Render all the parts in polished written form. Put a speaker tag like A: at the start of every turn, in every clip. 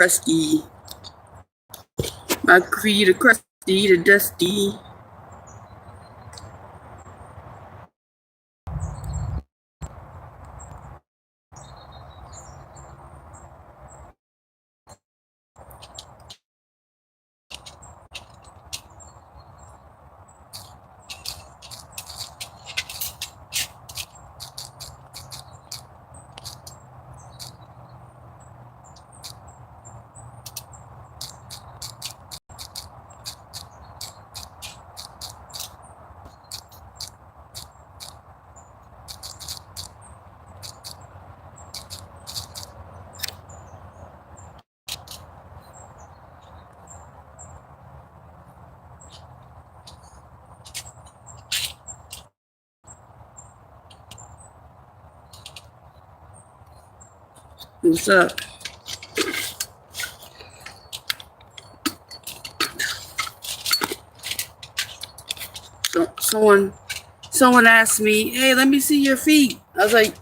A: Crusty. My creed, the crusty, the dusty. What's up? So someone asked me, "Hey, let me see your feet." I was like,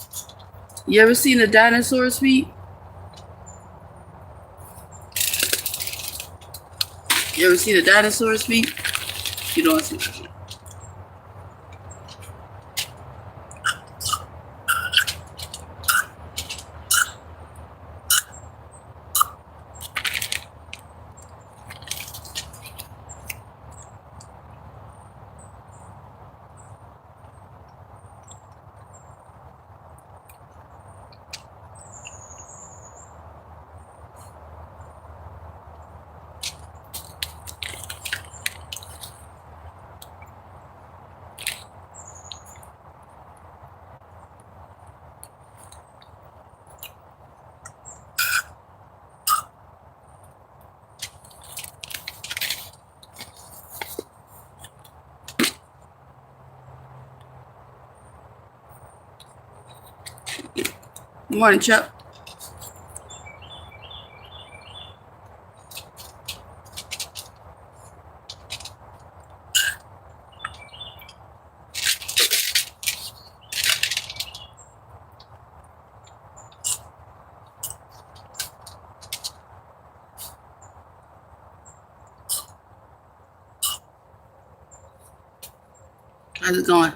A: "You ever seen a dinosaur's feet? You ever seen a dinosaur's feet? You don't see that." Good morning, Chuck. How's it going?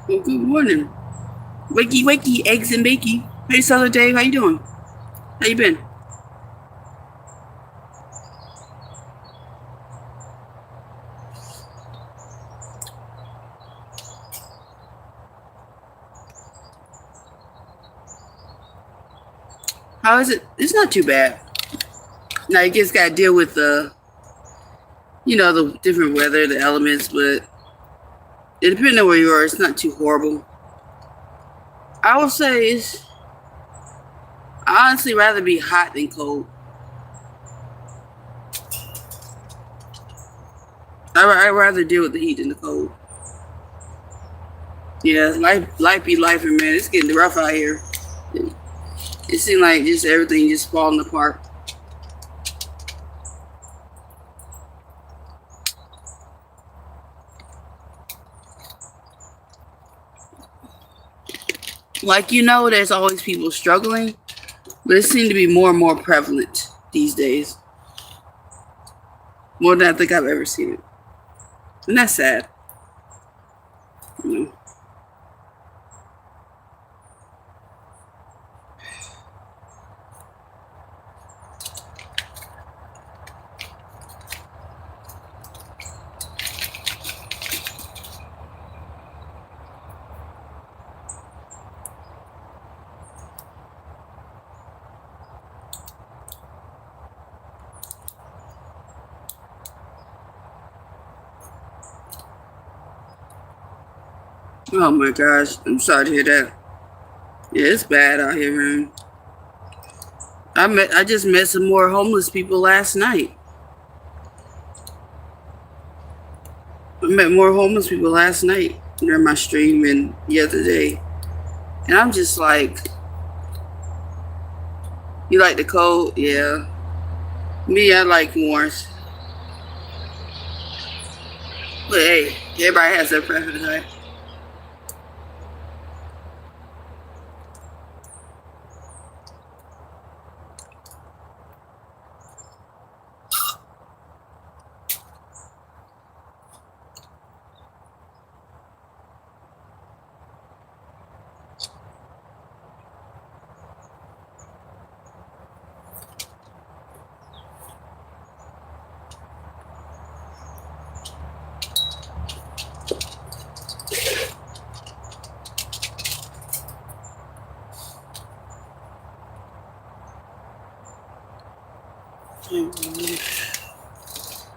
A: Well, good morning. Wakey, wakey, eggs and bakey. Hey, Southern Dave, how you doing? How you been? How is it? It's not too bad. Now, you just got to deal with the different weather, the elements, but depending on where you are, it's not too horrible. I would say I honestly rather be hot than cold. I'd rather deal with the heat than the cold. Yeah, life be life, man. It's getting rough out here. It seems like just everything just falling apart. Like, there's always people struggling, but it seems to be more and more prevalent these days. More than I think I've ever seen it. And that's sad. Oh my gosh, I'm sorry to hear that. Yeah, it's bad out here, man. I just met some more homeless people last night. I met more homeless people last night during my stream and the other day. And I'm just like, you like the cold? Yeah. Me, I like warmth. But hey, everybody has their preference, right?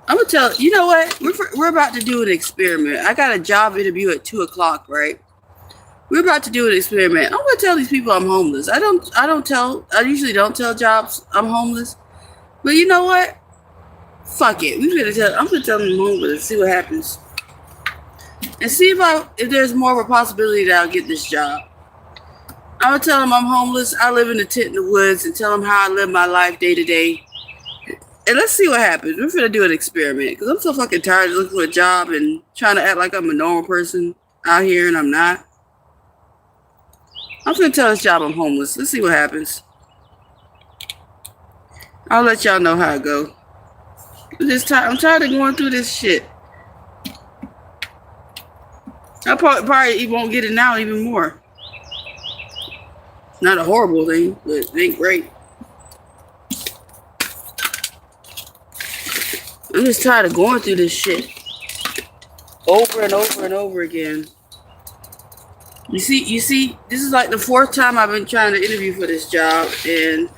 A: I'm gonna tell you know what we're about to do an experiment. I got a job interview at 2:00, right? We're about to do an experiment. I'm gonna tell these people I'm homeless. I usually don't tell jobs I'm homeless, but you know what? Fuck it. I'm gonna tell them I'm homeless and see what happens, and see if there's more of a possibility that I'll get this job. I'm gonna tell them I'm homeless. I live in a tent in the woods, and tell them how I live my life day to day. And let's see what happens. We're gonna do an experiment because I'm so fucking tired of looking for a job and trying to act like I'm a normal person out here, and I'm not. I'm gonna tell this job I'm homeless. Let's see what happens. I'll let y'all know how it go. I'm tired of going through this shit. I probably won't get it now even more. Not a horrible thing, but it ain't great. I'm just tired of going through this shit over and over and over again. You see, this is like the 4th time I've been trying to interview for this job, and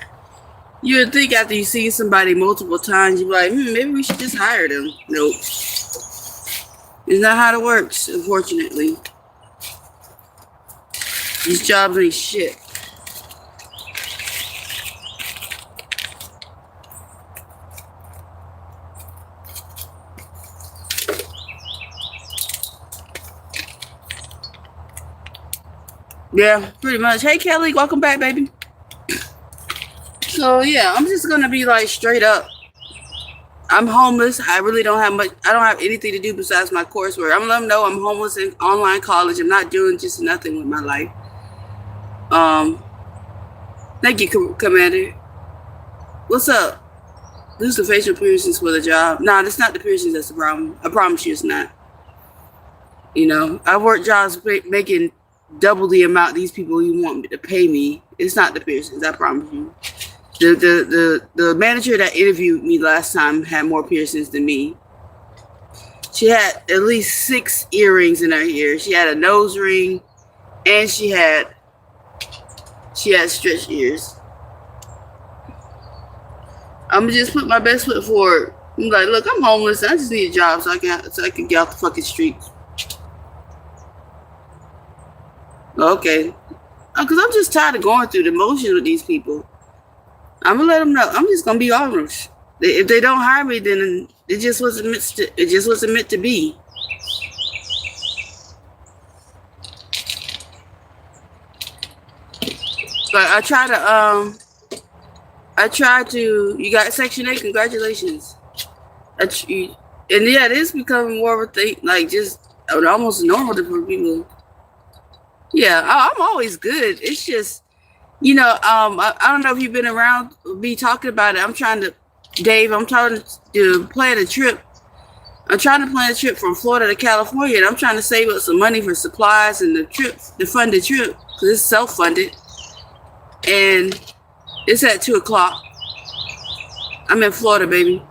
A: you would think after you see somebody multiple times, you'd be like, maybe we should just hire them. Nope. It's not how it works, unfortunately. These jobs ain't shit. Yeah, pretty much. Hey, Kelly, welcome back, baby. So, yeah, I'm just going to be like straight up. I'm homeless. I really don't have much. I don't have anything to do besides my coursework. I'm going to let them know I'm homeless in online college. I'm not doing just nothing with my life. Thank you, Commander. What's up? Lose the facial piercings for the job. Nah, that's not the piercings that's the problem. I promise you it's not. You know, I work jobs making double the amount these people you want to pay me. It's not the piercings, I promise you. The manager that interviewed me last time had more piercings than me. She had at least 6 earrings in her ear. She had a nose ring, and she had stretched ears. I'm gonna just put my best foot forward. I'm like, look, I'm homeless. I just need a job so I can get off the fucking streets. Okay. Because I'm just tired of going through the motions with these people. I'm going to let them know. I'm just going to be honest. If they don't hire me, then it just wasn't meant to be. But I try to, you got Section 8, congratulations. And yeah, it is becoming more of a thing, like just almost normal for people. Yeah, I'm always good. It's just, you know, I don't know if you've been around me talking about it. I'm trying to plan a trip. I'm trying to plan a trip from Florida to California, and I'm trying to save up some money for supplies and to fund the trip, because it's self-funded. And it's at 2:00. I'm in Florida, baby.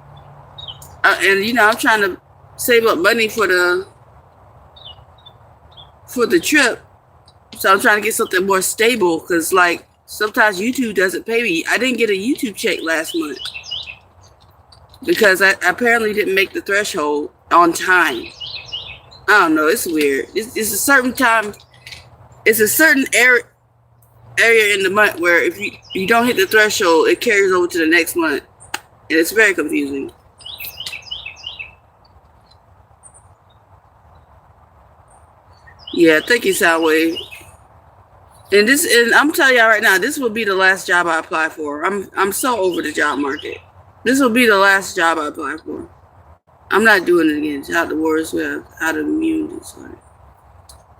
A: And, you know, I'm trying to save up money for the trip. So I'm trying to get something more stable, because, like, sometimes YouTube doesn't pay me. I didn't get a YouTube check last month because I apparently didn't make the threshold on time. don't know. It's weird. It's a certain time. It's a certain area in the month where if you don't hit the threshold, it carries over to the next month, and it's very confusing. Yeah, thank you, Soundwave. And I'm telling y'all right now, this will be the last job I apply for. I'm so over the job market. This will be the last job I apply for. I'm not doing it again. Shout out to warriors who have autoimmune disorder.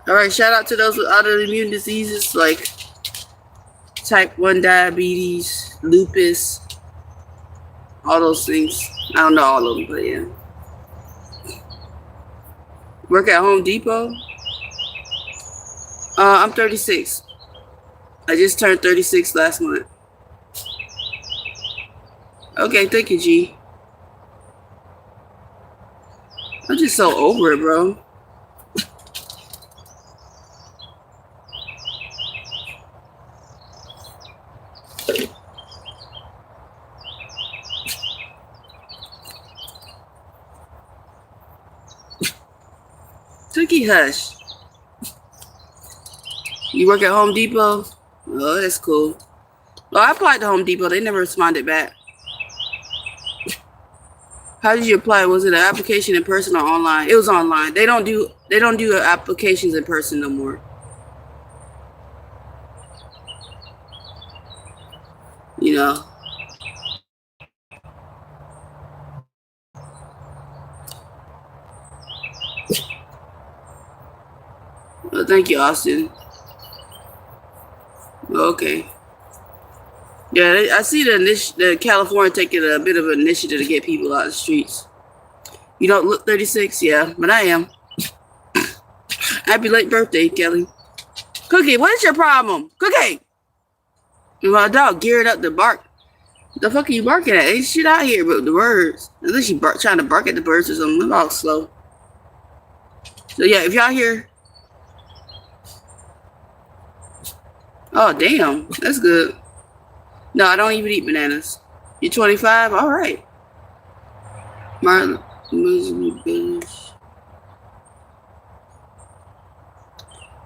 A: All right, shout out to those with autoimmune diseases like type 1 diabetes, lupus, all those things. I don't know all of them, but yeah. Work at Home Depot. I'm 36. I just turned 36 last month. Okay, thank you, G. I'm just so over it, bro. Tookie Hush. You work at Home Depot? Oh, that's cool. Well, I applied to Home Depot. They never responded back. How did you apply? Was it an application in person or online? It was online. They don't do applications in person no more. You know. Well, thank you, Austin. Okay. Yeah, I see the California taking a bit of an initiative to get people out of the streets. You don't look 36, yeah, but I am. Happy late birthday, Kelly. Cookie, what is your problem? Cookie! My dog geared up to bark. The fuck are you barking at? Ain't shit out here but the birds. Unless you trying to bark at the birds or something. I'm all slow. So yeah, if y'all hear... Oh, damn. That's good. No, I don't even eat bananas. You're 25? All right. Martin,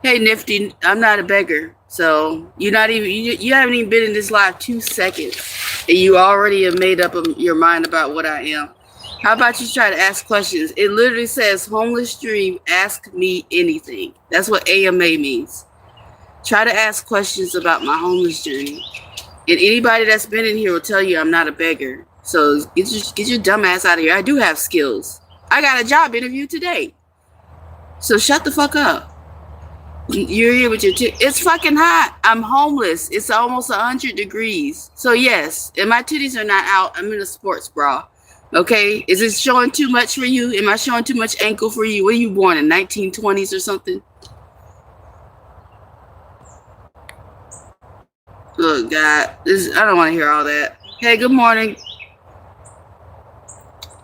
A: hey, Nifty, I'm not a beggar. So you haven't even been in this live 2 seconds. And you already have made up your mind about what I am. How about you try to ask questions? It literally says homeless stream, ask me anything. That's what AMA means. Try to ask questions about my homeless journey. And anybody that's been in here will tell you I'm not a beggar. So get your dumb ass out of here. I do have skills. I got a job interview today. So shut the fuck up. You're here with your it's fucking hot. I'm homeless. It's almost 100 degrees. So yes, and my titties are not out. I'm in a sports bra. Okay? Is it showing too much for you? Am I showing too much ankle for you? Were you born in 1920s or something? Look, God, I don't want to hear all that. Hey, good morning.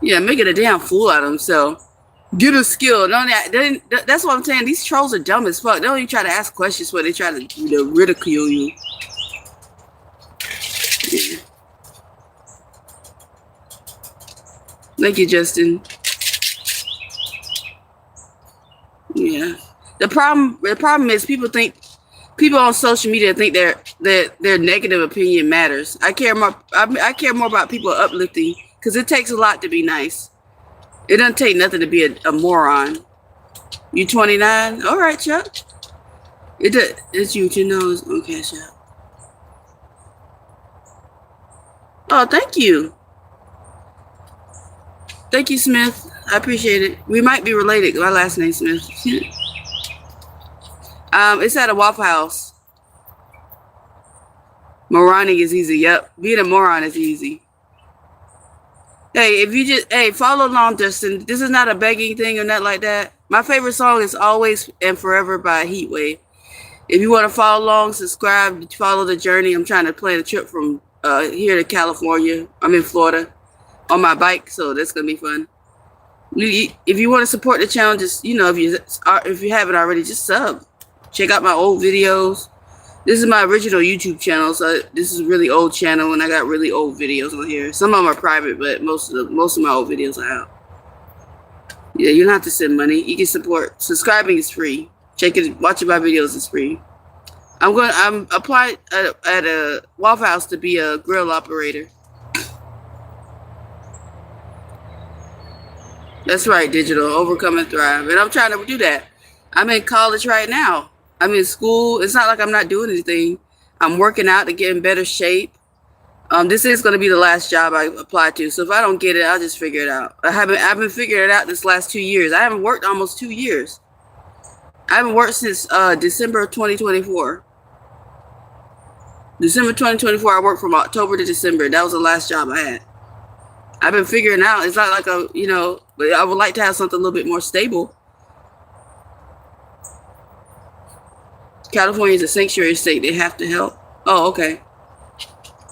A: Yeah, making a damn fool out of himself. Get a skill. No, that's what I'm saying. These trolls are dumb as fuck. They don't even try to ask questions where they try to ridicule you. Yeah. Thank you, Justin. Yeah. The problem is people on social media think their negative opinion matters. I care more about people uplifting because it takes a lot to be nice. It doesn't take nothing to be a moron. You 29? All right, Chuck. It's you to know on CashApp. Oh, thank you. Thank you, Smith. I appreciate it. We might be related. My last name's Smith. It's at a Waffle House. Moroning is easy. Yep. Being a moron is easy. Hey, follow along, Justin. This is not a begging thing or nothing like that. My favorite song is Always and Forever by Heatwave. If you want to follow along, subscribe, follow the journey. I'm trying to plan a trip from here to California. I'm in Florida on my bike, so that's going to be fun. If you want to support the channel, just, if you haven't already, just sub. Check out my old videos. This is my original YouTube channel, so this is a really old channel, and I got really old videos on here. Some of them are private, but most of my old videos are out. Yeah, you don't have to send money. You can support. Subscribing is free. Watching my videos is free. I'm applied at a Waffle House to be a grill operator. That's right, digital. Overcome and thrive. And I'm trying to do that. I'm in college right now. I'm in school. It's not like I'm not doing anything. I'm working out to get in better shape. This is going to be the last job I apply to. So if I don't get it, I'll just figure it out. I've been figuring it out this last 2 years. I haven't worked almost 2 years. I haven't worked since December of 2024. December 2024, I worked from October to December. That was the last job I had. I've been figuring out. It's not like but I would like to have something a little bit more stable. California is a sanctuary state. They have to help. Oh, okay.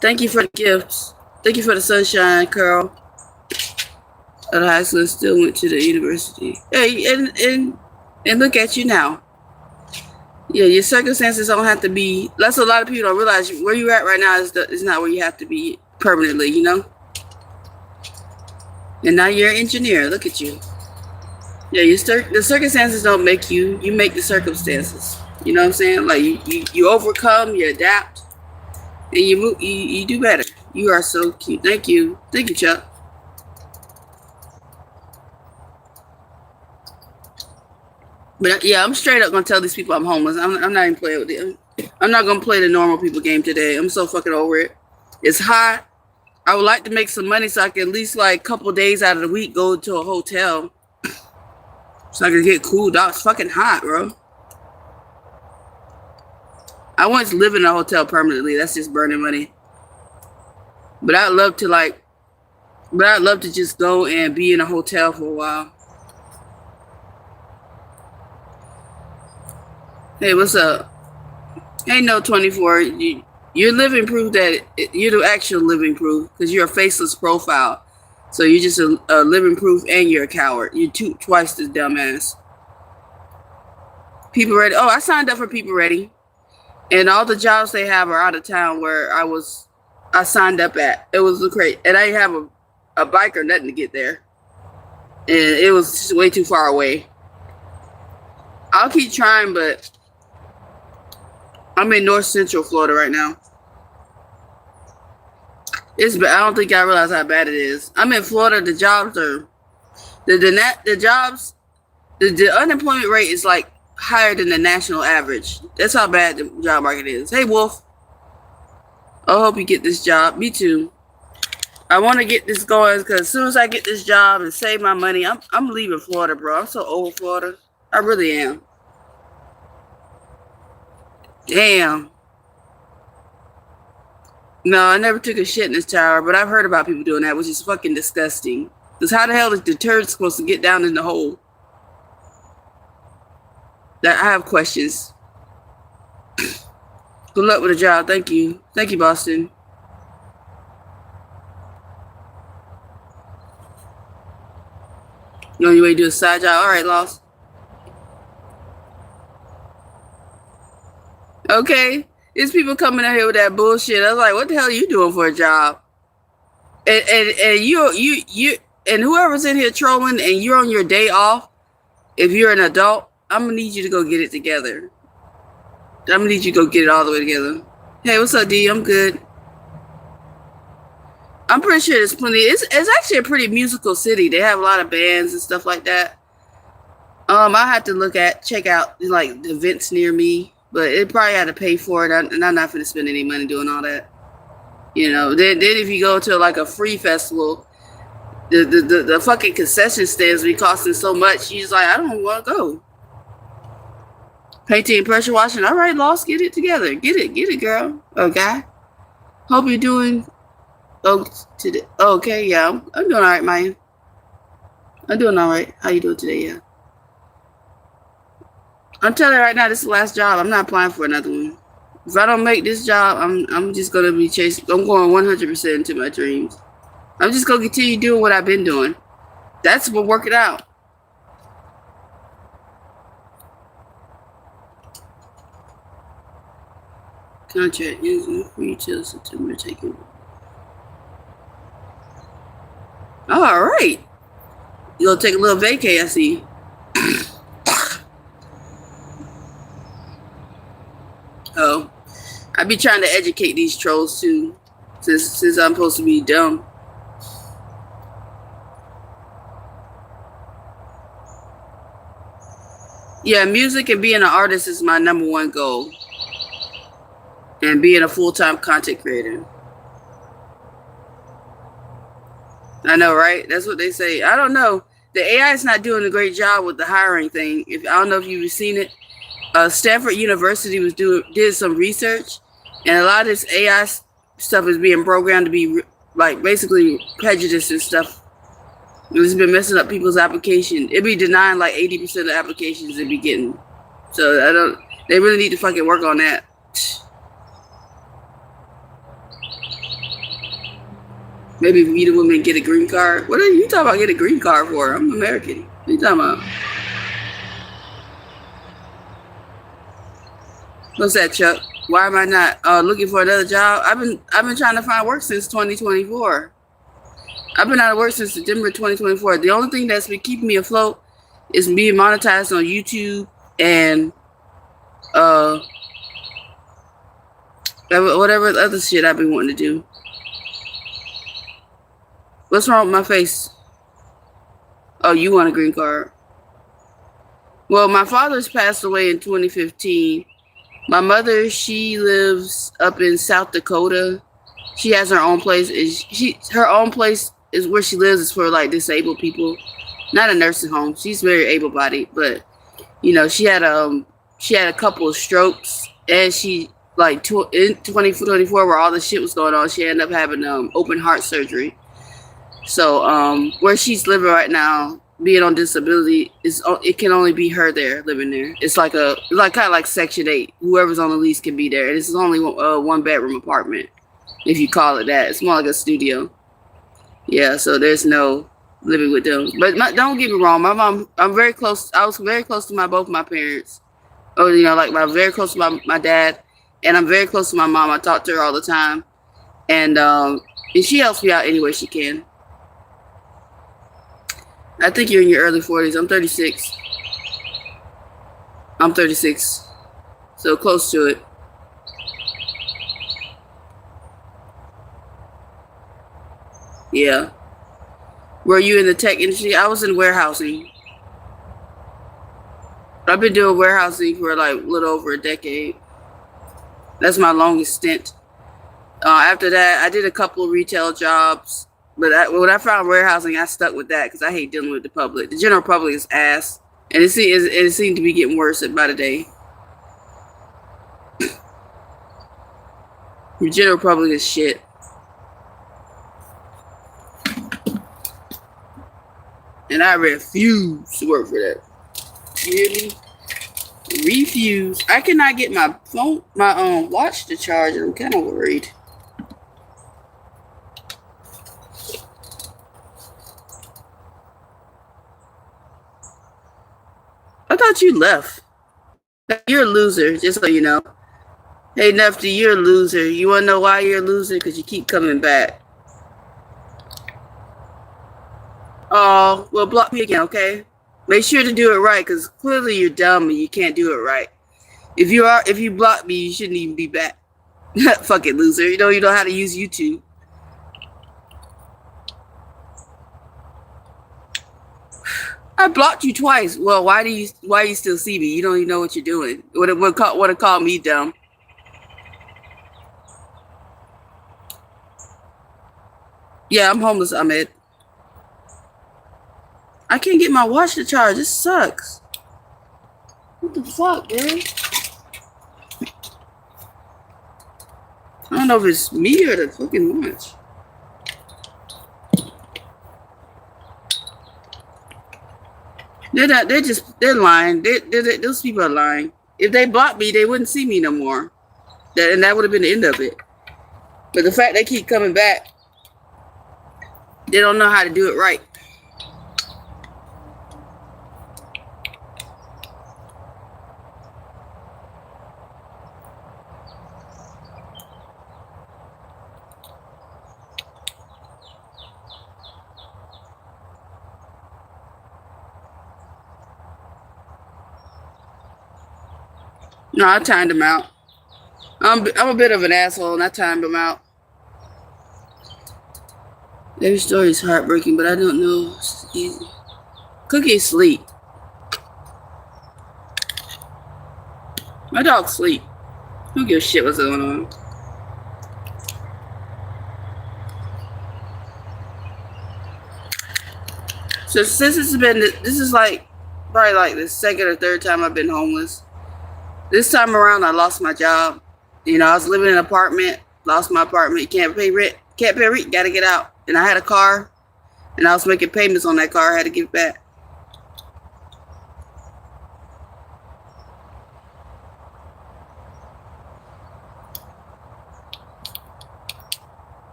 A: Thank you for the gifts. Thank you for the sunshine, Carl. At high school, still went to the university. Hey, and look at you now. Yeah, your circumstances don't have to be. That's a lot of people don't realize where you're at right now is not where you have to be permanently. You know. And now you're an engineer. Look at you. Yeah, the circumstances don't make you. You make the circumstances. You know what I'm saying? Like you overcome, you adapt, and you move. You do better. You are so cute. Thank you, Chuck. But yeah, I'm straight up gonna tell these people I'm homeless. I'm not even playing with them. I'm not gonna play the normal people game today. I'm so fucking over it. It's hot. I would like to make some money so I can at least like a couple days out of the week go to a hotel so I can get cooled out. It's fucking hot, bro. I want to live in a hotel permanently. That's just burning money. But I'd love to just go and be in a hotel for a while. Hey, what's up? Hey, no 24. You're living proof that you're the actual living proof because you're a faceless profile. So you're just a living proof and you're a coward. You're twice this dumbass. People Ready. Oh, I signed up for People Ready. And all the jobs they have are out of town where I signed up at. It was great. And I didn't have a bike or nothing to get there. And it was just way too far away. I'll keep trying, but I'm in North Central Florida right now. I don't think I realize how bad it is. I'm in Florida. The jobs are the unemployment rate is like higher than the national average. That's how bad the job market is. Hey, Wolf. I hope you get this job. Me too. I want to get this going because as soon as I get this job and save my money, I'm leaving Florida, bro. I'm so over Florida. I really am. Damn. No, I never took a shit in this tower, but I've heard about people doing that, which is fucking disgusting. Because how the hell is the turd supposed to get down in the hole? I have questions. Good luck with the job. Thank you. Thank you, Boston. You know your way to do a side job? All right, Lost. Okay. There's people coming out here with that bullshit. I was like, what the hell are you doing for a job? And you and whoever's in here trolling and you're on your day off, if you're an adult, I'm gonna need you to go get it together. I'm gonna need you to go get it all the way together. Hey, what's up, D? I'm good. I'm pretty sure there's plenty. It's actually a pretty musical city. They have a lot of bands and stuff like that. I have to check out like the events near me. But it probably had to pay for it, and I'm not going to spend any money doing all that. You know, then if you go to like a free festival, the fucking concession stands be costing so much. You're just like, I don't want to go. Painting and pressure washing. All right, Lost, get it together. Get it, girl. Okay. Hope you're doing okay. Yeah, I'm doing all right, Maya. I'm doing all right. How you doing today? Yeah. I'm telling you right now, this is the last job. I'm not applying for another one. If I don't make this job, I'm just gonna be chasing. I'm going 100% into my dreams. I'm just gonna continue doing what I've been doing. That's what work it out. Contract using free till September. Taking. All right. You gonna take a little vacay, I see. Oh. I be trying to educate these trolls too. Since I'm supposed to be dumb. Yeah, music and being an artist is my #1 goal. And being a full-time content creator. I know, right? That's what they say. I don't know. The AI is not doing a great job with the hiring thing. I don't know if you've seen it. Stanford University did some research, and a lot of this AI stuff is being programmed to be like basically prejudice and stuff. It's been messing up people's application. It'd be denying like 80% of the applications they'd be getting. So they really need to fucking work on that. Maybe meet a woman and get a green card. What are you talking about? Get a green card for? I'm American. What are you talking about? What's that, Chuck? Why am I not looking for another job? I've been trying to find work since 2024. I've been out of work since September 2024. The only thing that's been keeping me afloat is being monetized on YouTube and whatever other shit I've been wanting to do. What's wrong with my face? Oh, you want a green card? Well, my father's passed away in 2015. My mother, she lives up in South Dakota. She has her own place. Her own place is where she lives is for like disabled people, not a nursing home. She's very able-bodied, but you know, she had a couple of strokes, and she like in 2024 where all the shit was going on, she ended up having open heart surgery. So where she's living right now, being on disability, it can only be her there living there. It's like kind of like Section 8. Whoever's on the lease can be there. And this is only a 1-bedroom apartment, if you call it that. It's more like a studio. Yeah, so there's no living with them. But don't get me wrong, my mom, I'm very close. I was very close to both my parents. Oh, you know, like I'm very close to my dad, and I'm very close to my mom. I talk to her all the time, and she helps me out any way she can. I think you're in your early 40s. I'm 36. I'm 36. So close to it. Yeah. Were you in the tech industry? I was in warehousing. I've been doing warehousing for like a little over a decade. That's my longest stint. After that, I did a couple of retail jobs. But when I found warehousing, I stuck with that because I hate dealing with the public. The general public is ass. And it seemed to be getting worse by the day. The general public is shit. And I refuse to work for that. You hear me? Refuse. I cannot get my watch to charge. I'm kind of worried. I thought you left. You're a loser, just so you know. Hey, Nefty, you're a loser. You want to know why you're a loser? Because you keep coming back. Oh, well, block me again, okay? Make sure to do it right, because clearly you're dumb and you can't do it right. If you block me, you shouldn't even be back. Fucking loser. You know how to use YouTube. I blocked you twice. Well, why do you still see me? You don't even know what you're doing. Would call me dumb. Yeah, I'm homeless, Ahmed. I can't get my watch to charge. This sucks. What the fuck, bro? I don't know if it's me or the fucking watch. They're lying. Those people are lying. If they blocked me, they wouldn't see me no more. And that would have been the end of it. But the fact they keep coming back, they don't know how to do it right. No, I timed him out. I'm a bit of an asshole, and I timed him out. Every story is heartbreaking, but I don't know. It's easy. Cookie sleep. My dog sleep. Who gives a shit what's going on? So since this is like probably like the second or third time I've been homeless. This time around, I lost my job. You know, I was living in an apartment, lost my apartment, can't pay rent, gotta get out. And I had a car, and I was making payments on that car, I had to give it back.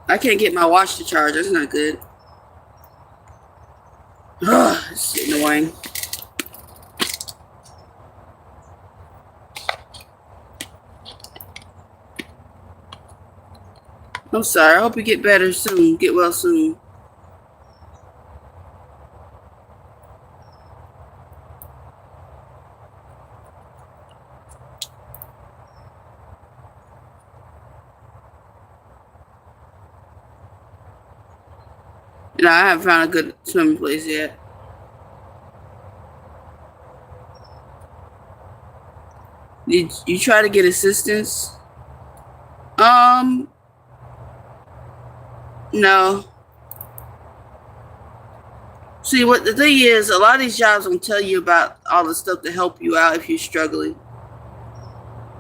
A: I can't get my watch to charge, that's not good. Ugh, it's annoying. I'm sorry. I hope you get better soon. Get well soon. No, I haven't found a good swimming place yet. Did you try to get assistance? No. See, what the thing is, a lot of these jobs don't tell you about all the stuff to help you out if you're struggling.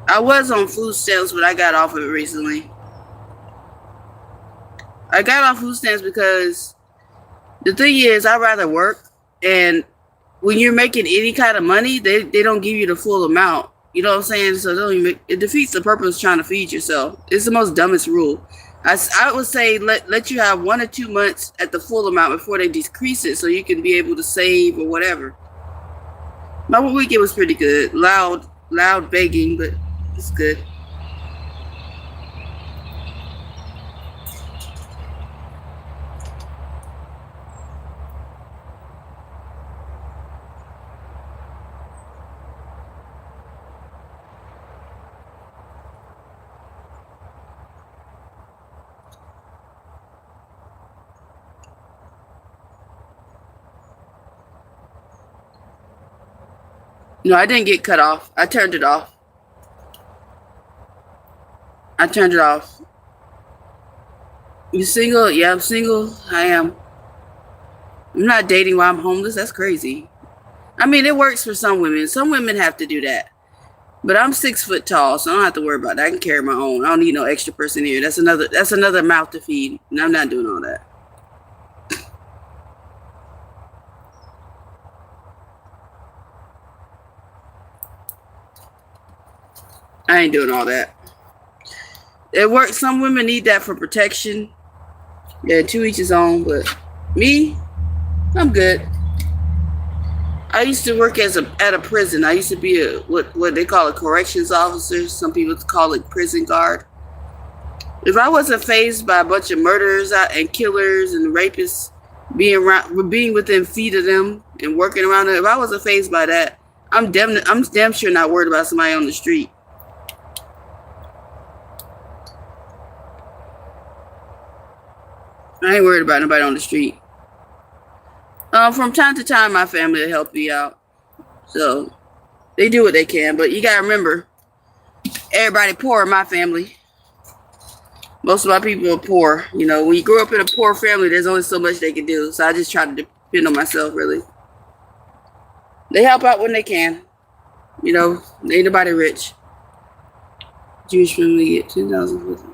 A: I was on food stamps, but I got off of it recently. I got off food stamps because the thing is, I'd rather work, and when you're making any kind of money, they don't give you the full amount. You know what I'm saying? So it defeats the purpose of trying to feed yourself. It's the most dumbest rule. I would say let you have 1 or 2 months at the full amount before they decrease it so you can be able to save or whatever. My weekend was pretty good. Loud begging, but it's good. No, I didn't get cut off. I turned it off. You single? Yeah, I'm single. I am. I'm not dating while I'm homeless. That's crazy. I mean, it works for some women. Some women have to do that. But I'm 6 foot tall, so I don't have to worry about that. I can carry my own. I don't need no extra person here. That's another mouth to feed. And I'm not doing all that. I ain't doing all that. It works. Some women need that for protection. Yeah, to each his own. But me, I'm good. I used to work at a prison. I used to be what they call a corrections officer. Some people call it prison guard. If I wasn't faced by a bunch of murderers and killers and rapists being within feet of them and working around them, if I wasn't faced by that, I'm damn sure not worried about somebody on the street. I ain't worried about nobody on the street. From time to time, my family will help you out. So they do what they can. But you gotta remember, everybody poor in my family. Most of my people are poor. You know, when you grow up in a poor family, there's only so much they can do. So I just try to depend on myself, really. They help out when they can. You know, ain't nobody rich. Jewish family get 10,000.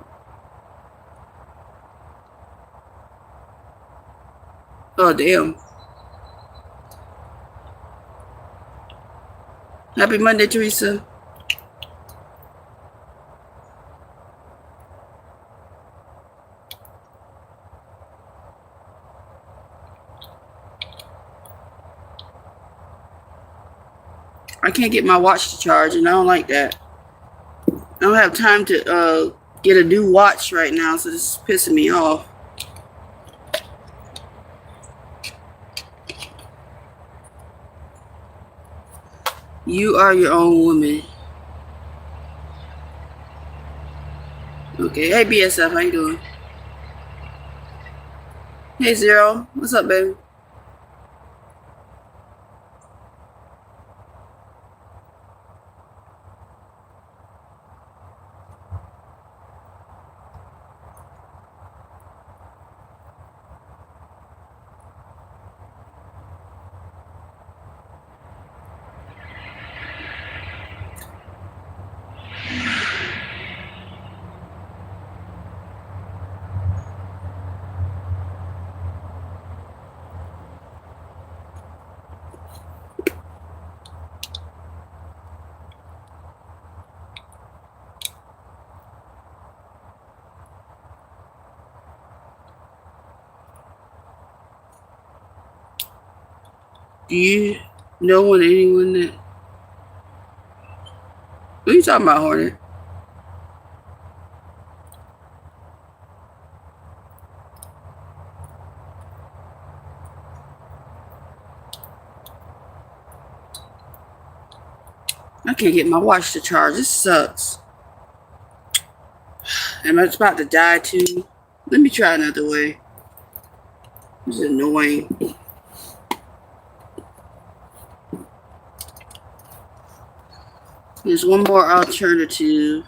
A: Oh, damn. Happy Monday, Teresa. I can't get my watch to charge, and I don't like that. I don't have time to get a new watch right now, so this is pissing me off. You are your own woman. Okay. Hey, BSF, how you doing? Hey, Zero. What's up, baby? Do you know anyone that... What are you talking about, Hornet? I can't get my watch to charge. This sucks. Am I about to die too? Let me try another way. This is annoying. There's one more alternative.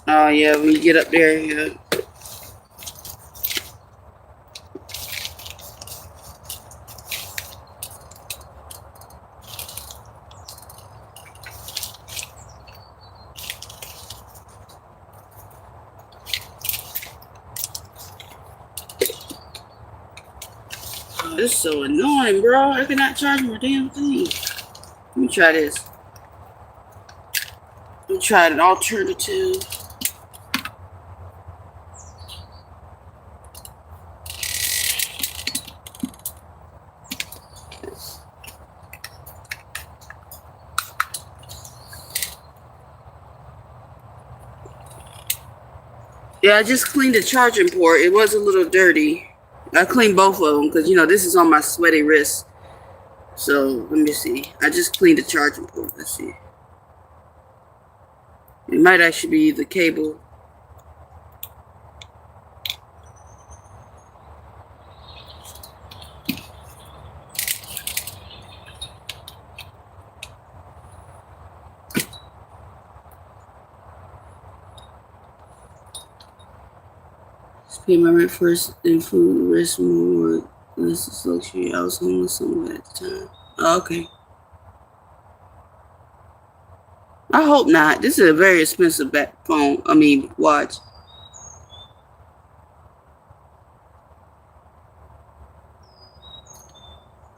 A: Oh yeah, when you get up there, yeah. Oh, this is so annoying, bro. I cannot charge my damn thing. Let me try this. Let me try an alternative. Yeah, I just cleaned the charging port. It was a little dirty. I cleaned both of them because, you know, this is on my sweaty wrist. So, let me see. I just cleaned the charging port. Let's see. It might actually be the cable. Pay my rent first and food, rest more. This is luxury. I was homeless somewhere at the time. Oh, okay. I hope not. This is a very expensive watch.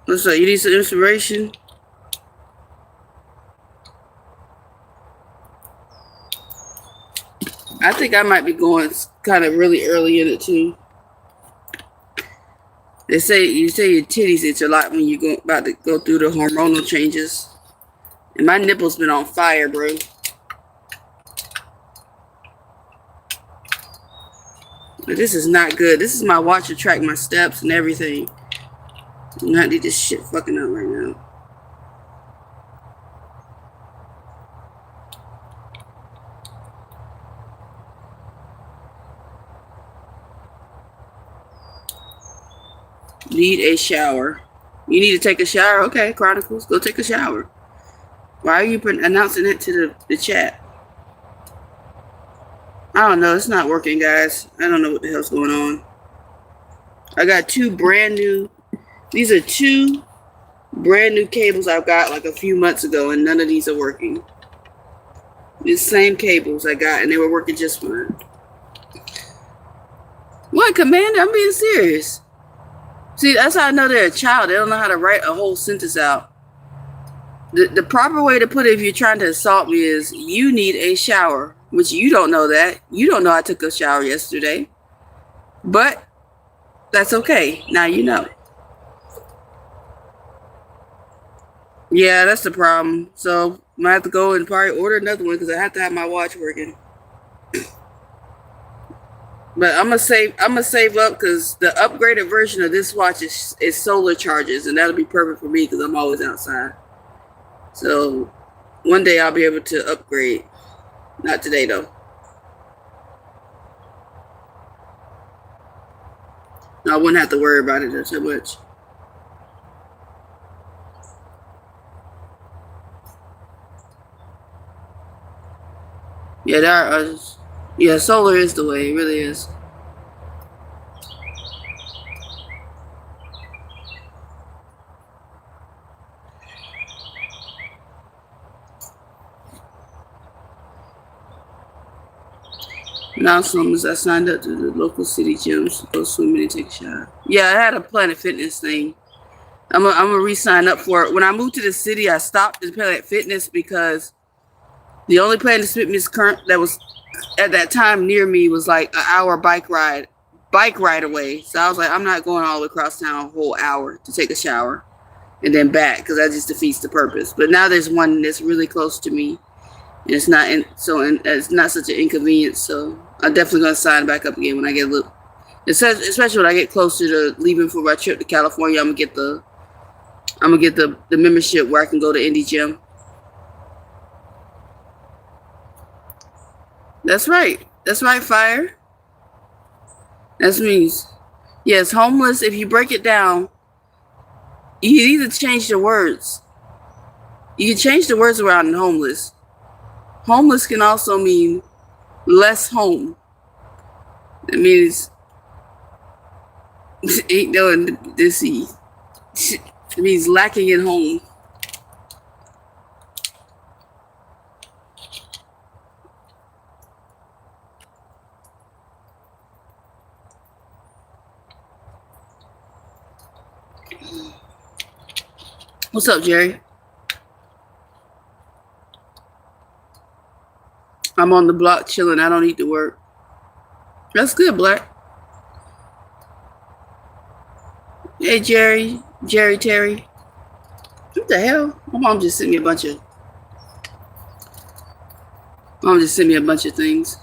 A: What's up? You need some inspiration? I think I might be going kind of really early in it too. You say your titties itch a lot when you about to go through the hormonal changes. And my nipples been on fire, bro. But this is not good. This is my watch to track my steps and everything. I do not need this shit fucking up right now. Need a shower. You need to take a shower? Okay, Chronicles, go take a shower. Why are you announcing it to the chat? I don't know. It's not working, guys. I don't know what the hell's going on. I got two brand new. These are two brand new cables I've got like a few months ago, and none of these are working. These same cables I got, and they were working just fine. What, Commander? I'm being serious. See, that's how I know they're a child. They don't know how to write a whole sentence out. The proper way to put it if you're trying to assault me is, you need a shower. Which you don't know that. You don't know I took a shower yesterday. But that's okay. Now you know. Yeah, that's the problem. So Might have to go and probably order another one because I have to have my watch working. But I'm gonna save up because the upgraded version of this watch is solar charges, and that'll be perfect for me because I'm always outside. So one day I'll be able to upgrade. Not today though. I wouldn't have to worry about it too much. Yeah, solar is the way. It really is. Now, as soon as I signed up to the local city gyms to go swimming and take a shower. Yeah, I had a Planet Fitness thing. I'm gonna re-sign up for it. When I moved to the city, I stopped at Planet Fitness because the only Planet Fitness current that was at that time near me was like an hour bike ride away. So I was like, I'm not going all the way across town a whole hour to take a shower and then back because that just defeats the purpose. But now there's one that's really close to me, and it's not such an inconvenience. So I'm definitely gonna sign back up again when I get a little, especially when I get closer to leaving for my trip to California. I'm gonna get the membership where I can go to Indie Gym. That's right, Fire. That means, yes, homeless. If you break it down, you can either change the words. You can change the words around in homeless. Homeless can also mean less home. It means ain't doing this. It means lacking in home. What's up, Jerry? I'm on the block chilling. I don't need to work. That's good, Black. Hey, Terry. What the hell? My mom just sent me a bunch of things.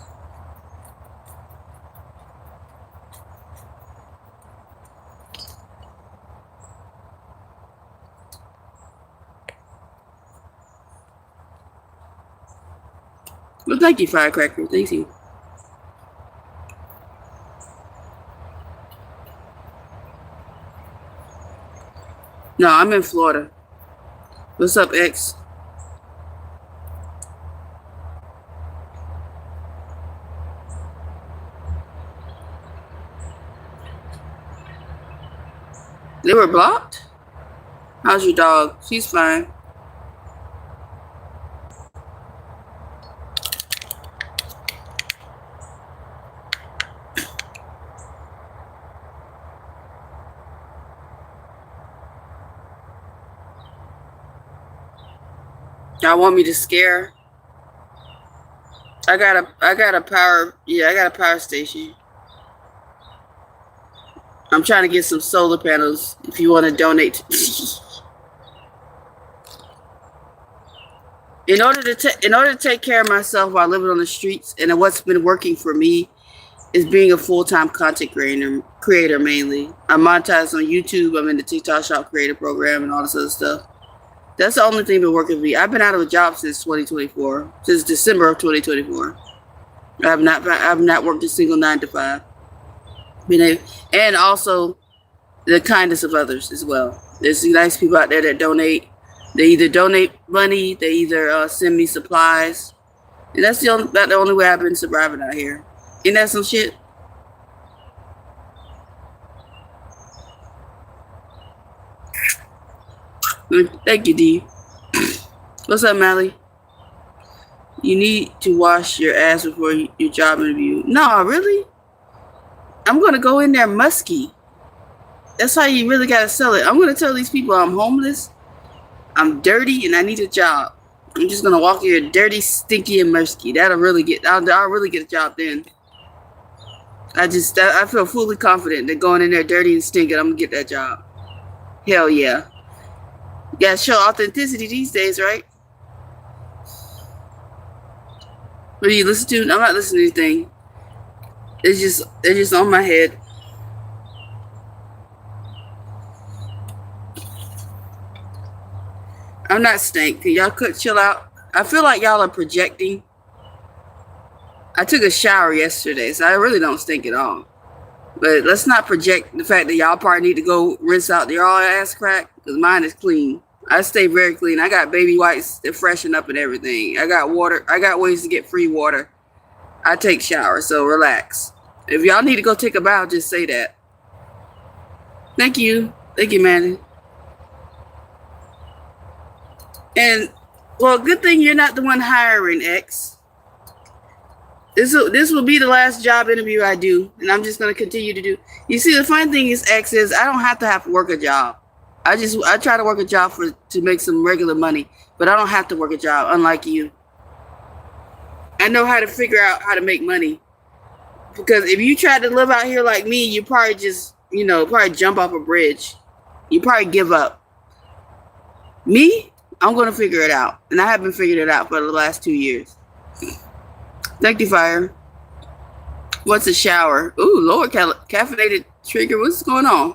A: Well, thank you, Firecracker. Thank you. No, I'm in Florida. What's up, X? They were blocked? How's your dog? She's fine. Y'all want me to scare? I got a power station. I'm trying to get some solar panels if you want to donate. In order to take care of myself while living on the streets, and what's been working for me is being a full-time content creator mainly. I'm monetized on YouTube. I'm in the TikTok Shop Creator Program and all this other stuff. That's the only thing been working for me. I've been out of a job since 2024, since December of 2024. I have not worked a single 9 to 5. And also the kindness of others as well. There's nice people out there that donate. They either donate money, they either send me supplies, and that's the only way I've been surviving out here. Ain't that some shit? Thank you, D. What's up, Mally? You need to wash your ass before your job interview. No, really? I'm going to go in there musky. That's how you really got to sell it. I'm going to tell these people I'm homeless, I'm dirty, and I need a job. I'm just going to walk here dirty, stinky, and musky. I'll really get a job then. I feel fully confident that going in there dirty and stinking, I'm going to get that job. Hell yeah. You gotta show authenticity these days, right? What do you listen to? I'm not listening to anything. They're just on my head. I'm not stank. Can y'all chill out? I feel like y'all are projecting. I took a shower yesterday, so I really don't stink at all. But let's not project the fact that y'all probably need to go rinse out your all ass crack, because mine is clean. I stay very clean. I got baby wipes that freshen up and everything. I got water. I got ways to get free water. I take showers, so relax. If y'all need to go take a bath, just say that. Thank you. Thank you, Manny. And, well, good thing you're not the one hiring, X. This will be the last job interview I do, and I'm just going to continue to do. You see, the funny thing is, X, is I don't have to work a job. I try to work a job to make some regular money, but I don't have to work a job, unlike you. I know how to figure out how to make money. Because if you tried to live out here like me, you probably just, probably jump off a bridge. You probably give up. Me, I'm going to figure it out. And I haven't figured it out for the last 2 years. Thank you, Fire. What's a shower? Ooh, Lord, caffeinated trigger. What's going on?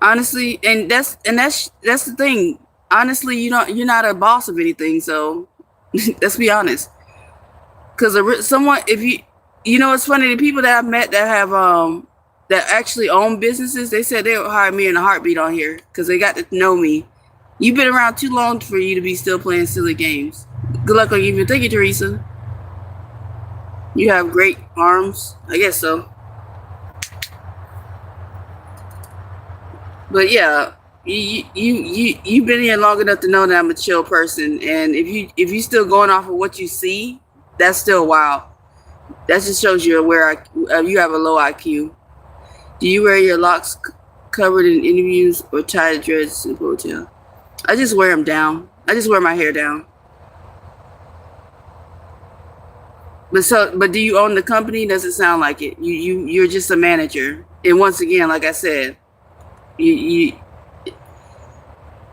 A: Honestly, and that's the thing. Honestly, you're not a boss of anything, so let's be honest. Because it's funny, the people that I've met that have that actually own businesses, they said they would hire me in a heartbeat on here because they got to know me. You've been around too long for you to be still playing silly games. Good luck on you. Thank you, Teresa. You have great arms. I guess so. But yeah, you've been here long enough to know that I'm a chill person. And if you still going off of what you see, that's still wild. That just shows you you have a low IQ. Do you wear your locks covered in interviews or tie the dreads in ponytail? I just wear them down. I just wear my hair down. But do you own the company? Doesn't sound like it. You're just a manager. And once again, like I said, if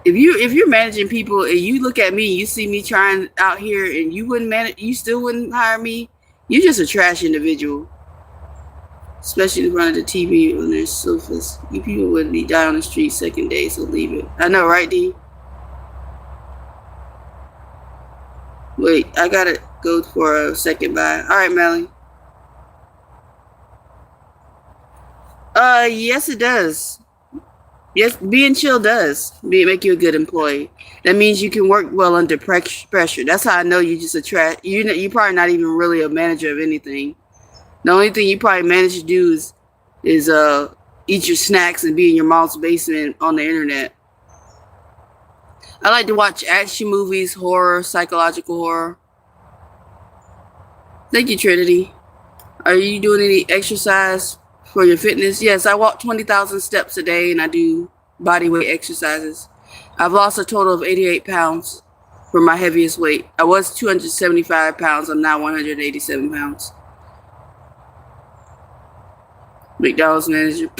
A: you're managing people and you look at me, you see me trying out here, and you still wouldn't hire me. You're just a trash individual. Especially in front of the TV on their sofas. You people wouldn't be die on the street second day, so leave it. I know, right, D? Wait, I gotta go for a second bye. All right, Melly. Yes, it does. Yes, being chill does make you a good employee. That means you can work well under pressure. That's how I know you just a trash. You're probably not even really a manager of anything. The only thing you probably manage to do is eat your snacks and be in your mom's basement on the internet. I like to watch action movies, horror, psychological horror. Thank you, Trinity. Are you doing any exercise for your fitness? Yes, I walk 20,000 steps a day and I do body weight exercises. I've lost a total of 88 pounds for my heaviest weight. I was 275 pounds. I'm now 187 pounds. McDonald's manager.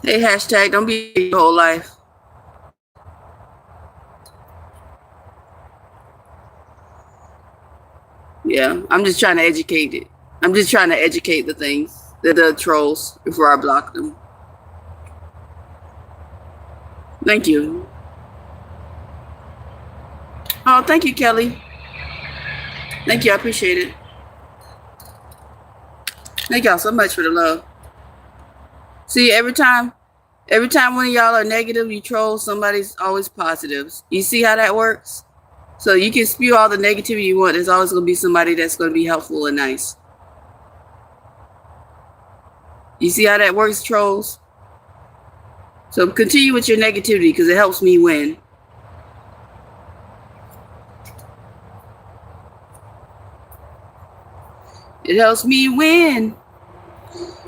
A: Hey, hashtag, don't be your whole life. Yeah, I'm just trying to educate it. I'm just trying to educate the things, the trolls, before I block them. Thank you. Oh, thank you, Kelly. Thank you, I appreciate it. Thank y'all so much for the love. See, every time one of y'all are negative, you troll, somebody's always positive. You see how that works? So you can spew all the negativity you want. There's always going to be somebody that's going to be helpful and nice. You see how that works, trolls? So continue with your negativity because it helps me win. It helps me win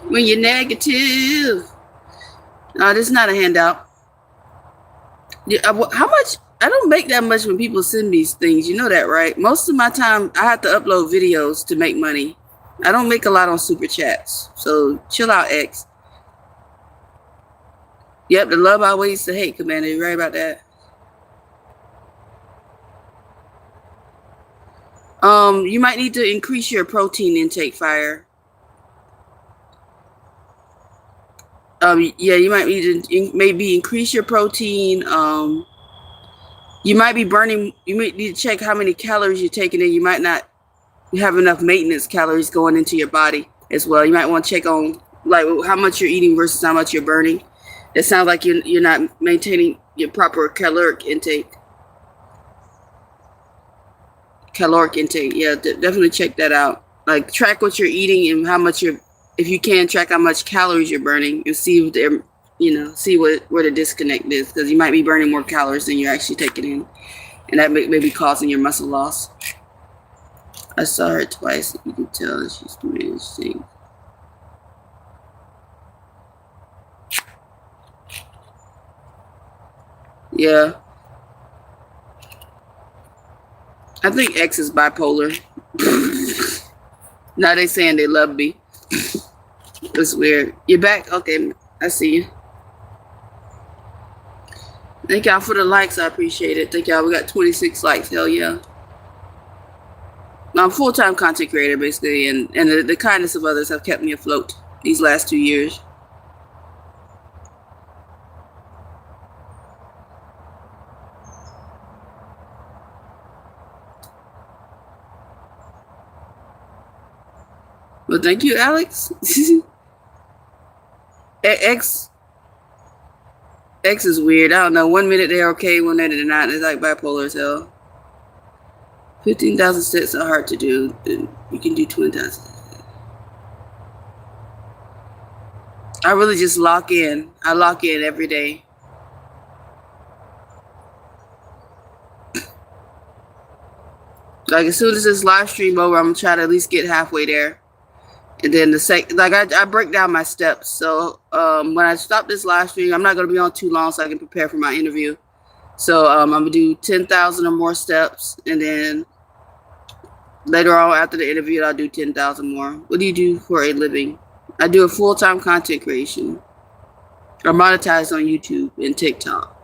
A: when you're negative. No, this is not a handout. How much? I don't make that much when people send me things. You know that, right? Most of my time, I have to upload videos to make money. I don't make a lot on super chats. So chill out, X. Yep, the love outweighs the hate, Commander. You're right about that. You might need to increase your protein intake, Fire. Yeah, you might need to maybe increase your protein. You might be burning. You might need to check how many calories you're taking in. You might not have enough maintenance calories going into your body as well. You might want to check on like how much you're eating versus how much you're burning. It sounds like you're not maintaining your proper caloric intake. Yeah, definitely check that out. Like track what you're eating and how much if you can, track how much calories you're burning and see if they're, see where the disconnect is, because you might be burning more calories than you're actually taking in, and that may be causing your muscle loss. I saw her twice. You can tell she's managed things. Yeah. I think X is bipolar. Now they saying they love me. It's weird. You're back? Okay, I see you. Thank y'all for the likes. I appreciate it. Thank y'all. We got 26 likes. Hell yeah. I'm a full-time content creator, basically, and the kindness of others have kept me afloat these last 2 years. Well, thank you, Alex. X is weird. I don't know. 1 minute they're okay, 1 minute they're not. It's like bipolar as hell. 15,000 steps are hard to do. You can do 20,000. I really just lock in. I lock in every day. Like as soon as this live stream over, I'm gonna try to at least get halfway there. And then I break down my steps. So when I stop this live stream, I'm not gonna be on too long, so I can prepare for my interview. So I'm gonna do 10,000 or more steps, and then later on after the interview, I'll do 10,000 more. What do you do for a living? I do a full-time content creation. I monetize on YouTube and TikTok.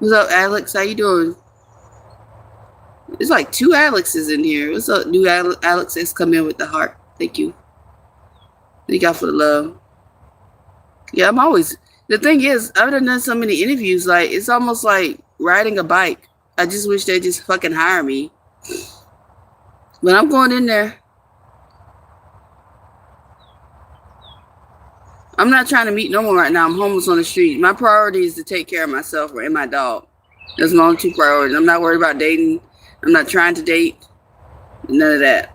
A: What's up, Alex? How you doing? There's like 2 Alexes in here. What's up, new Alex that's come in with the heart? Thank you. Thank y'all for the love. Yeah, the thing is, I've done so many interviews, like, it's almost like riding a bike. I just wish they'd just fucking hire me. But I'm going in there. I'm not trying to meet no one right now. I'm homeless on the street. My priority is to take care of myself and my dog. That's my only 2 priorities. I'm not worried about dating. I'm not trying to date. None of that.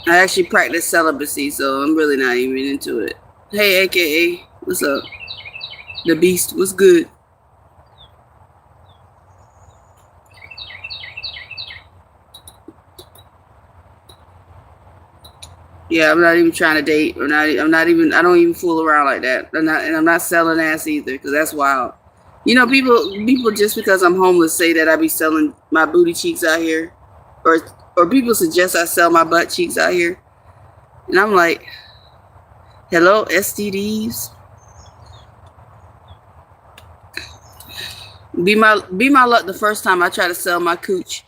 A: I actually practice celibacy, so I'm really not even into it. Hey, AKA, what's up? The Beast, what's good? Yeah, I'm not even trying to date, or I don't even fool around like that. I'm not selling ass either, because that's wild. You know, people just because I'm homeless say that I be selling my booty cheeks out here, or people suggest I sell my butt cheeks out here, and I'm like, hello, STDs. Be my luck. The first time I try to sell my cooch,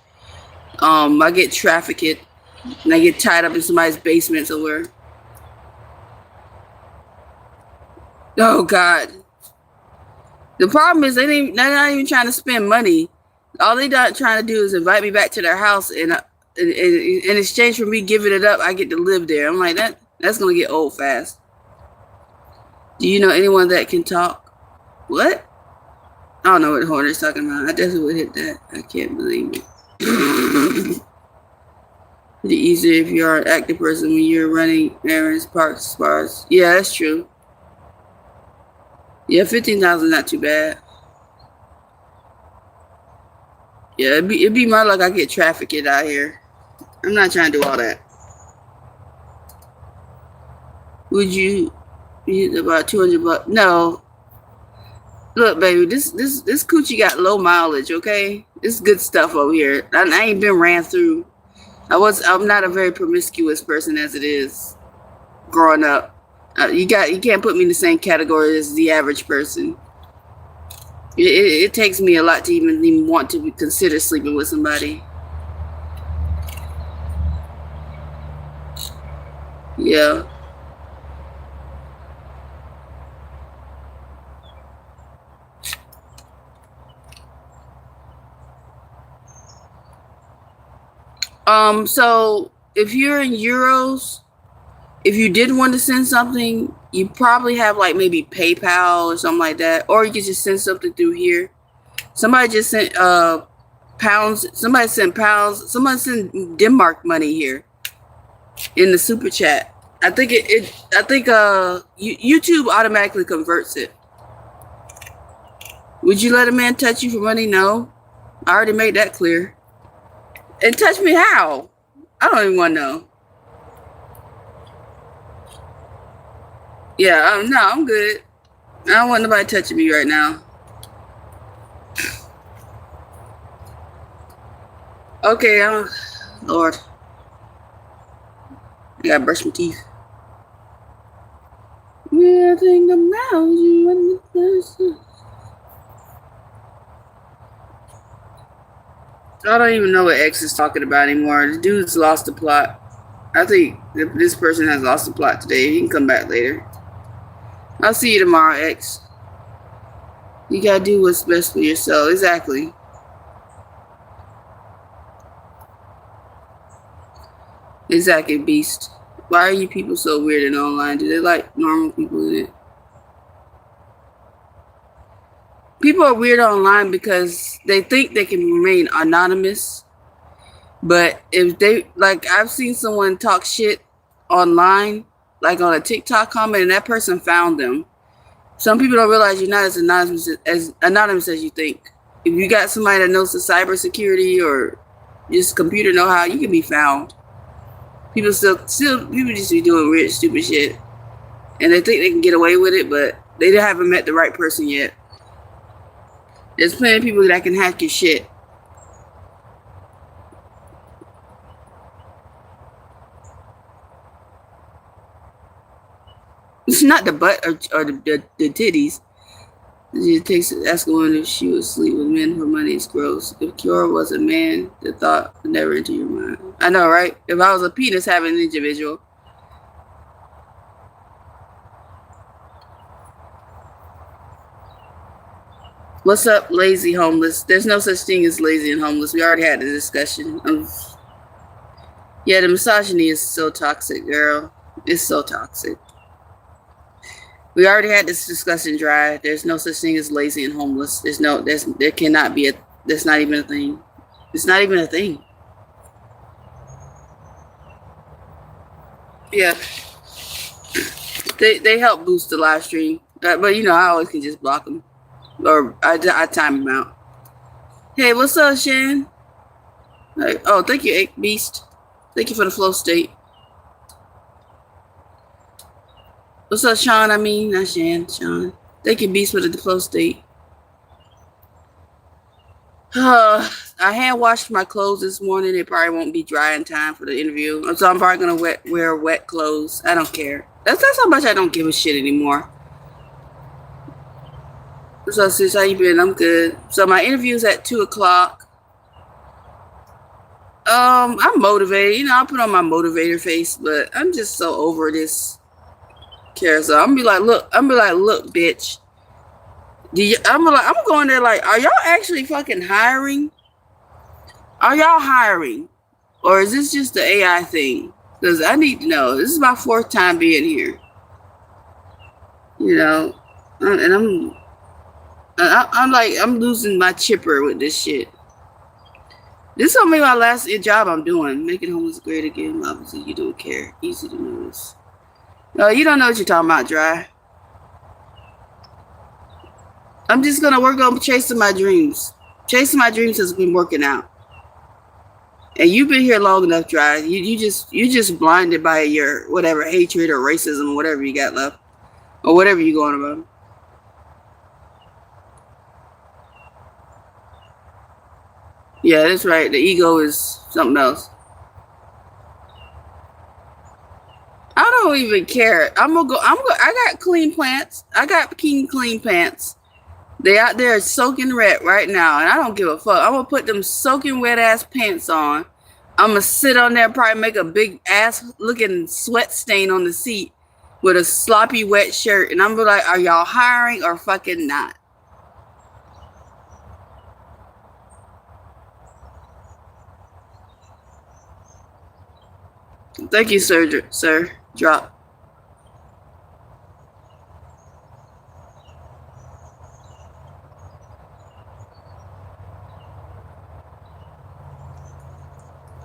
A: I get trafficked, and I get tied up in somebody's basement somewhere. Oh God. The problem is they're not even trying to spend money. All they not trying to do is invite me back to their house, and in exchange for me giving it up, I get to live there. I'm like, that's gonna get old fast. Do you know anyone that can talk? What? I don't know what Horner's talking about. I definitely would hit that. I can't believe it. It's easier if you're an active person when you're running errands, parks, bars. Yeah, that's true. Yeah, 15,000 not too bad. Yeah, it'd be my luck I get trafficked out here. I'm not trying to do all that. Would you about 200 bucks? No. Look, baby, this coochie got low mileage, okay? It's good stuff over here. I ain't been ran through. I'm not a very promiscuous person as it is growing up. You can't put me in the same category as the average person. It takes me a lot to even want to consider sleeping with somebody. Yeah. So if you're in euros, if you did want to send something, you probably have like maybe PayPal or something like that, or you could just send something through here. Somebody just sent pounds. Somebody sent pounds. Somebody sent Denmark money here in the super chat. I think YouTube automatically converts it. Would you let a man touch you for money? No. I already made that clear. And touch me how? I don't even want to know. Yeah, no, I'm good. I don't want nobody touching me right now. Okay, Lord. I gotta brush my teeth. Yeah, I think about you and the person. I don't even know what X is talking about anymore. The dude's lost the plot. I think this person has lost the plot today. He can come back later. I'll see you tomorrow, X. You gotta do what's best for yourself. Exactly. Exactly, Beast. Why are you people so weird and online? Do they like normal people in it? People are weird online because they think they can remain anonymous. But if they, like, I've seen someone talk shit online, like on a TikTok comment, and that person found them. Some people don't realize you're not as anonymous as you think. If you got somebody that knows the cybersecurity or just computer know-how, you can be found. People people just be doing weird, stupid shit, and they think they can get away with it, but they haven't met the right person yet. There's plenty of people that can hack your shit. It's not the butt or the titties. It takes ask a woman if she would sleep with men for money. It's gross. If Kiora was a man, the thought would never enter your mind. I know, right? If I was a penis having an individual. What's up, lazy homeless? There's no such thing as lazy and homeless. We already had the discussion of. Yeah, the misogyny is so toxic, girl. It's so toxic. We already had this discussion, Dry. There's no such thing as lazy and homeless. There cannot be there's not even a thing. It's not even a thing. Yeah. They help boost the live stream. But, you know, I always can just block them. Or I time them out. Hey, what's up, Shan? Like, oh, thank you, Beast. Thank you for the flow state. What's up, Sean? I mean, not Shan. Sean. Thank you, Beast, for the flow state. I hand washed my clothes this morning. They probably won't be dry in time for the interview. So I'm probably going to wear wet clothes. I don't care. That's how much I don't give a shit anymore. So, sis, how you been? I'm good. So my interview's at 2 o'clock. I'm motivated. You know, I put on my motivator face, but I'm just so over this carousel. I'm gonna be like, look, bitch. I'm going there like, are y'all actually fucking hiring? Are y'all hiring? Or is this just the AI thing? Because I need to know. This is my 4th time being here. You know, and I'm losing my chipper with this shit. This will be my last job I'm doing. Making homeless great again. Obviously, you don't care. Easy to notice. No, you don't know what you're talking about, Dry. I'm just gonna work on chasing my dreams. Chasing my dreams has been working out. And you've been here long enough, Dry. You just blinded by your whatever hatred or racism or whatever you got left. Or whatever you're going about. Yeah, that's right. The ego is something else. I don't even care. I got clean pants. I got clean pants. They out there soaking wet right now, and I don't give a fuck. I'm gonna put them soaking wet ass pants on I'm gonna sit on there, probably make a big ass looking sweat stain on the seat with a sloppy wet shirt, and I'm gonna be like, are y'all hiring or fucking not? Thank you, sir. Drop.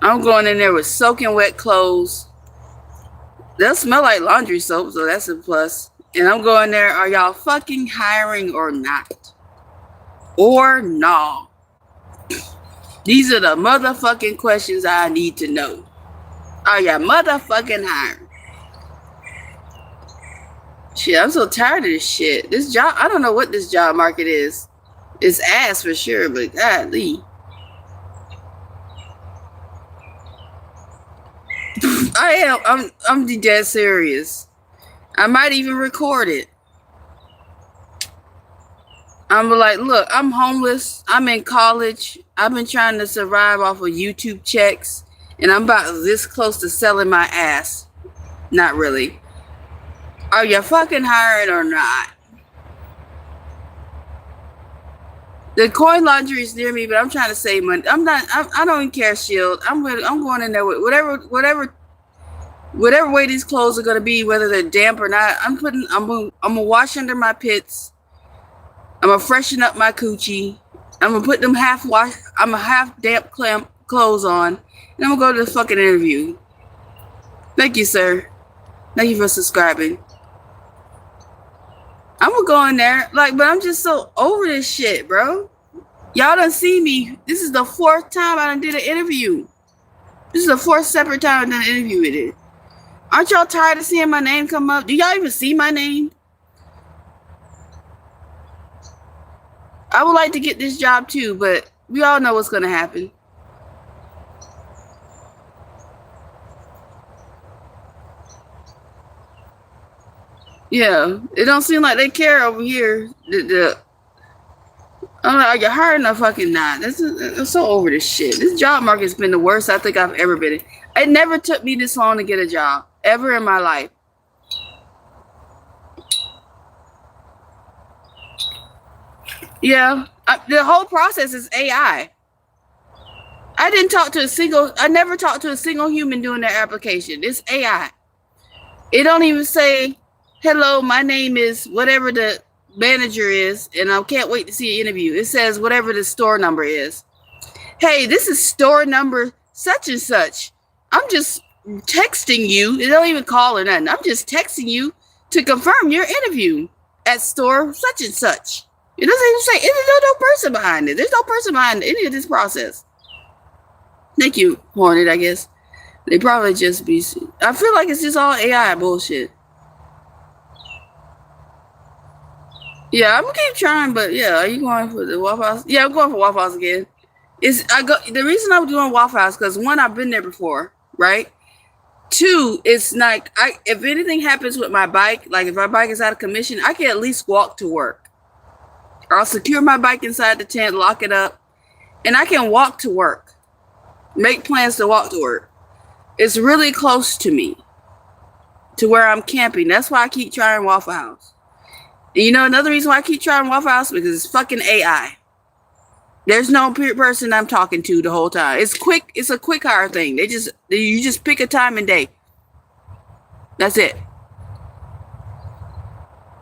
A: I'm going in there with soaking wet clothes. They'll smell like laundry soap, so that's a plus. And I'm going there, are y'all fucking hiring or not? Or no? These are the motherfucking questions I need to know. Are y'all motherfucking hiring? Shit, I'm so tired of this shit. This job, I don't know what this job market is. It's ass for sure, but godly. I'm dead serious. I might even record it. I'm like, look, I'm homeless. I'm in college. I've been trying to survive off of YouTube checks, and I'm about this close to selling my ass. Not really. Are you fucking hiring or not? The coin laundry is near me, but I'm trying to save money. I don't even care, Shield. I'm going in there with whatever way these clothes are gonna be, whether they're damp or not. I'm gonna wash under my pits. I'm gonna freshen up my coochie. I'm gonna put them half damp clothes on, and I'm gonna go to the fucking interview. Thank you, sir. Thank you for subscribing. I'm gonna go in there, but I'm just so over this shit, bro. Y'all done see me. This is the 4th time I done did an interview. This is the 4th separate time I done an interview with it. Aren't y'all tired of seeing my name come up? Do y'all even see my name? I would like to get this job too, but we all know what's gonna happen. Yeah, it don't seem like they care over here. I'm like, are you hiring or fucking not? I'm so over this shit. This job market's been the worst I think I've ever been in. It never took me this long to get a job, ever in my life. Yeah, the whole process is AI. I never talked to a single human doing their application. It's AI. It don't even say, hello, my name is whatever the manager is, and I can't wait to see an interview. It says whatever the store number is. Hey, this is store number such and such. I'm just texting you. They don't even call or nothing. I'm just texting you to confirm your interview at store such and such. It doesn't even say, there's no person behind it. There's no person behind any of this process. Thank you, Hornet, I guess. They probably just be... I feel like it's just all AI bullshit. Yeah, I'm gonna keep trying, but yeah, are you going for the Waffle House? Yeah, I'm going for Waffle House again. The reason I'm doing Waffle House, because 1, I've been there before, right? 2, it's like, if anything happens with my bike, like if my bike is out of commission, I can at least walk to work. I'll secure my bike inside the tent, lock it up, and I can walk to work. Make plans to walk to work. It's really close to me, to where I'm camping. That's why I keep trying Waffle House. And you know another reason why I keep trying Waffle House? Because it's fucking AI. There's no person I'm talking to the whole time. It's quick. It's a quick hire thing. You just pick a time and day. That's it.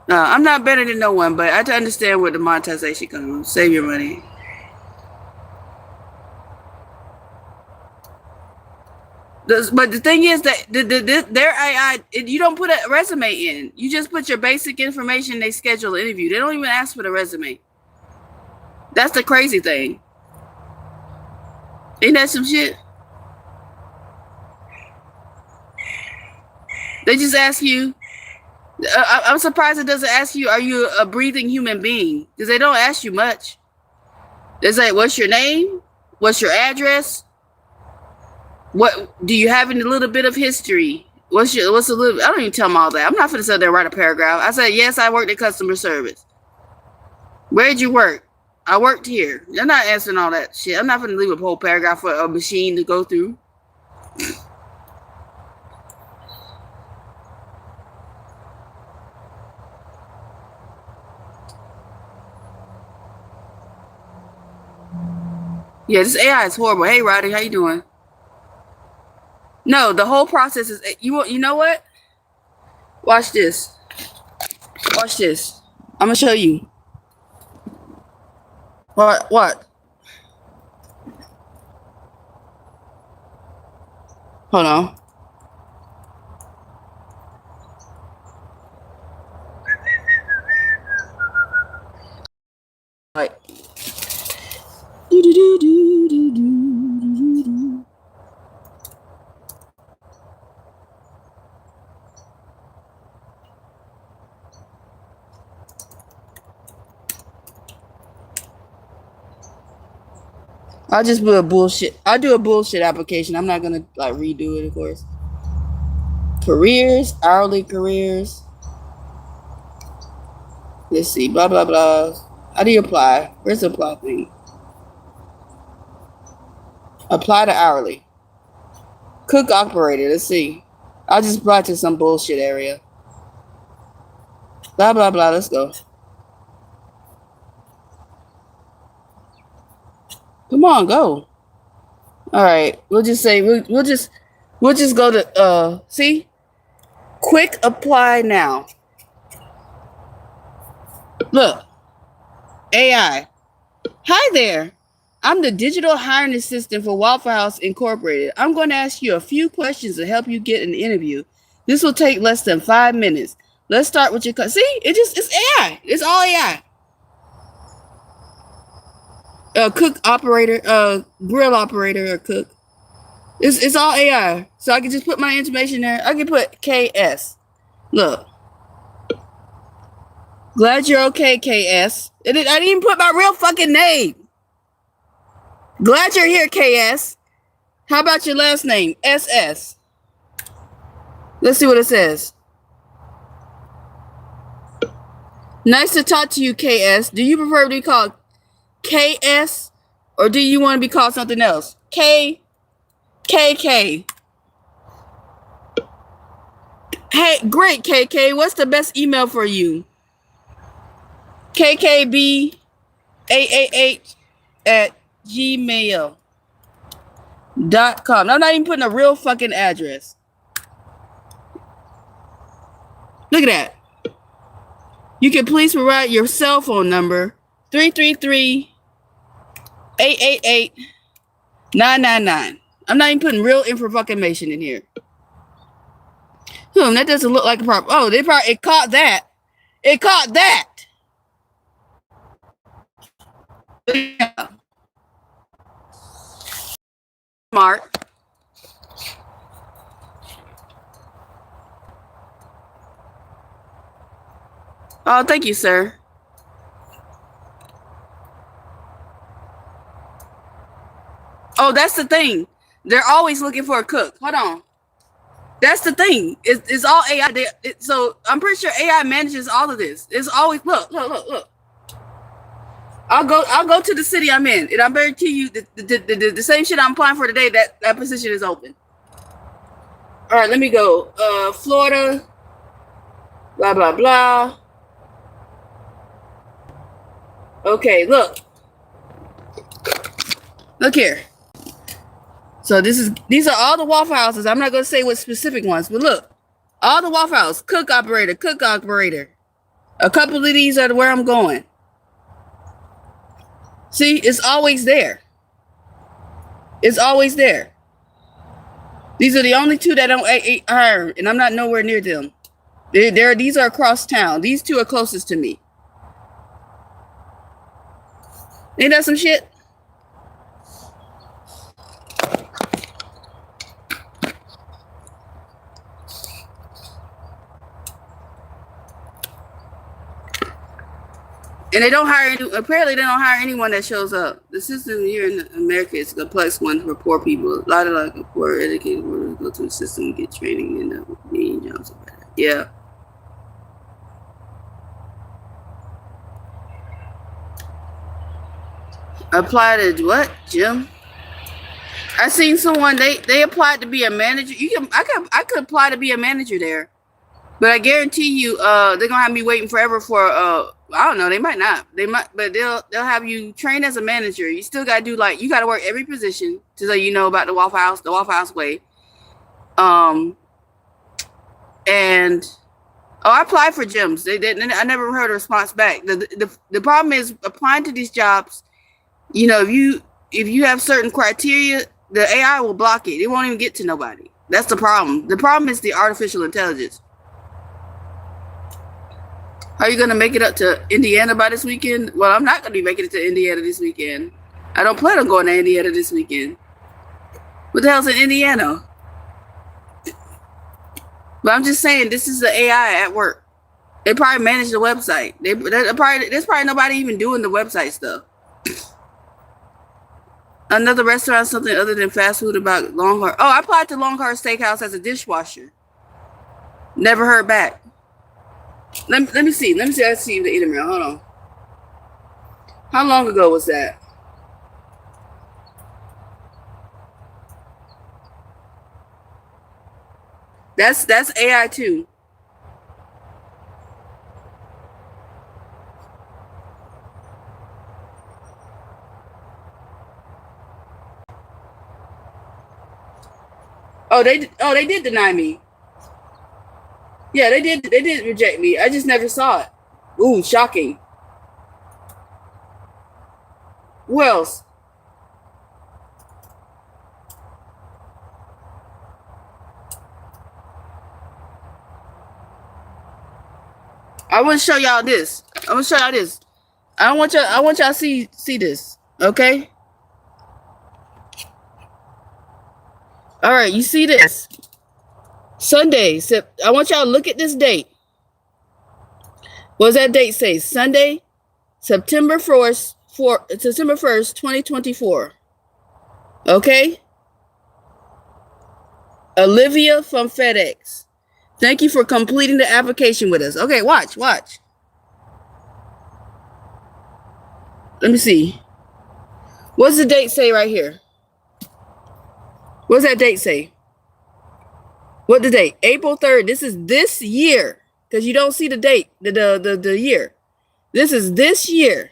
A: I'm not better than no one, but I have to understand where the monetization comes from. Save your money. But the thing is that their AI, you don't put a resume in. You just put your basic information. They schedule an interview. They don't even ask for the resume. That's the crazy thing. Ain't that some shit? They just ask you. I'm surprised it doesn't ask you, are you a breathing human being? Because they don't ask you much. They say, what's your name? What's your address? What do you have any little bit of history? What's a little? I don't even tell them all that. I'm not gonna sit there and write a paragraph. I said, yes, I worked in customer service. Where'd you work? I worked here. They're not answering all that shit. I'm not gonna leave a whole paragraph for a machine to go through. Yeah, this AI is horrible. Hey, Roddy, how you doing? No, the whole process is you know what? Watch this. Watch this. I'm gonna show you. What? Hold on. Like I'll just do a bullshit. I'll do a bullshit application. I'm not gonna like redo it, of course. Careers, hourly careers. Let's see, blah blah blah. How do you apply? Where's the apply thing? Apply to hourly. Cook operator. Let's see. I'll just apply to some bullshit area. Blah blah blah. Let's go. Come on, go. All right. We'll just say we'll just go to see. Quick apply now. Look. AI. Hi there. I'm the digital hiring assistant for Waffle House Incorporated. I'm going to ask you a few questions to help you get an interview. This will take less than 5 minutes. Let's start with your see, it's AI. It's all AI. Cook operator, grill operator or cook. It's all AI. So I can just put my information there. I can put KS. Look. Glad you're okay, KS. I didn't even put my real fucking name. Glad you're here, KS. How about your last name? SS. Let's see what it says. Nice to talk to you, KS. Do you prefer to be called KS or do you want to be called something else? KK. Hey, great, KK. What's the best email for you? kkb888@gmail.com. I'm not even putting a real fucking address. Look at that. You can please provide your cell phone number 333-888-999. I'm not even putting real information in here. That doesn't look like a problem. Oh, it caught that. It caught that. Yeah. Smart. Oh, thank you, sir. Oh, that's the thing. They're always looking for a cook. Hold on. That's the thing. It's all AI. So I'm pretty sure AI manages all of this. It's always look. I'll go to the city I'm in, and I guarantee you the same shit I'm applying for today. That position is open. All right, let me go. Florida. Blah blah blah. Okay, look here. So these are all the Waffle Houses. I'm not gonna say what specific ones, but look, all the Waffle House, cook operator. A couple of these are where I'm going. See, it's always there. It's always there. These are the only two that don't hire, and I'm not nowhere near them. These are across town. These two are closest to me. Ain't that some shit? And they don't hire apparently they don't hire anyone that shows up. The system here in America is a complex one for poor people. A lot of poor educated workers go to the system and get training and getting jobs. Yeah. Apply to what, Jim? I seen someone they applied to be a manager. I could apply to be a manager there. But I guarantee you, they're gonna have me waiting forever for I don't know, they might not. They might, but they'll have you trained as a manager. You still gotta do like you gotta work every position to let you know about the Waffle House way. And I applied for gyms. I never heard a response back. The problem is applying to these jobs. You know, if you have certain criteria, the AI will block it. It won't even get to nobody. That's the problem. The problem is the artificial intelligence. Are you going to make it up to Indiana by this weekend? Well, I'm not going to be making it to Indiana this weekend. I don't plan on going to Indiana this weekend. What the hell's in Indiana? But I'm just saying, this is the AI at work. They probably manage the website. There's probably nobody even doing the website stuff. Another restaurant, something other than fast food about Longhorn. Oh, I applied to Longhorn Steakhouse as a dishwasher. Never heard back. Let me see. Let me see. I see the email. Hold on. How long ago was that? That's AI too. Oh, they did deny me. Yeah, they did reject me. I just never saw it. Ooh, shocking. Who else? I want to show y'all this. I want to show y'all this. I want y'all to see this. Okay? All right, you see this. Sunday. I want y'all to look at this date. What does that date say? Sunday, September 1st, 2024. Okay? Olivia from FedEx. Thank you for completing the application with us. Okay, watch. Let me see. What's the date say right here? What's that date say? What the date? April 3rd. This is this year. Because you don't see the date, the year. This is this year.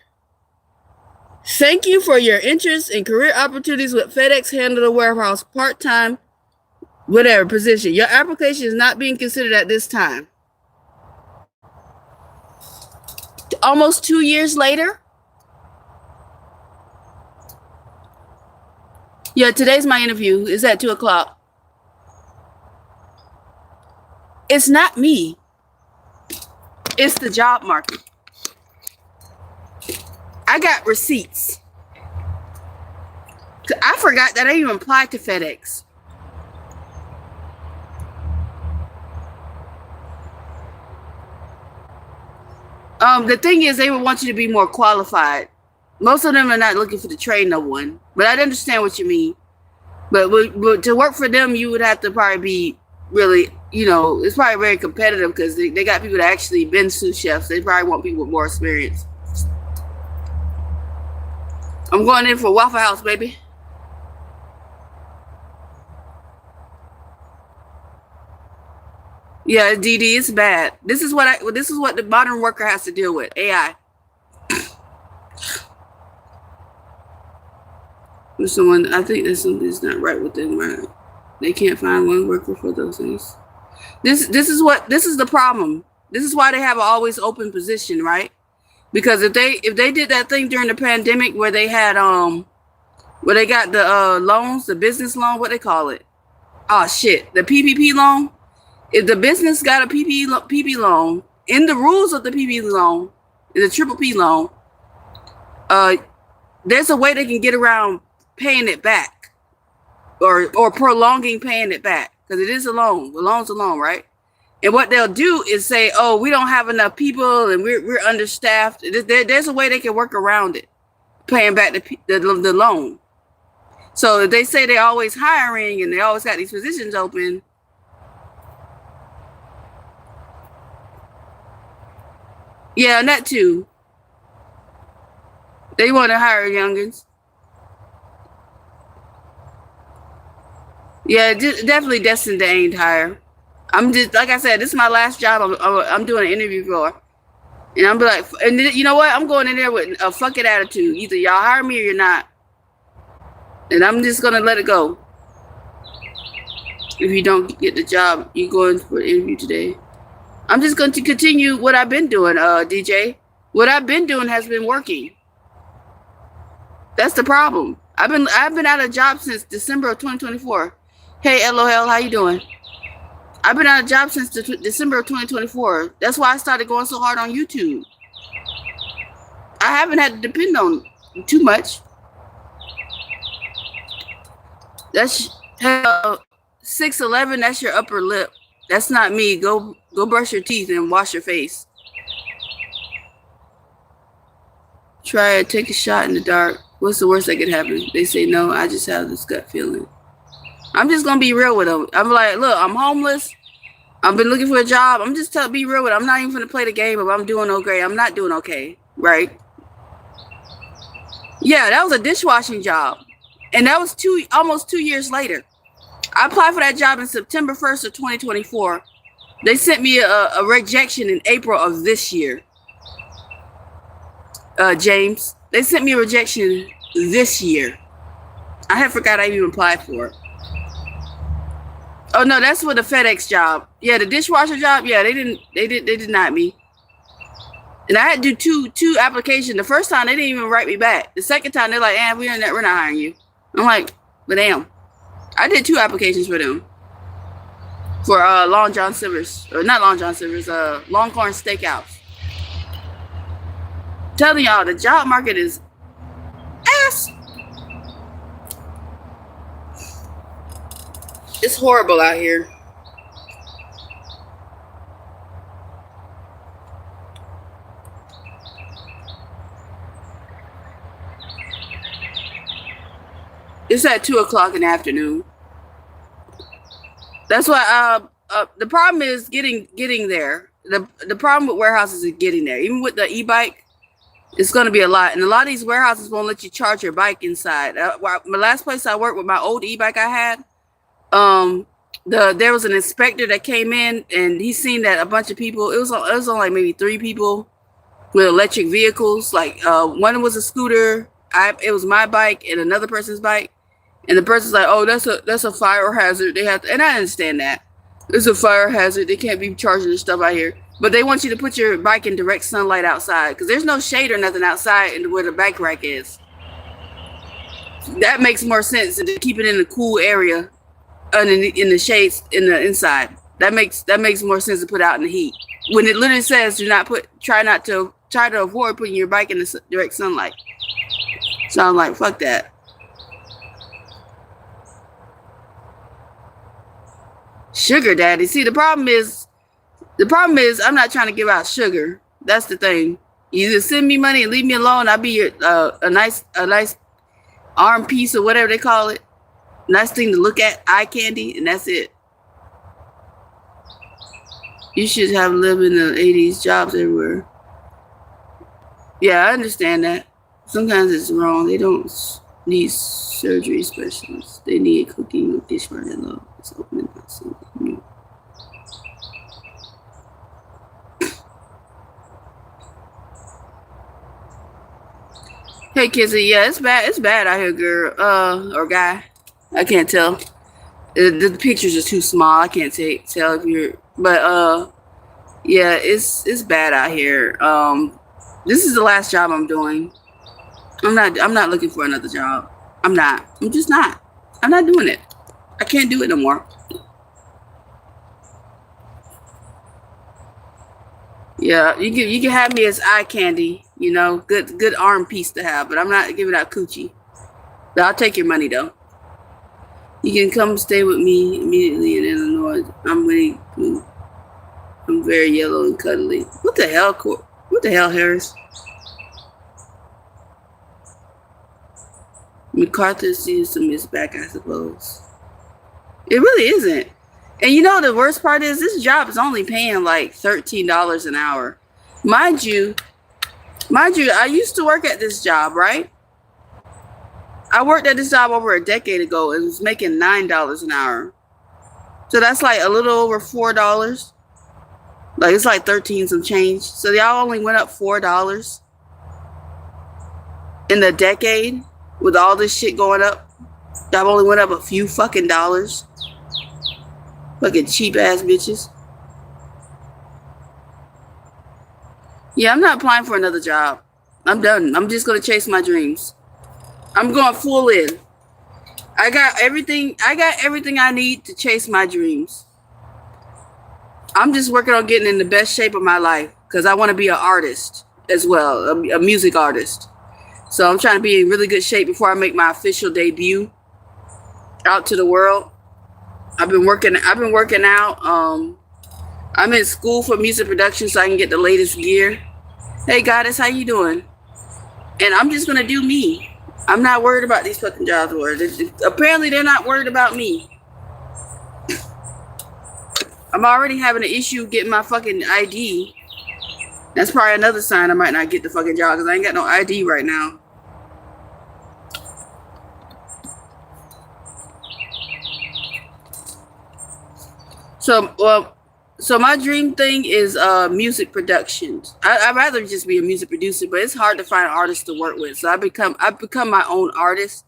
A: Thank you for your interest in career opportunities with FedEx Handle the Warehouse part-time, whatever position. Your application is not being considered at this time. Almost 2 years later. Yeah, today's my interview. It's at 2:00. It's not me. It's the job market. I got receipts. I forgot that I even applied to FedEx. The thing is, they would want you to be more qualified. Most of them are not looking for to train no one. But I understand what you mean. But to work for them, you would have to probably be really, it's probably very competitive because they got people that actually been sous chefs. They probably want people with more experience. I'm going in for Waffle House, baby. Yeah, DD, it's bad. This is what the modern worker has to deal with. AI. Someone, I think there's something's not right with them. Right? They can't find one worker for those things. This is the problem. This is why they have an always open position, right? Because if they did that thing during the pandemic where they had where they got the loans, the business loan, what they call it? Oh shit, the PPP loan. If the business got a PPP loan, in the rules of the PPP loan, the triple P loan, there's a way they can get around paying it back, or prolonging paying it back, because it is a loan. The loan's a loan, right? And what they'll do is say, "Oh, we don't have enough people, and we're understaffed." There's a way they can work around it, paying back the loan. So if they say they're always hiring and they always got these positions open. Yeah, and that too. They want to hire youngins. Yeah, definitely destined to ain't hire. I'm just, like I said, this is my last job I'm doing an interview for. And I'm like, and then, you know what? I'm going in there with a fucking attitude. Either y'all hire me or you're not. And I'm just going to let it go. If you don't get the job, you're going for an interview today. I'm just going to continue what I've been doing, DJ. What I've been doing has been working. That's the problem. I've been out of job since December of 2024. Hey, LOL, how you doing? I've been out of job since December of 2024. That's why I started going so hard on YouTube. I haven't had to depend on too much. That's 6'11". That's your upper lip. That's not me. Go brush your teeth and wash your face. Try it. Take a shot in the dark. What's the worst that could happen? They say no. I just have this gut feeling. I'm just gonna be real with them. I'm like, look, I'm homeless. I've been looking for a job. I'm just be real with them. I'm not even gonna play the game of I'm doing okay. I'm not doing okay, right? Yeah, that was a dishwashing job, and that was almost 2 years later. I applied for that job in September 1st of 2024. They sent me a rejection in April of this year. James, they sent me a rejection this year. I had forgot I even applied for it. Oh no, that's with the FedEx job. Yeah, the dishwasher job. Yeah, they denied me. And I had to do two applications. The first time they didn't even write me back. The second time they're like, we're not hiring you. I'm like, but damn. I did 2 applications for them. For Long John Silver's, or not Long John Silver's, Longhorn Steakhouse. Telling y'all, the job market is ass. It's horrible out here. It's at 2 o'clock in the afternoon. That's why the problem is getting there. The problem with warehouses is getting there. Even with the e-bike, it's going to be a lot. And a lot of these warehouses won't let you charge your bike inside. My last place I worked with, my old e-bike I had, there was an inspector that came in and he seen that a bunch of people, it was only like maybe 3 people with electric vehicles. Like one was a scooter, it was my bike and another person's bike. And the person's like, oh, that's a fire hazard. They have to, and I understand that. It's a fire hazard. They can't be charging this stuff out here. But they want you to put your bike in direct sunlight outside because there's no shade or nothing outside where the bike rack is. That makes more sense than to keep it in a cool area in the shades in the inside. That makes more sense to put out in the heat. When it literally says try to avoid putting your bike in the direct sunlight. So I'm like, fuck that. Sugar daddy. See, the problem is I'm not trying to give out sugar. That's the thing. You either send me money and leave me alone. I'll be a nice arm piece or whatever they call it. Nice thing to look at, eye candy, and that's it. You should have lived in the 80s, jobs everywhere. Yeah, I understand that. Sometimes it's wrong. They don't need surgery specialists. They need cooking with dishwasher love. It's opening up something new. Hey Kizzy, yeah, it's bad out here, girl. Or guy. I can't tell. The pictures are too small. I can't tell if you're, but yeah, it's bad out here. This is the last job I'm doing. I'm not looking for another job. I'm just not. I'm not doing it. I can't do it no more. Yeah, you can have me as eye candy, you know, good arm piece to have, but I'm not giving out coochie. But I'll take your money though. You can come stay with me immediately in Illinois. I'm very yellow and cuddly. What the hell, What the hell, Harris? MacArthur sees some is back, I suppose. It really isn't. And you know the worst part is this job is only paying like $13 an hour. Mind you, I used to work at this job, right? I worked at this job over a decade ago and was making $9 an hour. So that's like a little over $4. Like it's like 13 some change. So y'all only went up $4 in the decade with all this shit going up. Y'all only went up a few fucking dollars. Fucking cheap ass bitches. Yeah, I'm not applying for another job. I'm done. I'm just gonna chase my dreams. I'm going full in. I got everything I need to chase my dreams. I'm just working on getting in the best shape of my life because I want to be an artist as well, a music artist. So I'm trying to be in really good shape before I make my official debut out to the world. I've been working out. I'm in school for music production so I can get the latest gear. Hey Goddess, how you doing? And I'm just gonna do me. I'm not worried about these fucking jobs. Apparently they're not worried about me. I'm already having an issue getting my fucking ID. That's probably another sign I might not get the fucking job because I ain't got no ID right now. So my dream thing is music productions. I'd rather just be a music producer, but it's hard to find artists to work with. So I've become my own artist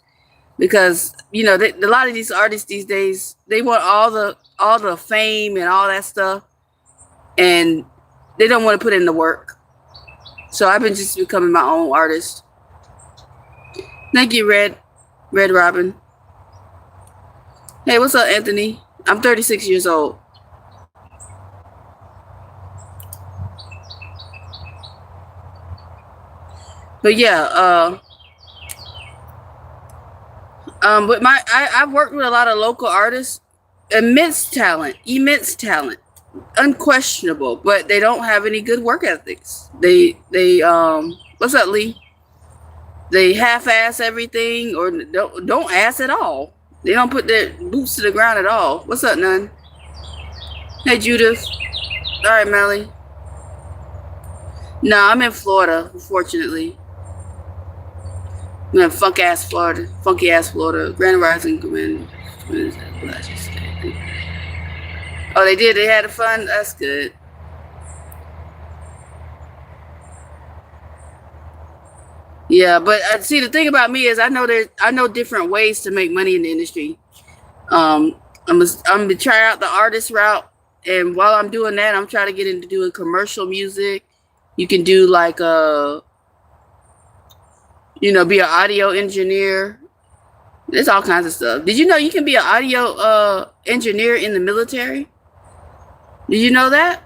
A: because a lot of these artists these days, they want all the fame and all that stuff, and they don't want to put in the work. So I've been just becoming my own artist. Thank you, Red Robin. Hey, what's up, Anthony? I'm 36 years old. But yeah, but I've worked with a lot of local artists. Immense talent, unquestionable, but they don't have any good work ethics. They what's up, Lee? They half-ass everything or don't ass at all. They don't put their boots to the ground at all. What's up, Nun? Hey, Judith. All right, Melly. No, I'm in Florida, unfortunately. I'm in funky ass Florida. Grand Rising Command. Oh, they did. They had fun. That's good. Yeah, but see, the thing about me is I know different ways to make money in the industry. I'm gonna try out the artist route, and while I'm doing that, I'm trying to get into doing commercial music. You can do like be an audio engineer. There's all kinds of stuff. Did you know you can be an audio engineer in the military? Did you know that?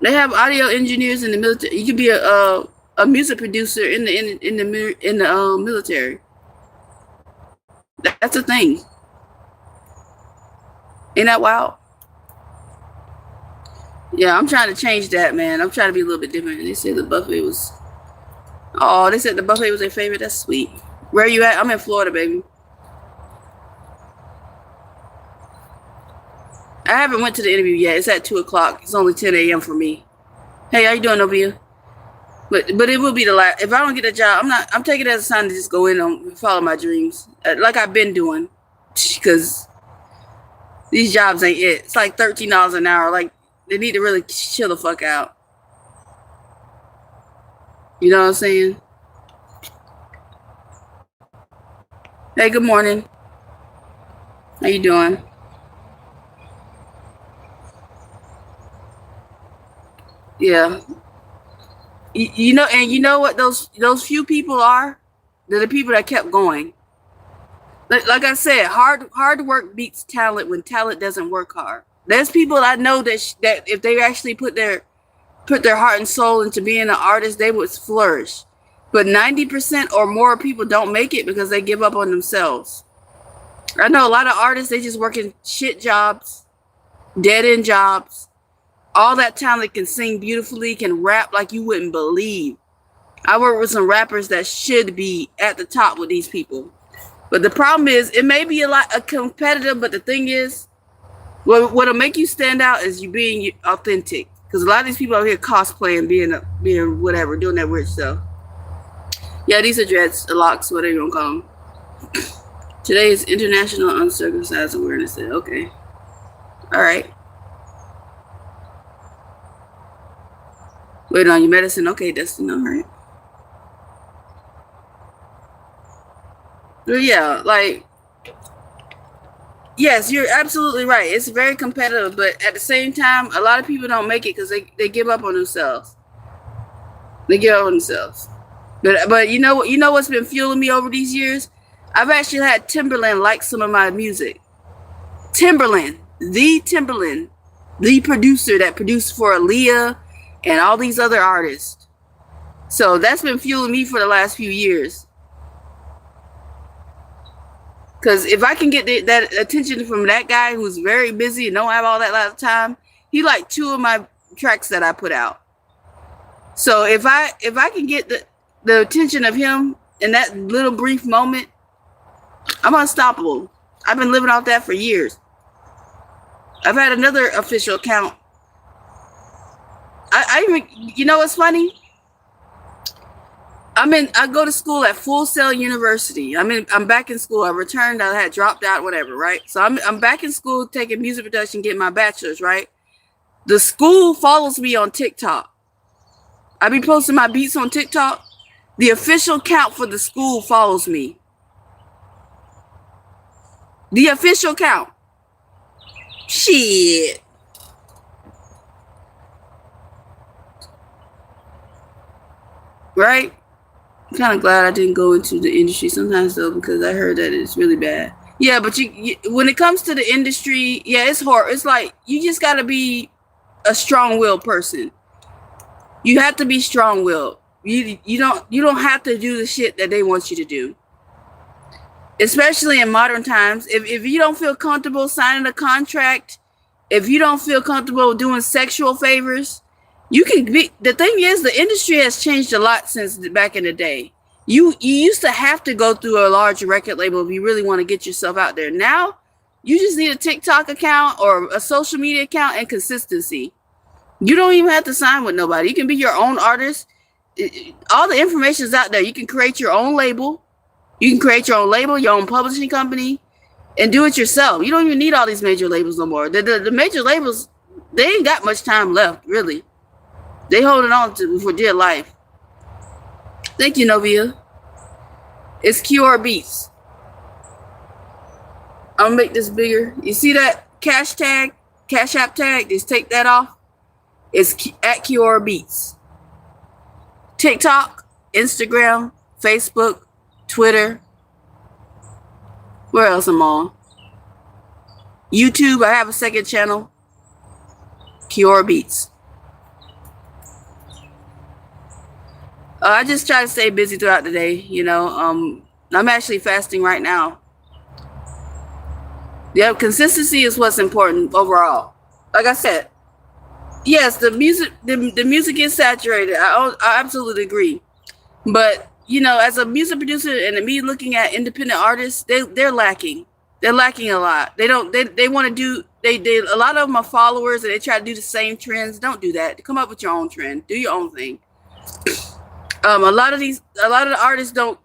A: They have audio engineers in the military. You can be a music producer in the military. That's a thing. Ain't that wild? Yeah, I'm trying to change that, man. I'm trying to be a little bit different. They said the buffet was their favorite. That's sweet. Where are you at? I'm in Florida, baby. I haven't went to the interview yet. It's at 2:00. It's only 10 a.m. for me. Hey, how you doing, Novia? But it will be the last. If I don't get a job, I'm taking it as a sign to just go in and follow my dreams, like I've been doing, because these jobs ain't it. It's like $13 an hour. Like they need to really chill the fuck out. You know what I'm saying? Hey, good morning. How you doing? Yeah. And you know what those few people are? They're the people that kept going. Like I said, hard work beats talent when talent doesn't work hard. There's people I know that if they actually put their heart and soul into being an artist, they would flourish. But 90% or more people don't make it because they give up on themselves. I know a lot of artists, they just work in shit jobs, dead-end jobs. All that talent, can sing beautifully, can rap like you wouldn't believe. I work with some rappers that should be at the top with these people. But the problem is, it may be a competitive, but the thing is, what'll make you stand out is you being authentic. Because a lot of these people out here cosplaying, being whatever, doing that weird stuff. Yeah, these are dreads, locks, whatever you want to call them. Today is International Uncircumcised Awareness Day. Okay. All right. Wait on your medicine. Okay, Dustin. All right. But yeah, like, yes, you're absolutely right. It's very competitive, but at the same time, a lot of people don't make it because they give up on themselves. They give up on themselves. But you know what's been fueling me over these years? I've actually had Timberland like some of my music. Timberland, the producer that produced for Aaliyah and all these other artists. So that's been fueling me for the last few years. Because if I can get that attention from that guy who's very busy and don't have all that lot of time, he liked 2 of my tracks that I put out. So if I can get the attention of him in that little brief moment, I'm unstoppable. I've been living off that for years. I've had another official account. I even, you know what's funny? I go to school at Full Sail University. I'm back in school. I returned. I had dropped out, whatever, right? So I'm back in school taking music production, getting my bachelor's, right? The school follows me on TikTok. I be posting my beats on TikTok. The official account for the school follows me. The official account. Shit. Right? I'm kind of glad I didn't go into the industry sometimes though, because I heard that it's really bad. Yeah, but you when it comes to the industry, yeah, it's hard. It's like you just got to be a strong-willed person. You have to be strong-willed. You don't have to do the shit that they want you to do. Especially in modern times, if you don't feel comfortable signing a contract, if you don't feel comfortable doing sexual favors, you can be. The thing is, the industry has changed a lot since back in the day. You used to have to go through a large record label if you really want to get yourself out there. Now, you just need a TikTok account or a social media account and consistency. You don't even have to sign with nobody. You can be your own artist. All the information is out there. You can create your own label. You can create your own label, your own publishing company, and do it yourself. You don't even need all these major labels no more. The major labels, they ain't got much time left, really. They holding on to for dear life. Thank you, Novia. It's Keorabeatz. I'm gonna make this bigger. You see that CashApp tag? Just take that off. It's at Keorabeatz. TikTok, Instagram, Facebook, Twitter. Where else am I on? YouTube. I have a second channel. Keorabeatz. I just try to stay busy throughout the day. You know, I'm actually fasting right now. Yeah, consistency is what's important overall. Like I said, yes, the music is saturated. I absolutely agree. But you know, as a music producer and me looking at independent artists, they're lacking. They're lacking a lot. They want to do a lot of them are followers and they try to do the same trends. Don't do that. Come up with your own trend. Do your own thing. A lot of the artists don't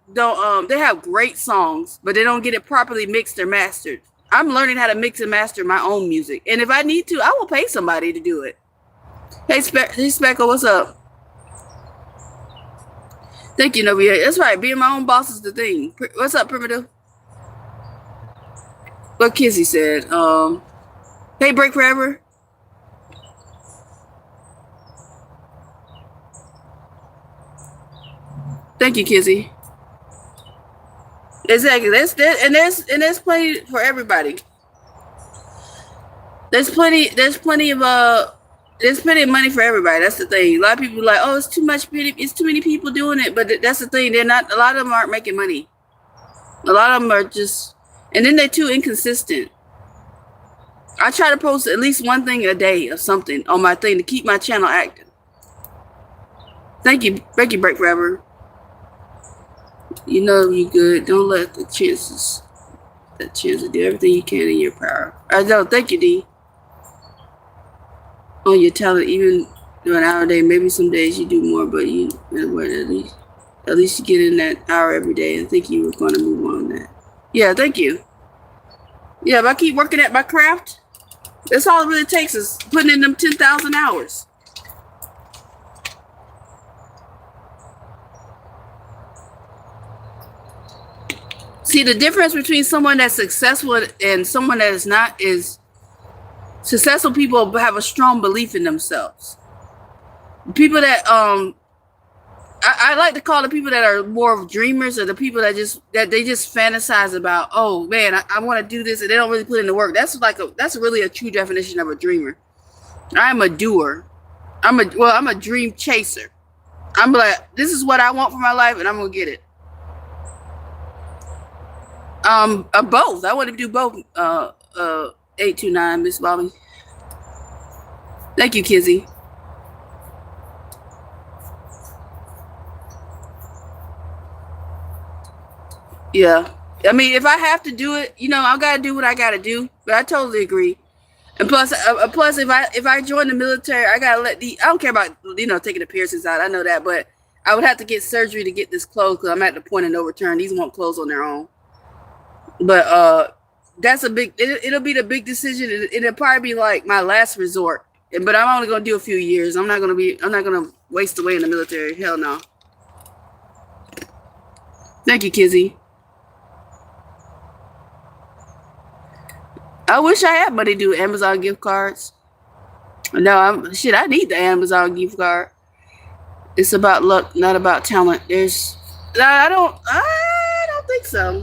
A: they have great songs, but they don't get it properly mixed or mastered. I'm learning how to mix and master my own music, and if I need to, I will pay somebody to do it. Hey Speckle, what's up? Thank you, Novia. That's right. Being my own boss is the thing. What's up, Primitive? What Kizzy said. Hey, Break Forever. Thank you, Kizzy. Exactly. There's plenty for everybody. There's plenty of money for everybody. That's the thing. A lot of people are like, oh, it's too much. It's too many people doing it. But that's the thing. A lot of them aren't making money. A lot of them are just, and then they're too inconsistent. I try to post at least one thing a day of something on my thing to keep my channel active. Thank you, Break Forever. You know you good. Don't let the chance to do everything you can in your power. I know. Thank you, D. On your talent, even do an hour a day. Maybe some days you do more, but at least you get in that hour every day. I think you were going to move on that. Yeah, thank you. Yeah, if I keep working at my craft, that's all it really takes is putting in them 10,000 hours. See, the difference between someone that's successful and someone that is not is successful people have a strong belief in themselves. People that I like to call the people that are more of dreamers or the people that they just fantasize about. Oh man, I want to do this, and they don't really put in the work. That's really a true definition of a dreamer. I'm a doer. I'm a dream chaser. I'm like, this is what I want for my life, and I'm gonna get it. Both. I want to do both. 829, Miss Bobby. Thank you, Kizzy. Yeah. I mean, if I have to do it, I gotta do what I gotta do. But I totally agree. And plus, if I join the military, I gotta I don't care about taking the piercings out. I know that, but I would have to get surgery to get this closed because I'm at the point of no return. These won't close on their own. But that's a big. It'll be the big decision. It'll probably be like my last resort. But I'm only gonna do a few years. I'm not gonna waste away in the military. Hell no. Thank you, Kizzy. I wish I had money to do Amazon gift cards. No, I need the Amazon gift card. It's about luck, not about talent. I don't think so.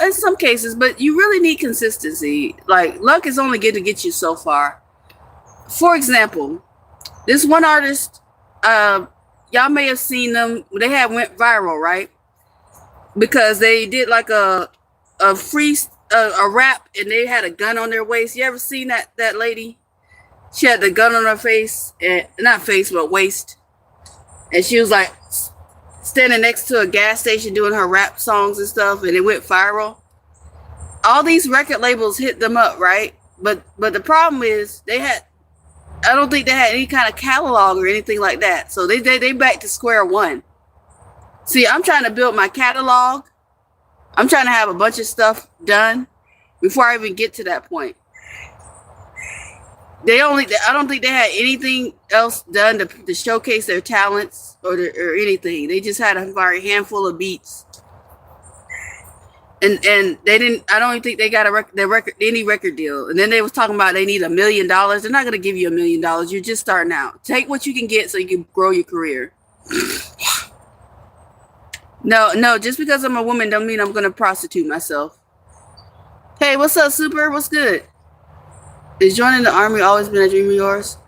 A: In some cases, but you really need consistency. Like, luck is only good to get you so far. For example, this one artist, y'all may have seen them. They went viral, right? Because they did like a rap, and they had a gun on their waist. You ever seen that lady? She had the gun on her face, and not face, but waist, and she was like standing next to a gas station doing her rap songs and stuff, and it went viral. All these record labels hit them up, right? But the problem is I don't think they had any kind of catalog or anything like that. So they back to square one. See, I'm trying to build my catalog. I'm trying to have a bunch of stuff done before I even get to that point. I don't think they had anything else done to showcase their talents or anything. They just had a very handful of beats. And they didn't. I don't even think they got any record deal. And then they was talking about they need $1 million. They're not going to give you $1 million. You're just starting out. Take what you can get so you can grow your career. No. Just because I'm a woman don't mean I'm going to prostitute myself. Hey, what's up, Super? What's good? Is joining the Army always been a dream of yours?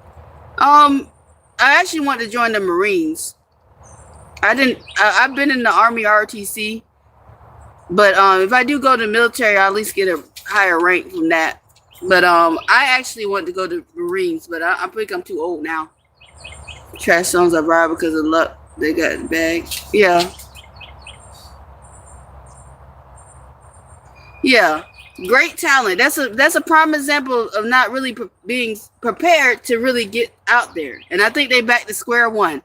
A: I actually want to join the Marines. I've been in the Army ROTC. But if I do go to the military, I'll at least get a higher rank from that. But I actually want to go to the Marines, but I think I'm too old now. Trash songs are viral because of luck. They got bagged. Yeah. Yeah. Great talent. That's a prime example of not really being prepared to really get out there. And I think they back to square one.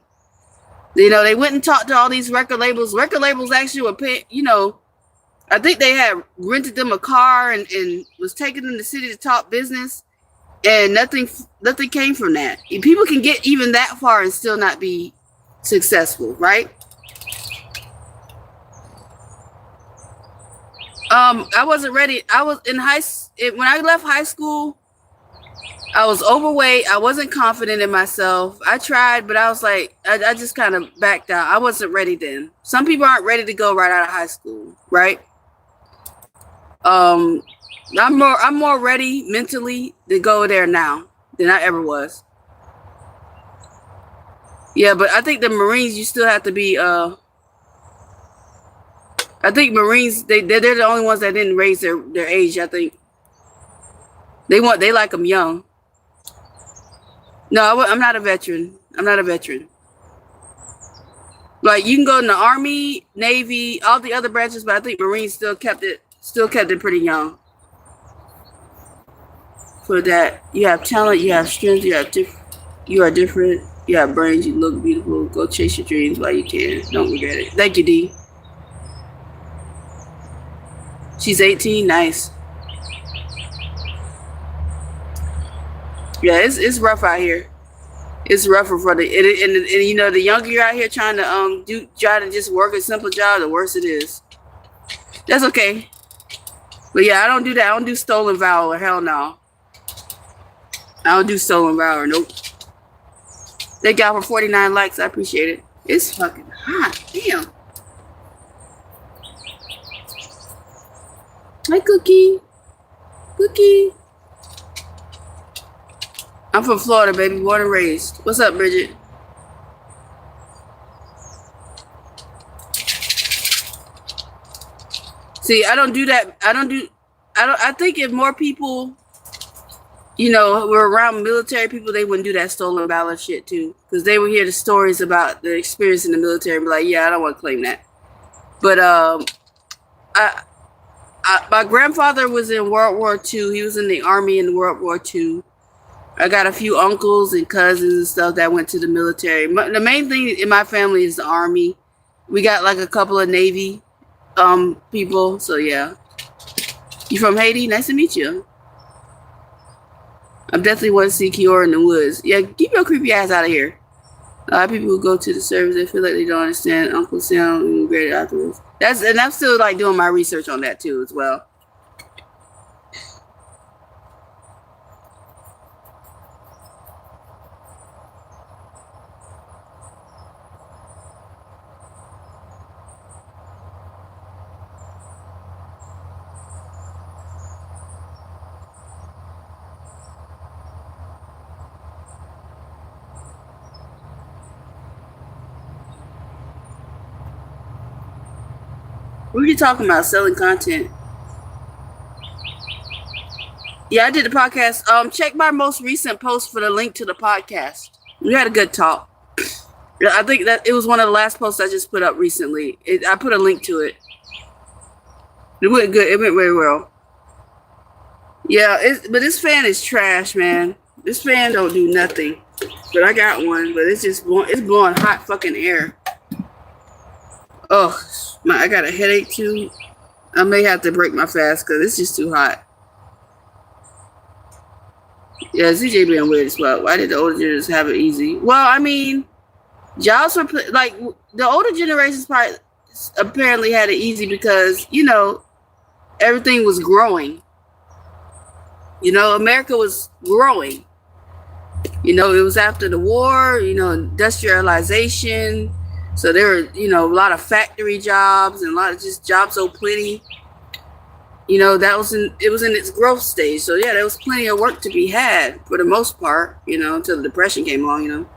A: They went and talked to all these record labels. Record labels actually were paying, I think they had rented them a car and was taking them to city to talk business, and nothing came from that. People can get even that far and still not be successful, right? I wasn't ready. I was in when I left high school, I was overweight. I wasn't confident in myself. I tried, but I was like, I just kind of backed out. I wasn't ready then. Some people aren't ready to go right out of high school, right? I'm more ready mentally to go there now than I ever was. Yeah, but I think the Marines, you still have to be. I think Marines, they're the only ones that didn't raise their age. I think they like them young. No, I'm not a veteran. Like, you can go in the Army, Navy, all the other branches, but I think Marines still kept it pretty young. for that. You have talent, you have strength, you are different, you have brains, you look beautiful. Go chase your dreams while you can. Don't regret it. Thank you, D. She's 18. Nice. Yeah, it's rough out here. It's rougher for the and you know, the younger you're out here trying to try to just work a simple job, the worse it is. That's okay. But yeah, I don't do that. I don't do stolen valor. Hell no. I don't do stolen valor. Nope. Thank y'all for 49 likes. I appreciate it. It's fucking hot. Damn. Hi, Cookie. Cookie. I'm from Florida, baby. Born and raised. What's up, Bridget? See, I don't do that. I think if more people, you know, were around military people, they wouldn't do that stolen valor shit too. Because they would hear the stories about the experience in the military and be like, yeah, I don't want to claim that. But my grandfather was in World War II. He was in the Army in World War II. I got a few uncles and cousins and stuff that went to the military. The main thing in my family is the Army. We got like a couple of Navy people. So yeah. You from Haiti? Nice to meet you. I definitely want to see Keora in the woods. Yeah, keep your creepy ass out of here. A lot of people who go to the service, they feel like they don't understand Uncle Sam and regret afterwards. And I'm still like doing my research on that too as well. What are you talking about? Selling content? Yeah, I did the podcast. Check my most recent post for the link to the podcast. We had a good talk. I think that it was one of the last posts I just put up recently. I put a link to it. It went good. It went very well. Yeah, but this fan is trash, man. This fan don't do nothing. But I got one, but it's blowing hot fucking air. Oh, I got a headache too. I may have to break my fast because it's just too hot. Yeah, CJ being weird as well. Why did the older generations have it easy? Well, I mean, jobs were like the older generations probably apparently had it easy because, you know, everything was growing. You know, America was growing. You know, it was after the war, you know, industrialization. So there were, you know, a lot of factory jobs and a lot of just jobs so plenty. You know, it was in its growth stage. So yeah, there was plenty of work to be had for the most part, you know, until the Depression came along, you know,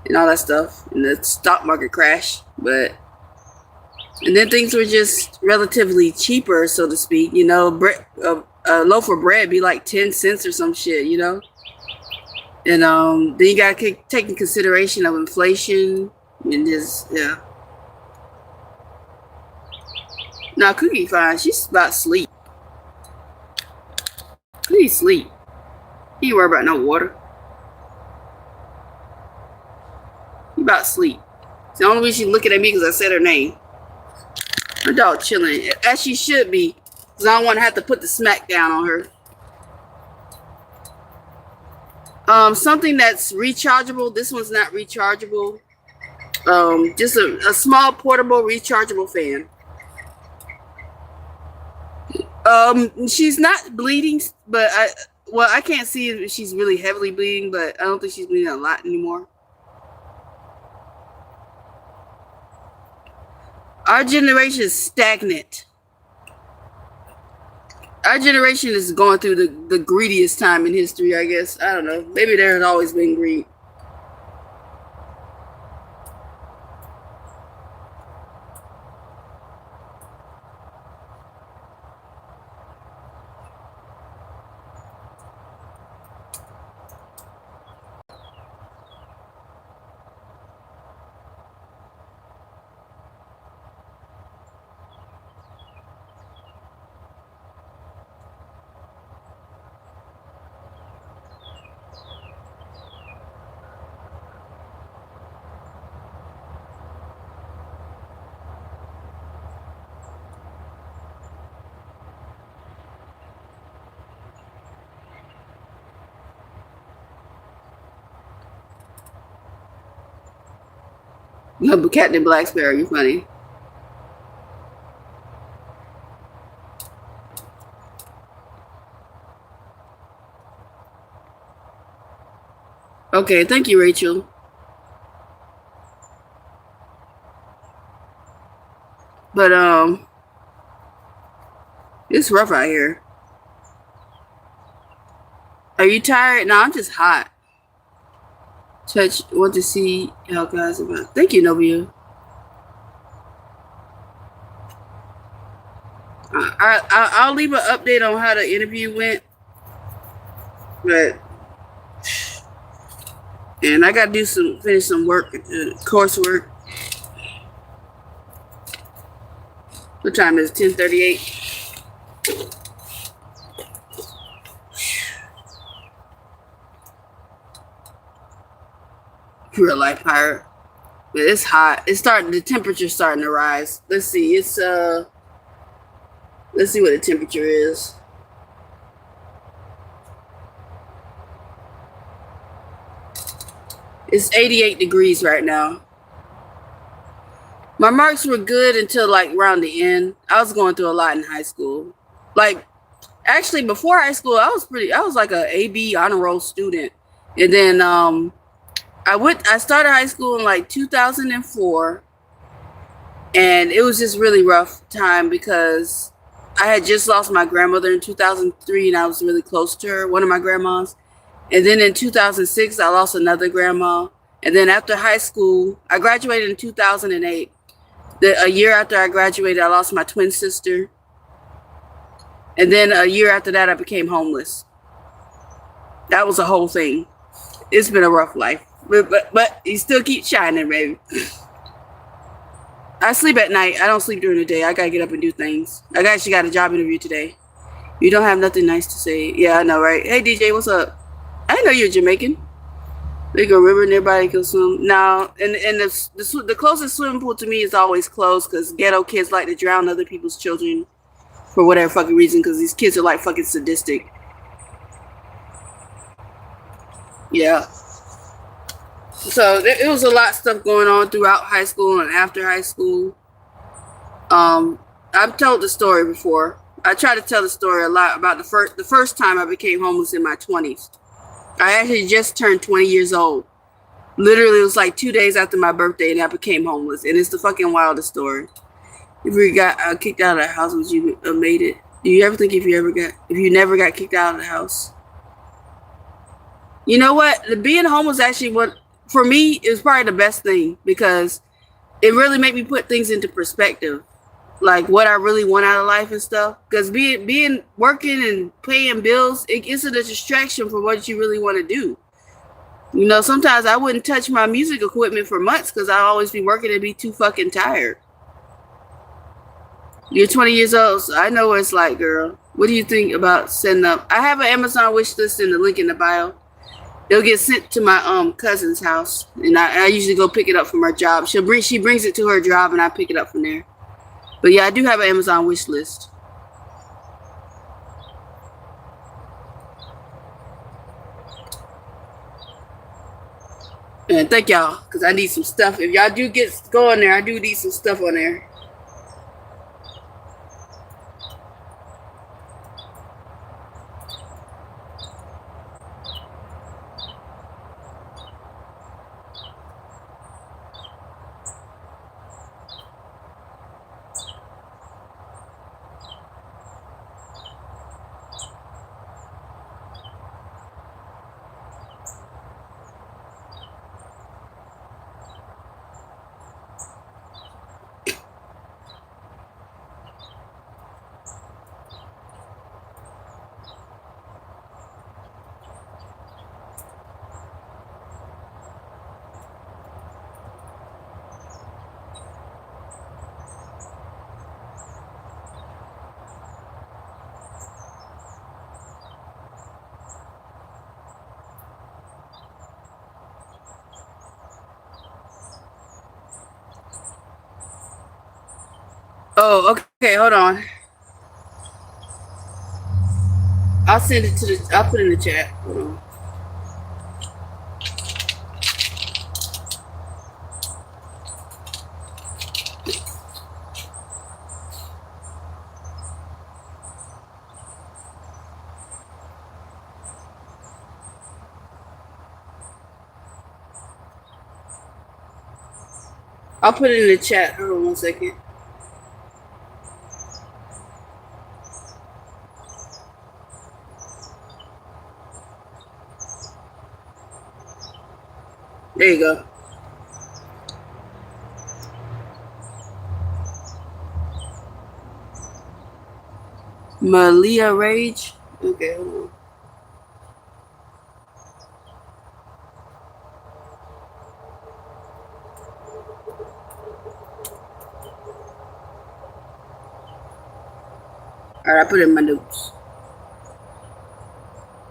A: and all that stuff, and the stock market crash. And then things were just relatively cheaper, so to speak. You know, a loaf of bread be like 10 cents or some shit, you know. And then you gotta take in consideration of inflation and just yeah. Now Cookie fine. She's about to sleep. Cookie sleep. You ain't worry about no water. You about to sleep. It's the only reason she's looking at me because I said her name. My dog chilling as she should be, because I don't want to have to put the smack down on her. Something that's rechargeable. This one's not rechargeable. Just a small portable rechargeable fan. She's not bleeding, but I can't see if she's really heavily bleeding, but I don't think she's bleeding a lot anymore. Our generation is stagnant. Our generation is going through the greediest time in history, I guess. I don't know. Maybe there has always been greed. No, but Captain Black Sparrow, you're funny. Okay, thank you, Rachel. But it's rough out here. Are you tired? No, I'm just hot. Want to see how guys about. Thank you, Novia. I'll leave an update on how the interview went, but and I got to finish some work, coursework. What time is it? 10:38. Real life pirate. But it's hot. The temperature's starting to rise. Let's see. Let's see what the temperature is. It's 88 degrees right now. My marks were good until like around the end. I was going through a lot in high school. Like, actually, before high school, I was like a AB honor roll student. And then I started high school in like 2004. And it was just really rough time because I had just lost my grandmother in 2003 and I was really close to her, one of my grandmas. And then in 2006, I lost another grandma. And then after high school, I graduated in 2008. A year after I graduated, I lost my twin sister. And then a year after that, I became homeless. That was a whole thing. It's been a rough life. But you still keep shining, baby. I sleep at night. I don't sleep during the day. I gotta get up and do things. I actually got a job interview today. You don't have nothing nice to say. Yeah, I know, right? Hey, DJ, what's up? I didn't know you're Jamaican. They go river and everybody can swim. No, and the closest swimming pool to me is always closed because ghetto kids like to drown other people's children for whatever fucking reason because these kids are like fucking sadistic. Yeah. So it was a lot of stuff going on throughout high school and after high school. I've told the story before. I try to tell the story a lot about the first time I became homeless in my 20s. I actually just turned 20 years old. Literally, it was like 2 days after my birthday and I became homeless. And it's the fucking wildest story. If you got kicked out of the house, would you have made it? Do you ever think if you never got kicked out of the house? You know what? Being homeless actually for me is probably the best thing because it really made me put things into perspective. Like what I really want out of life and stuff. Because being working and paying bills, it's a distraction from what you really want to do. You know, sometimes I wouldn't touch my music equipment for months because I'd always be working and be too fucking tired. You're 20 years old, so I know what it's like, girl. What do you think about setting up? I have an Amazon wish list in the link in the bio. It'll get sent to my cousin's house, and I usually go pick it up from her job. She brings it to her job, and I pick it up from there. But yeah, I do have an Amazon wish list. And thank y'all, because I need some stuff. If y'all do go on there, I do need some stuff on there. Oh, okay, hold on. I'll send it I'll put it in the chat. Hold on. I'll put it in the chat. Hold on 1 second. There you go. Malia Rage. Okay, hold on. All right, I put it in my notes.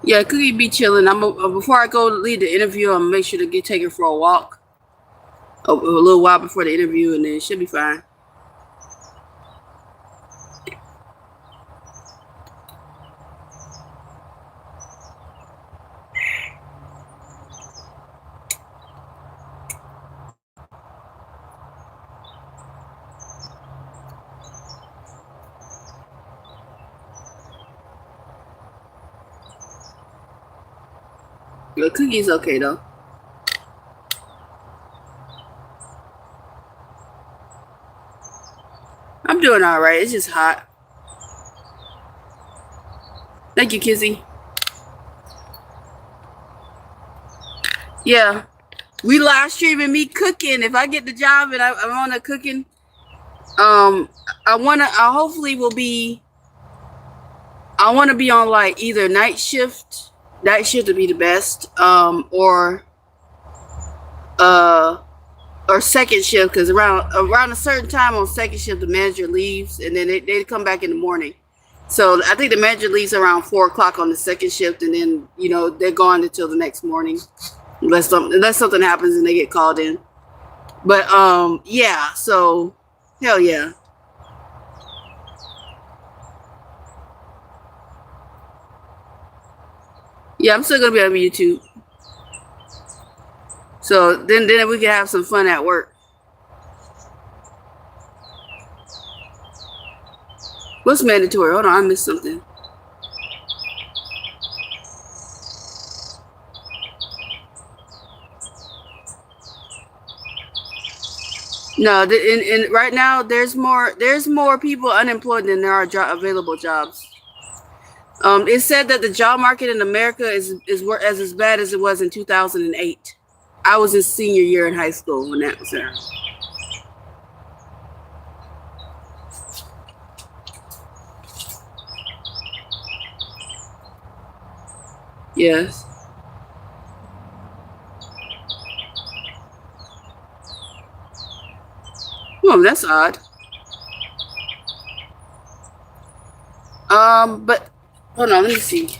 A: Yeah, Cookie be chilling. Before I go lead the interview, I'm gonna make sure to take her for a walk. A little while before the interview, and then she'll be fine. The Cookie's okay though. I'm doing all right. It's just hot. Thank you, Kizzy. Yeah, we live streaming me cooking. If I get the job and I'm on the cooking, I hopefully will be. I want to be on like either night shift. Night shift would be the best, or second shift, because around a certain time on second shift the manager leaves, and then they come back in the morning. So I think the manager leaves around 4 o'clock on the second shift, and then they're gone until the next morning, unless something happens and they get called in. But yeah, so hell yeah. Yeah, I'm still gonna be on YouTube. So then we can have some fun at work. What's mandatory? Hold on, I missed something. No, right now there's more people unemployed than there are available jobs. It said that the job market in America is as bad as it was in 2008. I was in senior year in high school when that was there. Yes. Oh, that's odd. But hold on, let me see.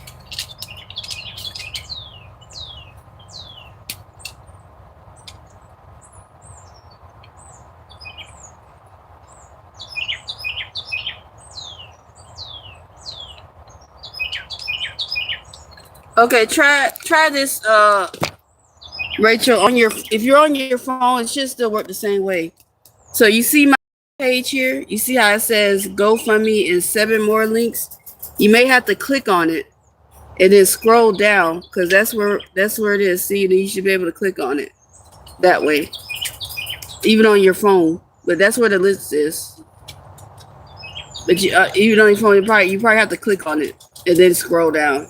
A: Okay, try this, Rachel, if you're on your phone, it should still work the same way. So you see my page here? You see how it says GoFundMe and 7 more links? You may have to click on it and then scroll down, because that's where it is. See, you should be able to click on it that way, even on your phone. But that's where the list is. But even on your phone, you probably have to click on it and then scroll down.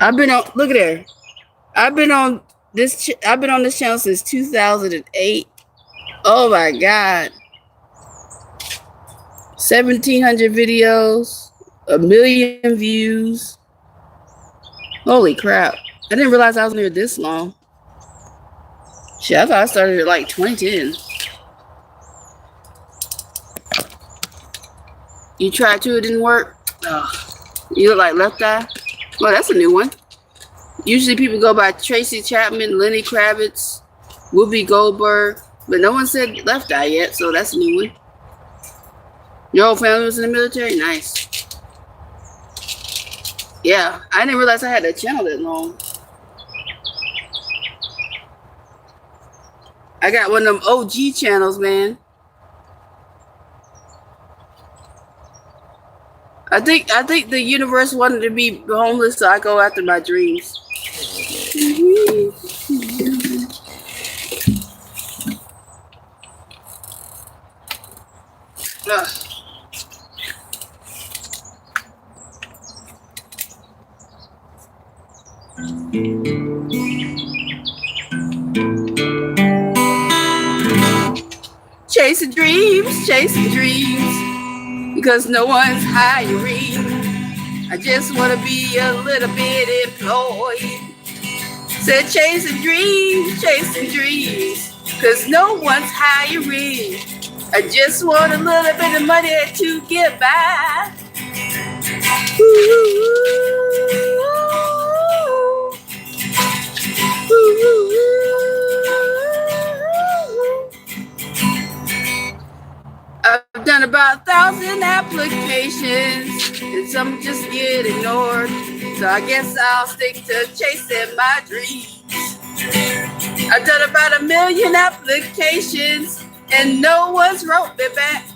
A: Look at there. I've been on this channel since 2008. Oh my God. 1,700 videos, 1 million views. Holy crap. I didn't realize I was near this long. Shit, I thought I started at like 2010. You tried to, it didn't work? Oh, you look like Left Eye? Well, that's a new one. Usually people go by Tracy Chapman, Lenny Kravitz, Whoopi Goldberg, but no one said Left Eye yet, so that's a new one. Your whole family was in the military? Nice. Yeah, I didn't realize I had that channel that long. I got one of them OG channels, man. I think the universe wanted to be homeless, so I go after my dreams. Chasing dreams, because no one's hiring. I just want to be a little bit employed. Said chasing dreams, because no one's hiring. I just want a little bit of money to get by. I've done about 1,000 applications, and some just get ignored. So I guess I'll stick to chasing my dreams. I've done about 1 million applications, and no one's wrote me back.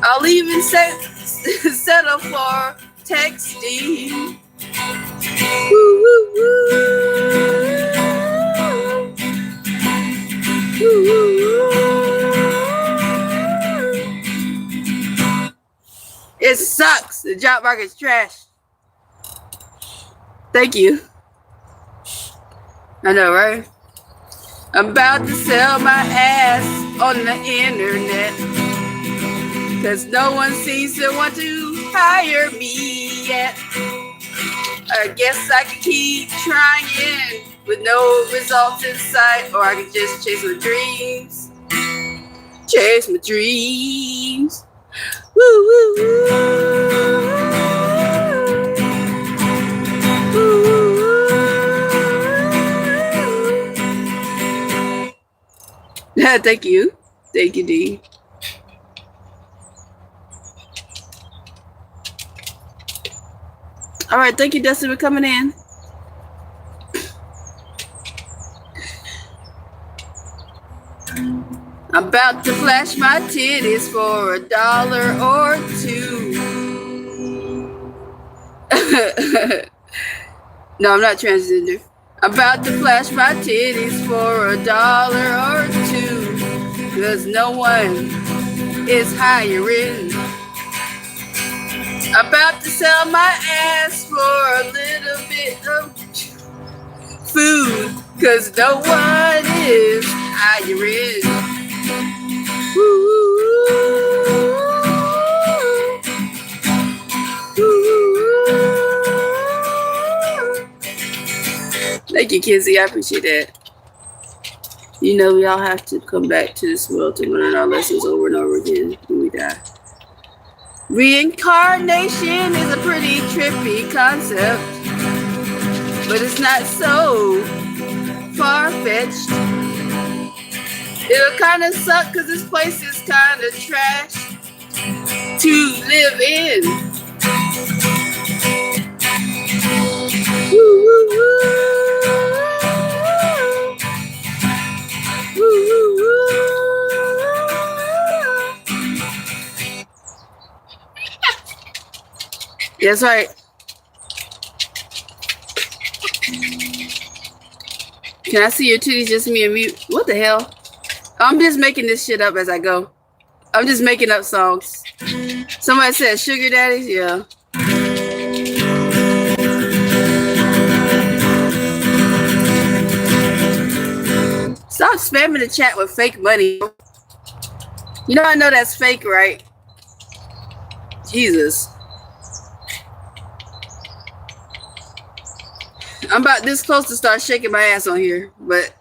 A: I'll even settle for texting. It sucks. The job market's trash. Thank you. I know, right? I'm about to sell my ass on the internet, 'cause no one seems to want to hire me yet. I guess I can keep trying with no results in sight, or I can just chase my dreams. Chase my dreams. Woo, woo, woo. Woo, woo, woo. Thank you. Thank you, D. All right, thank you, Dustin, for coming in. I'm about to flash my titties for $1 or $2. No, I'm not transgender. I'm about to flash my titties for $1 or $2, 'cause no one is hiring. I'm about to sell my ass for a little bit of food, 'cause no one is hiring. Thank you, Kizzy. I appreciate that. You know, we all have to come back to this world to learn our lessons over and over again when we die. Reincarnation is a pretty trippy concept, but it's not so far-fetched. It'll kind of suck because this place is kind of trash to live in. Woo, woo, woo. Woo, woo, woo. That's right. Can I see your titties? Just me and mute. What the hell? I'm just making this shit up as I go. I'm just making up songs. Somebody said sugar daddies? Yeah. Stop spamming the chat with fake money. You know I know that's fake, right? Jesus. I'm about this close to start shaking my ass on here, but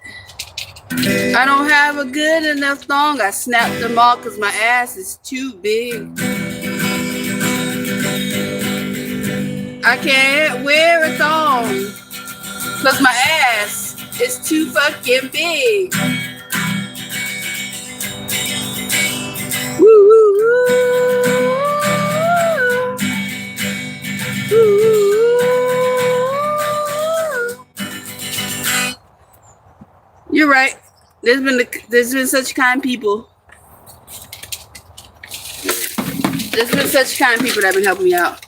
A: I don't have a good enough thong. I snapped them all because my ass is too big. I can't wear a thong because my ass is too fucking big. Woo, woo, woo. Woo, woo. You're right. There's been such kind people. There's been such kind people that have been helping me out.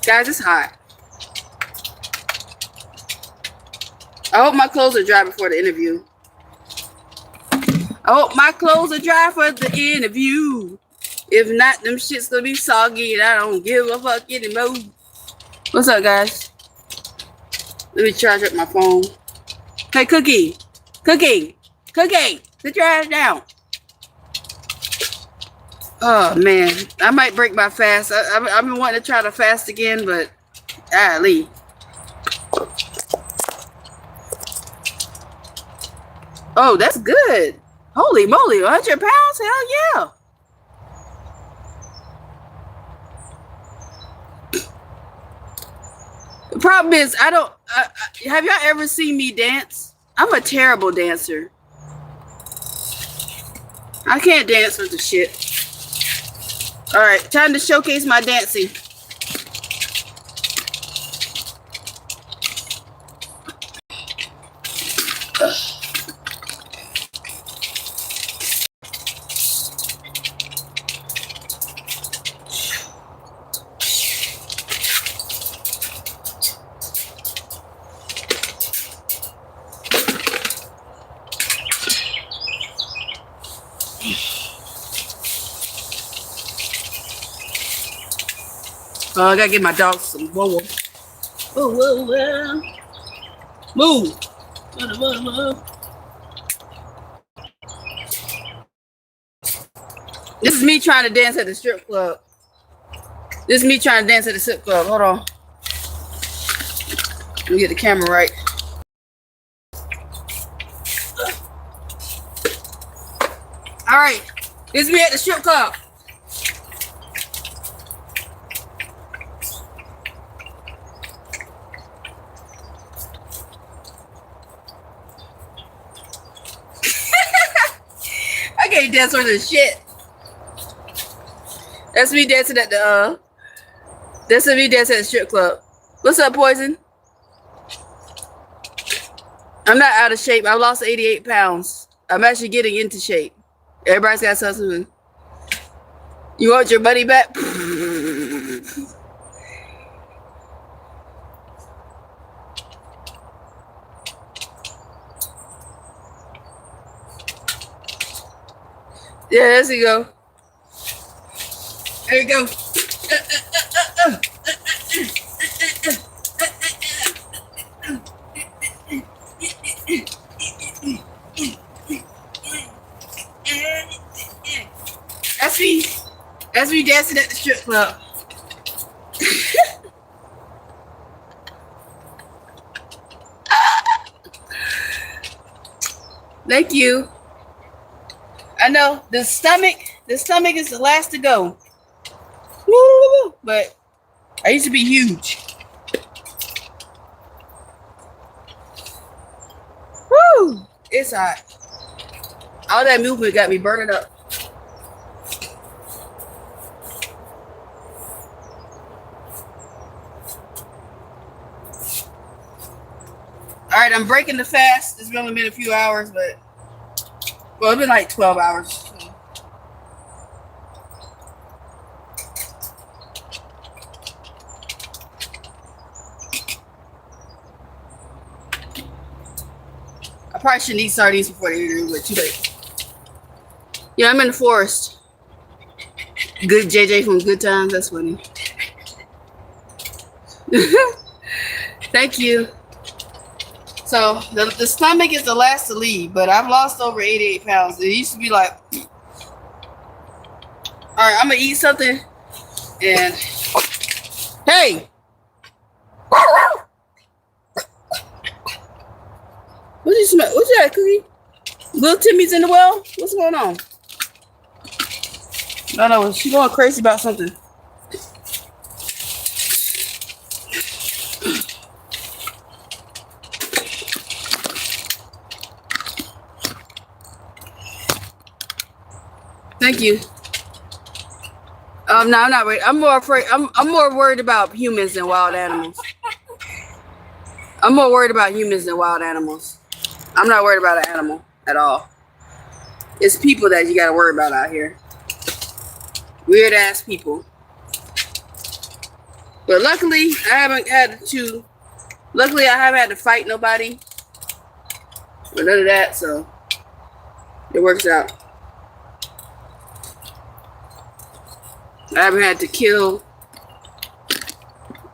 A: Guys, it's hot. I hope my clothes are dry before the interview. I hope my clothes are dry for the interview. If not, them shit's gonna be soggy and I don't give a fuck anymore. What's up, guys? Let me charge up my phone. Hey, Cookie. Cookie. Cookie. Sit your ass down. Oh, man. I might break my fast. I've been wanting to try to fast again, but golly. Oh, that's good. Holy moly. 100 pounds? Hell yeah. The problem is, I don't... have y'all ever seen me dance? I'm a terrible dancer. I can't dance with the shit. All right, time to showcase my dancing. I gotta give my dog some whoa. Whoa, whoa, whoa. Move. Whoa, whoa, whoa. This is me trying to dance at the strip club. This is me trying to dance at the strip club. Hold on. Let me get the camera right. All right. This is me at the strip club. I can't dance with this shit. That's me dancing at the that's me dancing at the strip club. What's up, Poison? I'm not out of shape. I lost 88 pounds. I'm actually getting into shape. Everybody's got something. You want your money back? Yeah, there you go. There you go. That's me dancing at the strip club. Thank you. I know the stomach is the last to go. Woo! But I used to be huge. Woo! It's hot. All that movement got me burning up. All right, I'm breaking the fast. It's only been a few hours, but well, it's been like 12 hours. I probably shouldn't eat sardines before the interview, but too late. Yeah, I'm in the forest. Good JJ from Good Times. That's funny. Thank you. So the stomach is the last to leave, but I've lost over 88 pounds. It used to be like, all right, I'm gonna eat something, and hey, what you smell? What's that, Cookie? Little Timmy's in the well. What's going on? I don't know. She's going crazy about something. Thank you. No, I'm not worried. I'm more afraid. I'm more worried about humans than wild animals. I'm more worried about humans than wild animals. I'm not worried about an animal at all. It's people that you gotta worry about out here. Weird ass people. But luckily, I haven't had to. Luckily, I haven't had to fight nobody. Or none of that, so it works out. I haven't had to kill.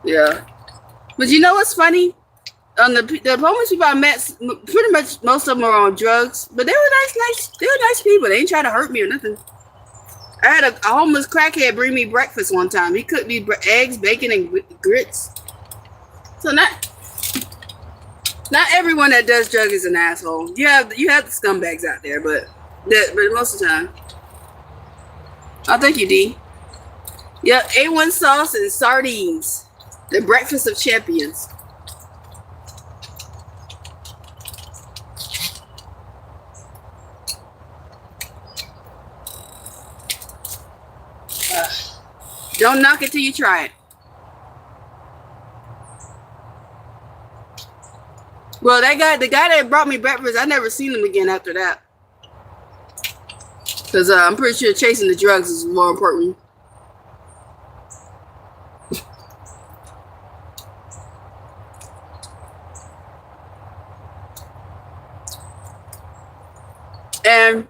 A: Yeah. But you know what's funny? The homeless people I met, pretty much most of them are on drugs. But they were nice people. They ain't trying to hurt me or nothing. I had a homeless crackhead bring me breakfast one time. He cooked me eggs, bacon, and grits. So not everyone that does drugs is an asshole. You have the scumbags out there, but most of the time. Oh, thank you, D. Yep, A1 sauce and sardines. The breakfast of champions. Don't knock it till you try it. Well, the guy that brought me breakfast, I never seen him again after that. Because I'm pretty sure chasing the drugs is more important. And,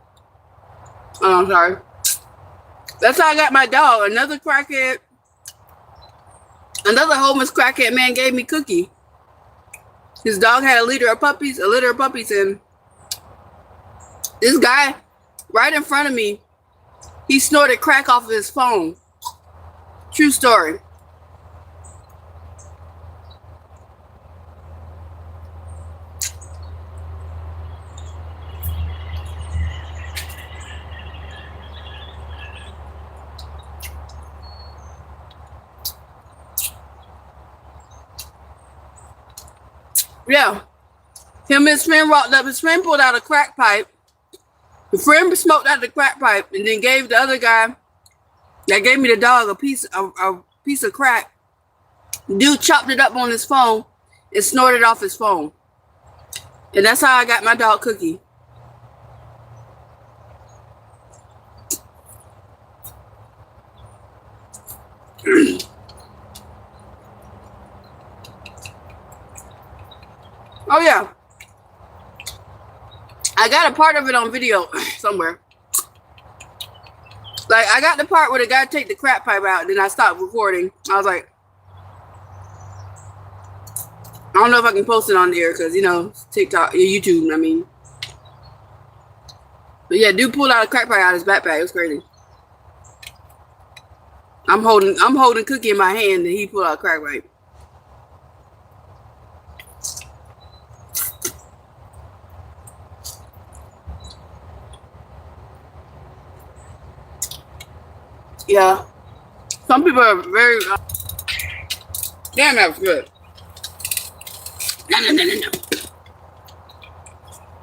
A: oh, I'm sorry. That's how I got my dog. Another homeless crackhead man gave me Cookie. His dog had a litter of puppies, and this guy, right in front of me, he snorted crack off of his phone. True story. Yeah. Him and his friend walked up. His friend pulled out a crack pipe. The friend smoked out the crack pipe and then gave the other guy that gave me the dog a piece of crack. Dude chopped it up on his phone and snorted off his phone. And that's how I got my dog Cookie. Oh yeah, I got a part of it on video somewhere. Like I got the part where the guy take the crap pipe out, and then I stopped recording. I was like, I don't know if I can post it on there because TikTok, YouTube. I mean, but yeah, dude pulled out a crack pipe out of his backpack. It was crazy. I'm holding Cookie in my hand, and he pulled out a crack pipe. Yeah, some people are very. Damn, that was good. No.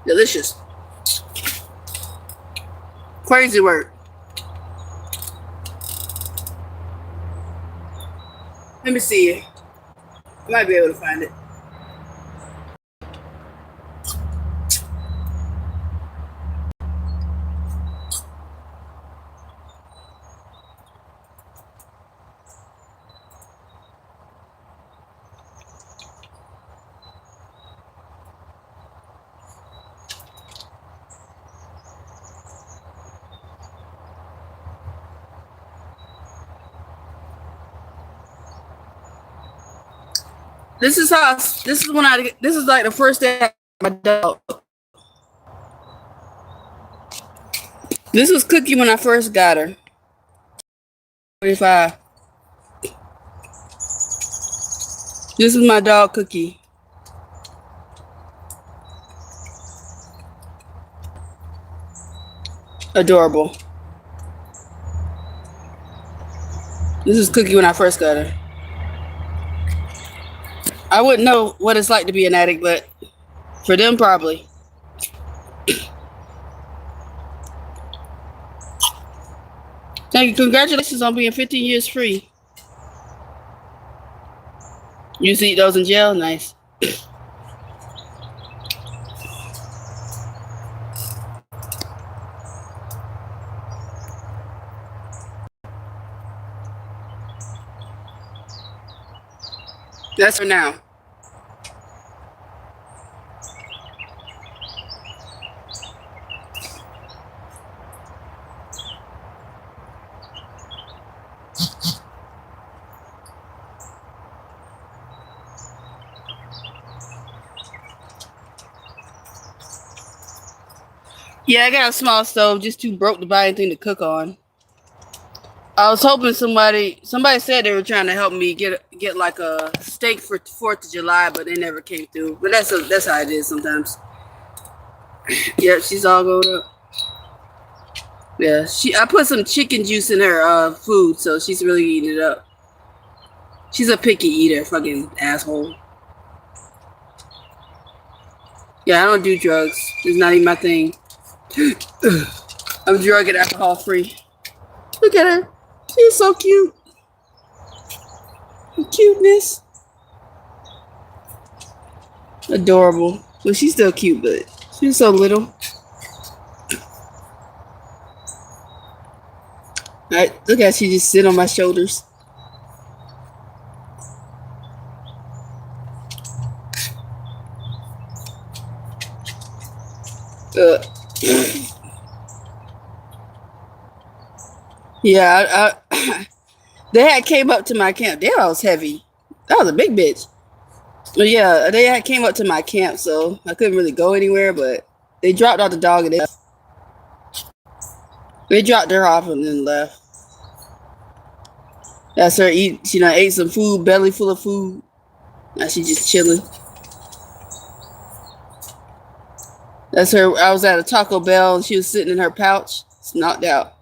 A: Delicious. Crazy work. Let me see it. I might be able to find it. This is like the first day I got my dog. This was Cookie when I first got her. 45. This is my dog Cookie. Adorable. This is Cookie when I first got her. I wouldn't know what it's like to be an addict, but for them, probably. Thank you. Congratulations on being 15 years free. You used to eat those in jail? Nice. That's for now. Yeah, I got a small stove, just too broke to buy anything to cook on. I was hoping somebody said they were trying to help me get like a steak for 4th of July, but they never came through. But that's how it is sometimes. Yep, she's all grown up. Yeah, I put some chicken juice in her food, so she's really eating it up. She's a picky eater, fucking asshole. Yeah, I don't do drugs. It's not even my thing. I'm drug and alcohol free. Look at her. She's so cute. Cuteness. Adorable. Well, she's still cute, but she's so little. Alright, look at she just sit on my shoulders. Yeah, they had came up to my camp. Damn, I was heavy. That was a big bitch. But yeah, they had came up to my camp, so I couldn't really go anywhere. But they dropped off the dog and they dropped her off and then left. That's her eat. She done ate some food, belly full of food. Now she just chilling. That's her. I was at a Taco Bell and she was sitting in her pouch. It's knocked out.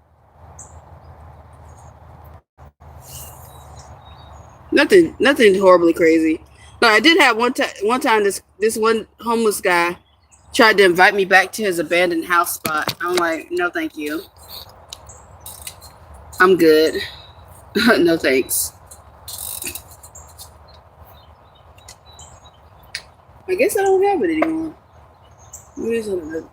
A: Nothing horribly crazy. But I did have one time this one homeless guy tried to invite me back to his abandoned house spot. I'm like, no, thank you. I'm good. No thanks. I guess I don't have it anymore. What is it?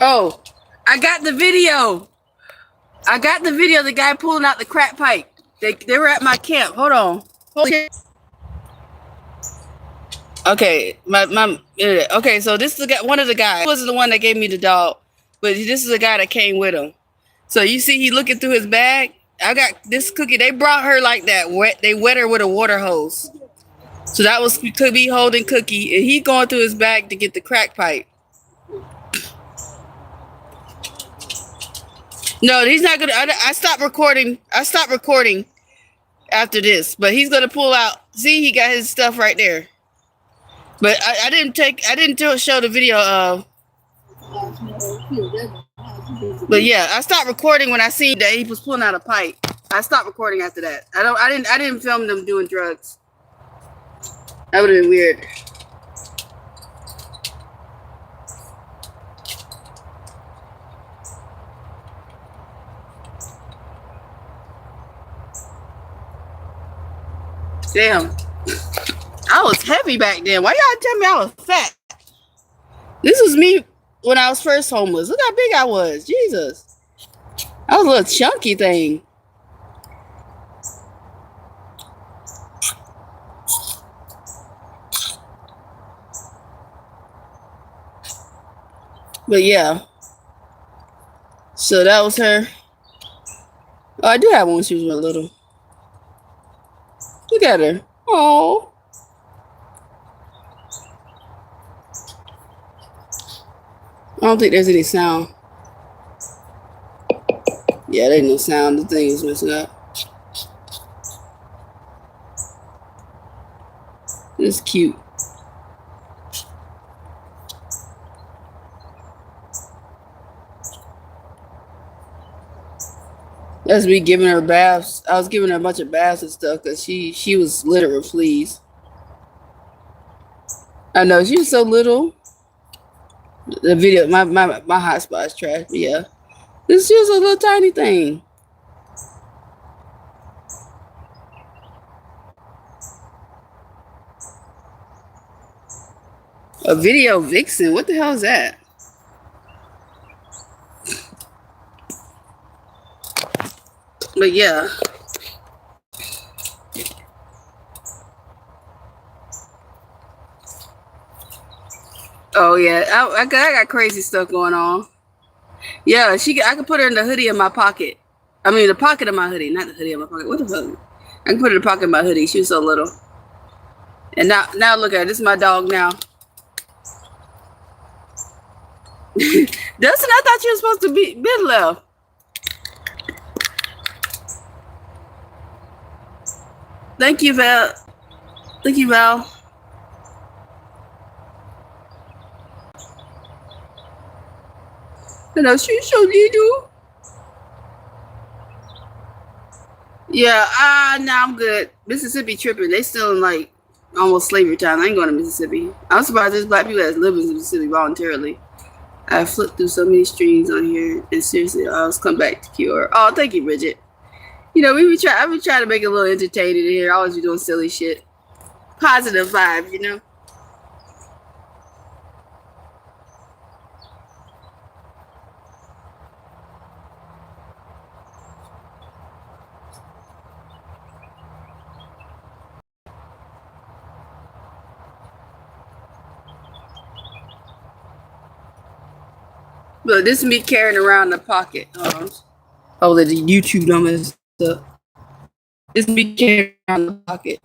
A: Oh, I got the video. The guy pulling out the crack pipe. They were at my camp. Hold on. Okay, my okay. So this is the guy. One of the guys. This was the one that gave me the dog, but this is the guy that came with him. So you see, he looking through his bag. I got this cookie. They brought her like that. They wet her with a water hose. So that was could be holding Cookie, and he going through his bag to get the crack pipe. No, he's not gonna. I stopped recording. After this, but he's gonna pull out. See, he got his stuff right there. But I didn't show the video of. But yeah, I stopped recording when I seen that he was pulling out a pipe. I stopped recording after that. I didn't film them doing drugs. That would have been weird. Damn. I was heavy back then. Why y'all tell me I was fat? This was me when I was first homeless. Look how big I was. Jesus. I was a little chunky thing. But yeah. So that was her. Oh, I did have one when she was real little. Look at her. Oh. I don't think there's any sound. Yeah, there ain't no sound. The thing is messing up. It's cute. That's me giving her baths. I was giving her a bunch of baths and stuff because she was littered with fleas. I know, she was so little. The video, my hotspot is trash. But yeah, this is just a little tiny thing. A video vixen? What the hell is that? But yeah. Oh yeah, I got crazy stuff going on. Yeah, I can put her in the hoodie in my pocket. I mean, the pocket of my hoodie, not the hoodie in my pocket. What the fuck? I can put her in the pocket of my hoodie. She was so little. And now look at her. This is my dog now. Dustin, I thought you were supposed to be mid left. Thank you, Val. Thank you, Val. And I she's so little. Yeah, nah, I'm good. Mississippi tripping. They still in like almost slavery time. I ain't going to Mississippi. I'm surprised there's black people that live in Mississippi voluntarily. I flipped through so many streams on here, and seriously, I always come back to Keora. Oh, thank you, Bridget. You know, I've been trying to make it a little entertaining here. I always be doing silly shit. Positive vibes, you know? Look, this is me carrying around the pocket. Oh, the YouTube numbers stuff. This is me carrying around the pocket.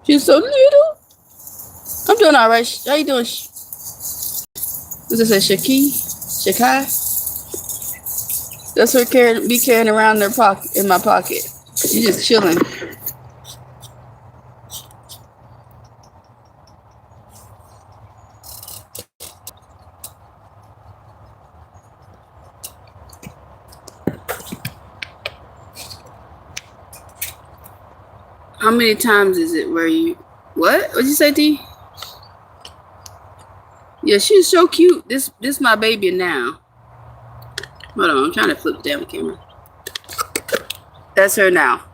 A: She's so little. I'm doing all right. How you doing? What's this? A Shakai? That's her carrying around their pocket in my pocket. She's just chilling. How many times is it where you... What? What'd you say, D? Yeah, she's so cute. This my baby now. Hold on, I'm trying to flip the damn camera. That's her now.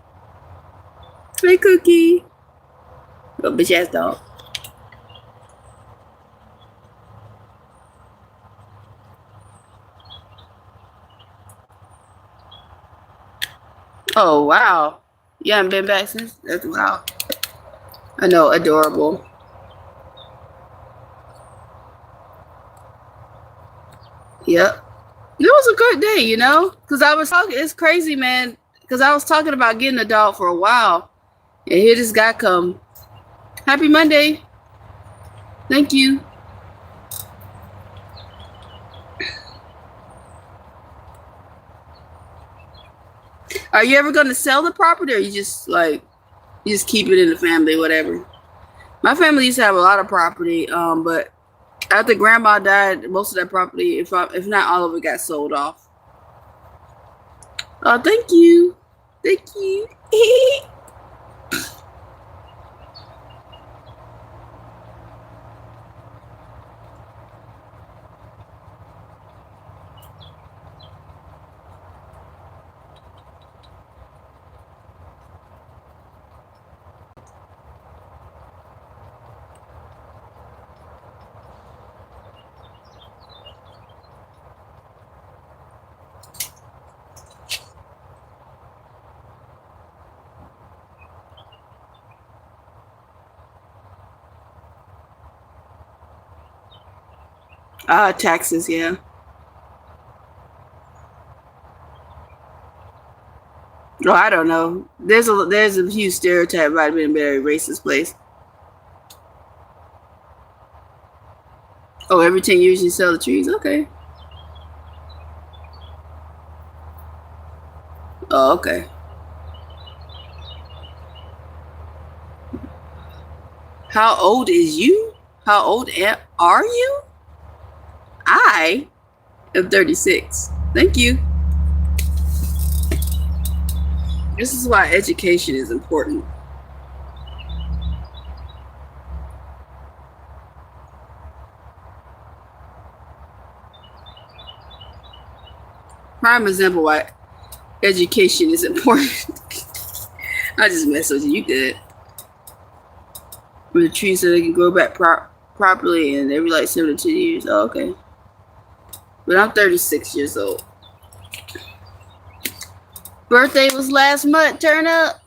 A: Hey, Cookie. Little bitch ass dog. Oh, wow. You haven't been back since? That's wow. I know, adorable. Yep. It was a good day, you know? Because I was talking, it's crazy, man. Because I was talking about getting a dog for a while. And here this guy come. Happy Monday. Thank you. Are you ever going to sell the property, or you just keep it in the family, whatever? My family used to have a lot of property, but after grandma died, most of that property, if not all of it, got sold off. Oh, thank you. Thank you. Taxes, yeah. Oh, I don't know. There's a huge stereotype about being a very racist place. Oh, every 10 years you sell the trees? Okay. Oh, okay. How old is you? How old are you? I am 36. Thank you. This is why education is important. Prime example why education is important. I just mess with you. You good. With the trees so they can grow back properly and every like 7 to 10 years. Oh, okay. But I'm 36 years old. Birthday was last month. Turn up.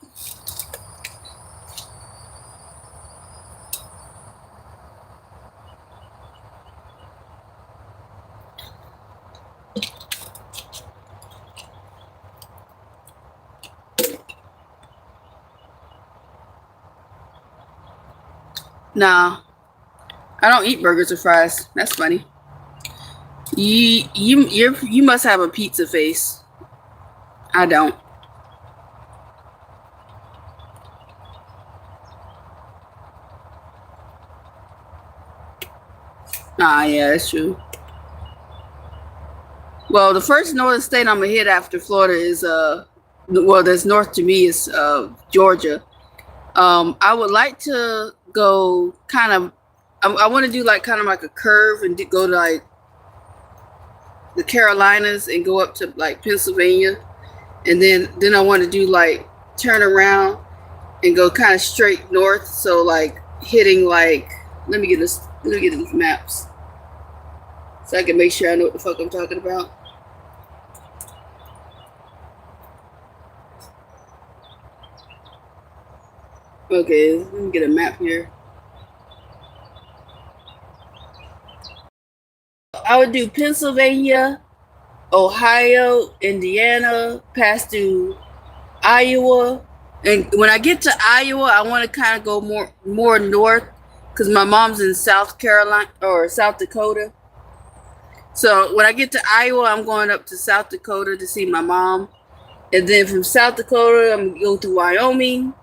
A: Nah, I don't eat burgers or fries. That's funny. You must have a pizza face. I don't. Ah, yeah, that's true. Well, the first northern state I'm gonna hit after Florida is well, that's north to me is Georgia. I would like to go kind of. I want to do like kind of like a curve and go to like the Carolinas and go up to like Pennsylvania, and then I want to do like turn around and go kind of straight north. So like hitting like let me get these maps so I can make sure I know what the fuck I'm talking about. Okay, let me get a map here. I would do Pennsylvania, Ohio, Indiana, pass through Iowa, and when I get to Iowa, I want to kind of go more north because my mom's in South Carolina or South Dakota. So when I get to Iowa, I'm going up to South Dakota to see my mom, and then from South Dakota, I'm gonna go to Wyoming.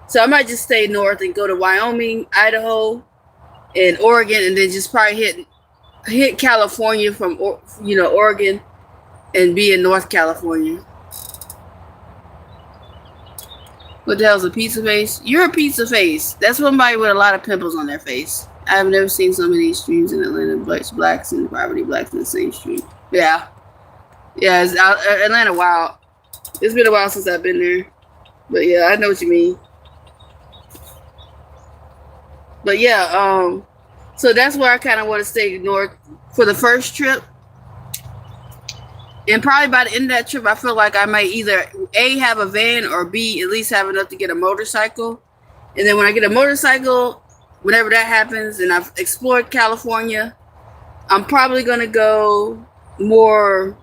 A: So I might just stay north and go to Wyoming, Idaho, and Oregon, and then just probably hit California from Oregon, and be in North California. What the hell's a pizza face? You're a pizza face. That's somebody with a lot of pimples on their face. I've never seen so many streams in Atlanta. Blacks and poverty blacks in the same stream. Yeah, it's Atlanta wild. It's been a while since I've been there, but yeah, I know what you mean. But yeah, so that's where I kind of want to stay north for the first trip. And probably by the end of that trip, I feel like I might either A, have a van, or B, at least have enough to get a motorcycle. And then when I get a motorcycle, whenever that happens, and I've explored California, I'm probably going to go more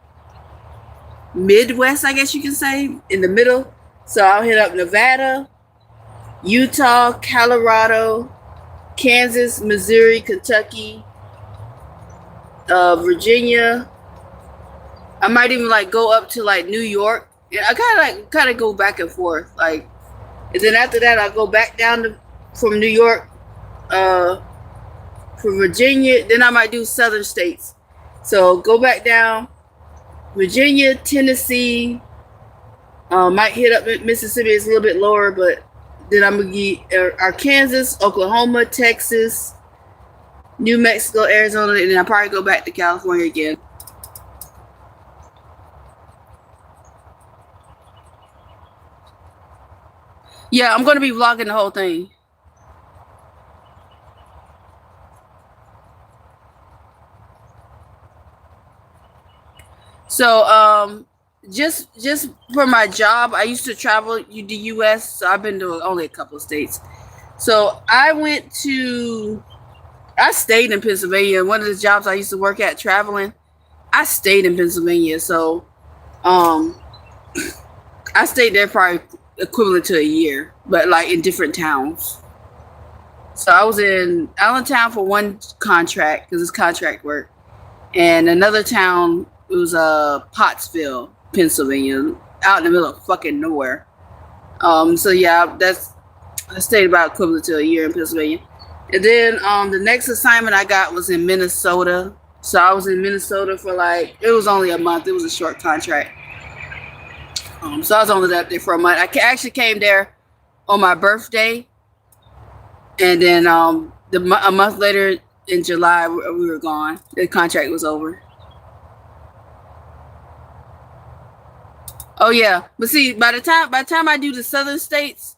A: Midwest, I guess you can say, in the middle. So I'll hit up Nevada, Utah, Colorado, Kansas, Missouri, Kentucky, Virginia. I might even like go up to like New York. And I kind of go back and forth, like, and then after that I'll go back down from New York, for Virginia. Then I might do southern states. So go back down, Virginia, Tennessee. Might hit up Mississippi. It's a little bit lower, but then I'm gonna get Arkansas, Oklahoma, Texas, New Mexico, Arizona, and then I'll probably go back to California again. Yeah, I'm gonna be vlogging the whole thing. So just for my job, I used to travel the U.S. So I've been to only a couple of states. So I stayed in Pennsylvania. One of the jobs I used to work at traveling, I stayed in Pennsylvania. So I stayed there probably equivalent to a year, but like in different towns. So I was in Allentown for one contract because it's contract work, and another town, it was Pottsville, Pennsylvania, out in the middle of fucking nowhere. So yeah, I stayed about equivalent to a year in Pennsylvania. And then the next assignment I got was in Minnesota. So I was in Minnesota for it was only a month. It was a short contract. So I was only up there for a month. I actually came there on my birthday. And then a month later in July, we were gone. The contract was over. Oh yeah, but see, by the time I do the southern states,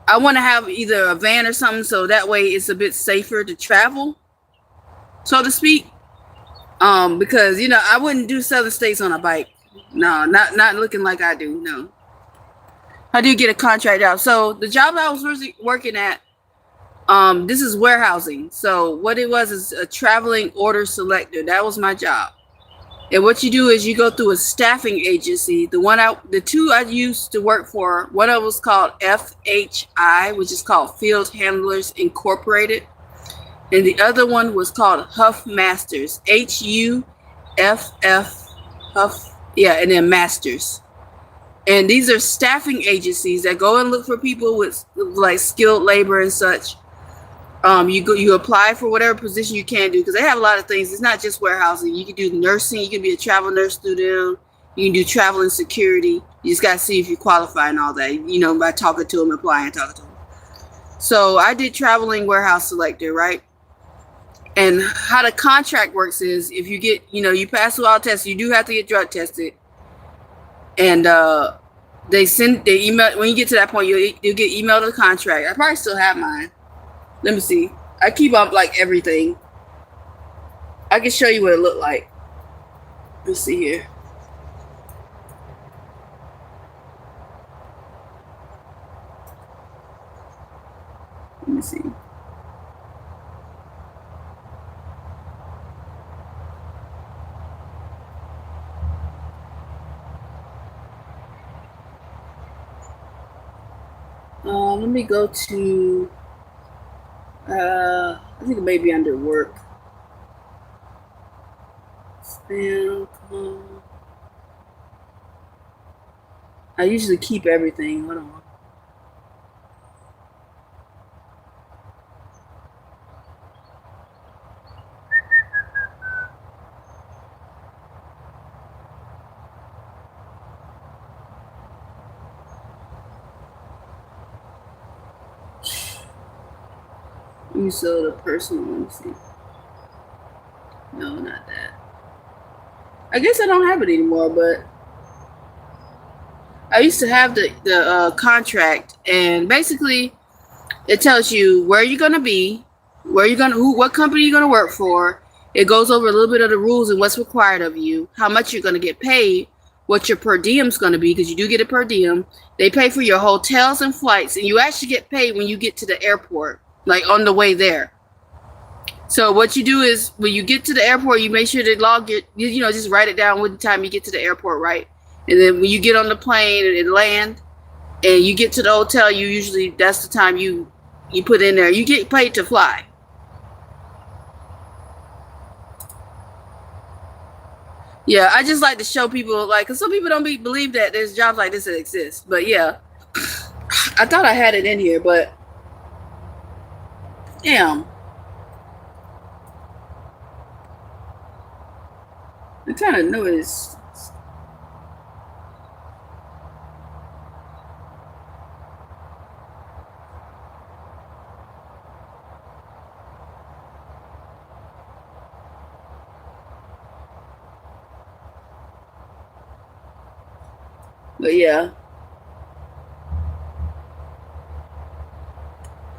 A: I want to have either a van or something, so that way it's a bit safer to travel, so to speak. Because I wouldn't do southern states on a bike. No, not looking like I do. No, I do get a contract job. So the job I was working at, this is warehousing. So what it was is a traveling order selector. That was my job. And what you do is you go through a staffing agency. The two I used to work for, one of them was called FHI, which is called Field Handlers Incorporated, and the other one was called Huff Masters, HUFF, Huff, yeah, and then Masters. And these are staffing agencies that go and look for people with like skilled labor and such. You apply for whatever position you can do, because they have a lot of things. It's not just warehousing. You can do nursing. You can be a travel nurse through them. You can do traveling security. You just got to see if you qualify and all that, by talking to them, applying, talking to them. So I did traveling warehouse selector, right? And how the contract works is, if you get, you pass through all tests, you do have to get drug tested. And they email, when you get to that point, you'll get emailed the contract. I probably still have mine. Let me see. I keep up like everything. I can show you what it looked like. Let's see here. Let me see. Let me go to, I think it may be under work. Spam, I usually keep everything. Hold on. You sold a personal, let me see. No, not that. I guess I don't have it anymore, but I used to have the contract, and basically it tells you where you're gonna be, what company you're gonna work for. It goes over a little bit of the rules and what's required of you, how much you're gonna get paid, what your per diem's gonna be, because you do get a per diem. They pay for your hotels and flights, and you actually get paid when you get to the airport, like on the way there. So what you do is, when you get to the airport, you make sure to log it, just write it down with the time you get to the airport, right? And then when you get on the plane and land, and you get to the hotel, that's the time you put in there. You get paid to fly. Yeah, I just like to show people, like, because some people don't believe that there's jobs like this that exist. But yeah, I thought I had it in here, but damn. I kind of noticed. But yeah.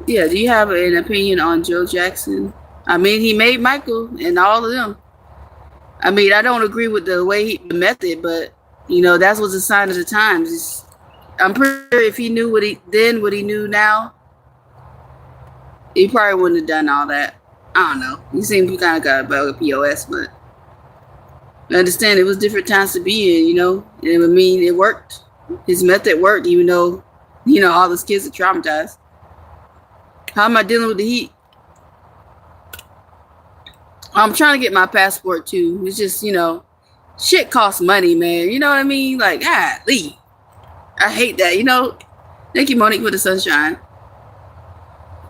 A: Yeah, do you have an opinion on Joe Jackson? I mean, he made Michael and all of them. I mean, I don't agree with the method, but that was a sign of the times. I'm pretty sure if he knew what he knew now, he probably wouldn't have done all that. I don't know. He seemed kind of got about a POS, but I understand it was different times to be in, and I mean, it worked. His method worked, even though, all those kids are traumatized. How am I dealing with the heat? I'm trying to get my passport too. It's just, shit costs money, man. You know what I mean? Like, Lee. I hate that, Thank you, Monique, for the sunshine.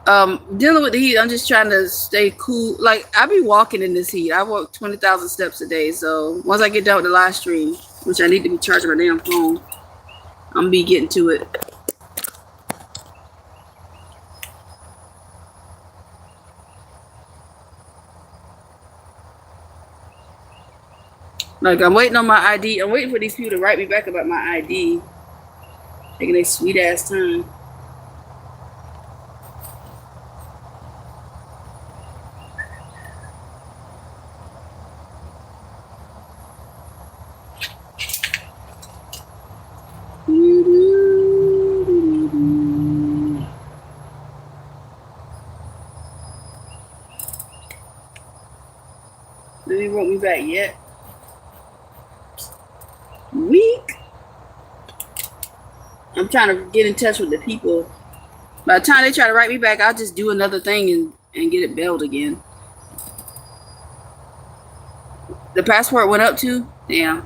A: Dealing with the heat, I'm just trying to stay cool. Like, I be walking in this heat. I walk 20,000 steps a day. So once I get done with the live stream, which I need to be charging my damn phone, I'm gonna be getting to it. Like, I'm waiting on my ID. I'm waiting for these people to write me back about my ID. Taking a sweet ass time. They ain't wrote me back yet. Weak. I'm trying to get in touch with the people. By the time they try to write me back, I'll just do another thing and get it bailed again. The passport went up too? Damn.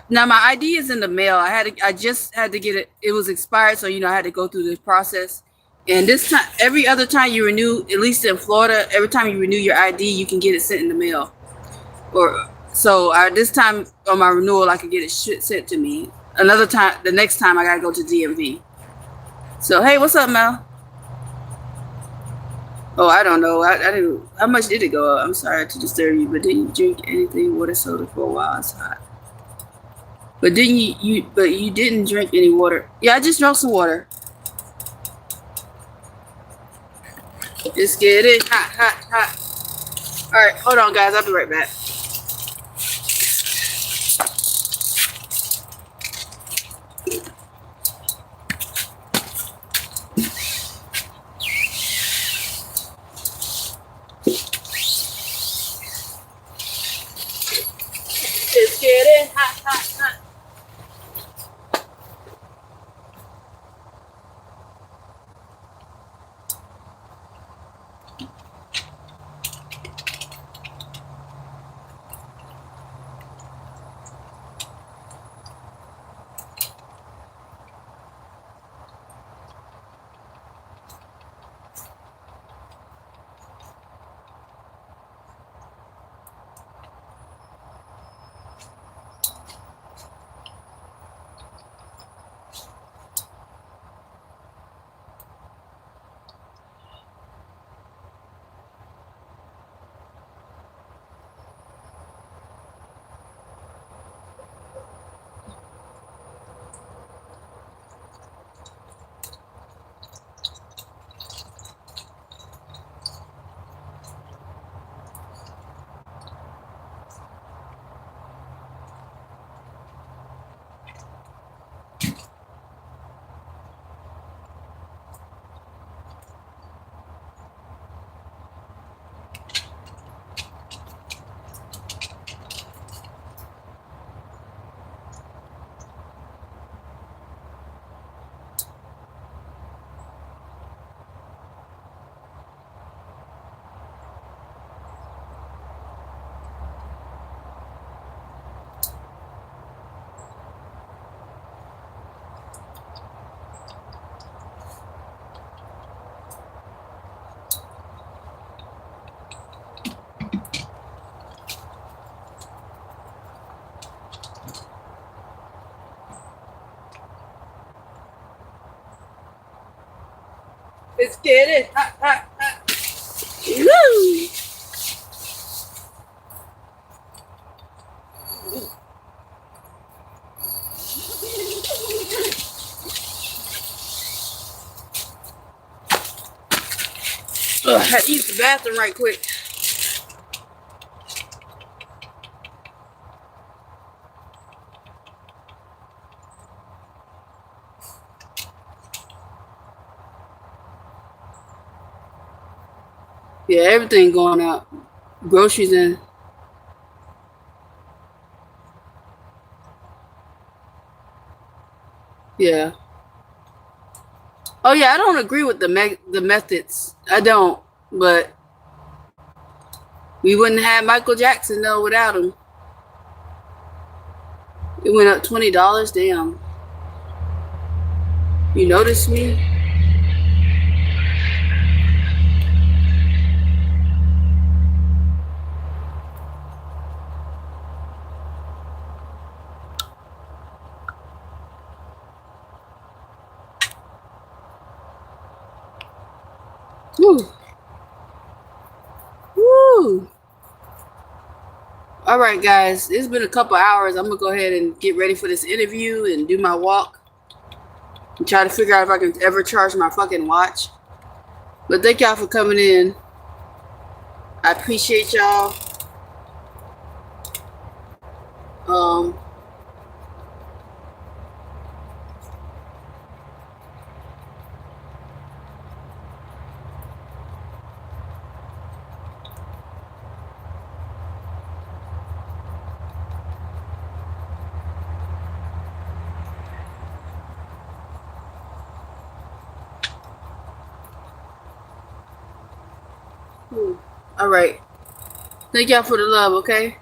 A: Now my ID is in the mail. I just had to get it. It was expired, so I had to go through this process. And this time, every other time you renew, at least in Florida, every time you renew your ID, you can get it sent in the mail. Or so this time on my renewal, I could get it sent to me. Another time, the next time, I gotta go to DMV. So hey, what's up, Mel? Oh, I don't know. I didn't. How much did it go up? I'm sorry to disturb you, but didn't you drink anything water soda for a while? It's hot. But didn't you? But you didn't drink any water. Yeah, I just drank some water. Just get it hot, hot, hot. All right, hold on, guys. I'll be right back. Just get it hot, hot, hot. Let's get it hot, hot, hot. Woo! Ugh, I had to use the bathroom right quick. Yeah, everything going up. Groceries in. Yeah. Oh yeah, I don't agree with the methods. I don't, but we wouldn't have Michael Jackson though without him. It went up $20. Damn. You noticed me? Woo. Woo. All All right, guys. It's been a couple hours. I'm gonna go ahead and get ready for this interview and do my walk and try to figure out if I can ever charge my fucking watch. But thank y'all for coming in. I appreciate y'all. All right. Thank y'all for the love, okay?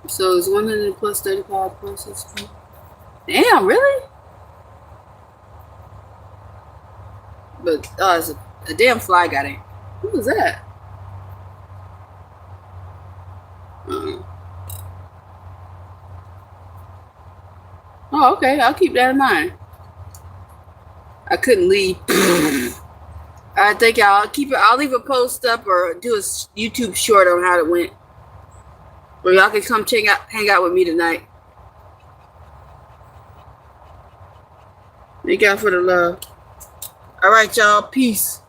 A: So it's 100 plus 35 plus 60. Damn, really? But it's a damn fly got in. Who was that? Oh, okay. I'll keep that in mind. I couldn't leave. I think I'll keep it. I'll leave a post up or do a YouTube short on how it went. Or y'all can come hang out with me tonight. Thank y'all for the love. All right, y'all. Peace.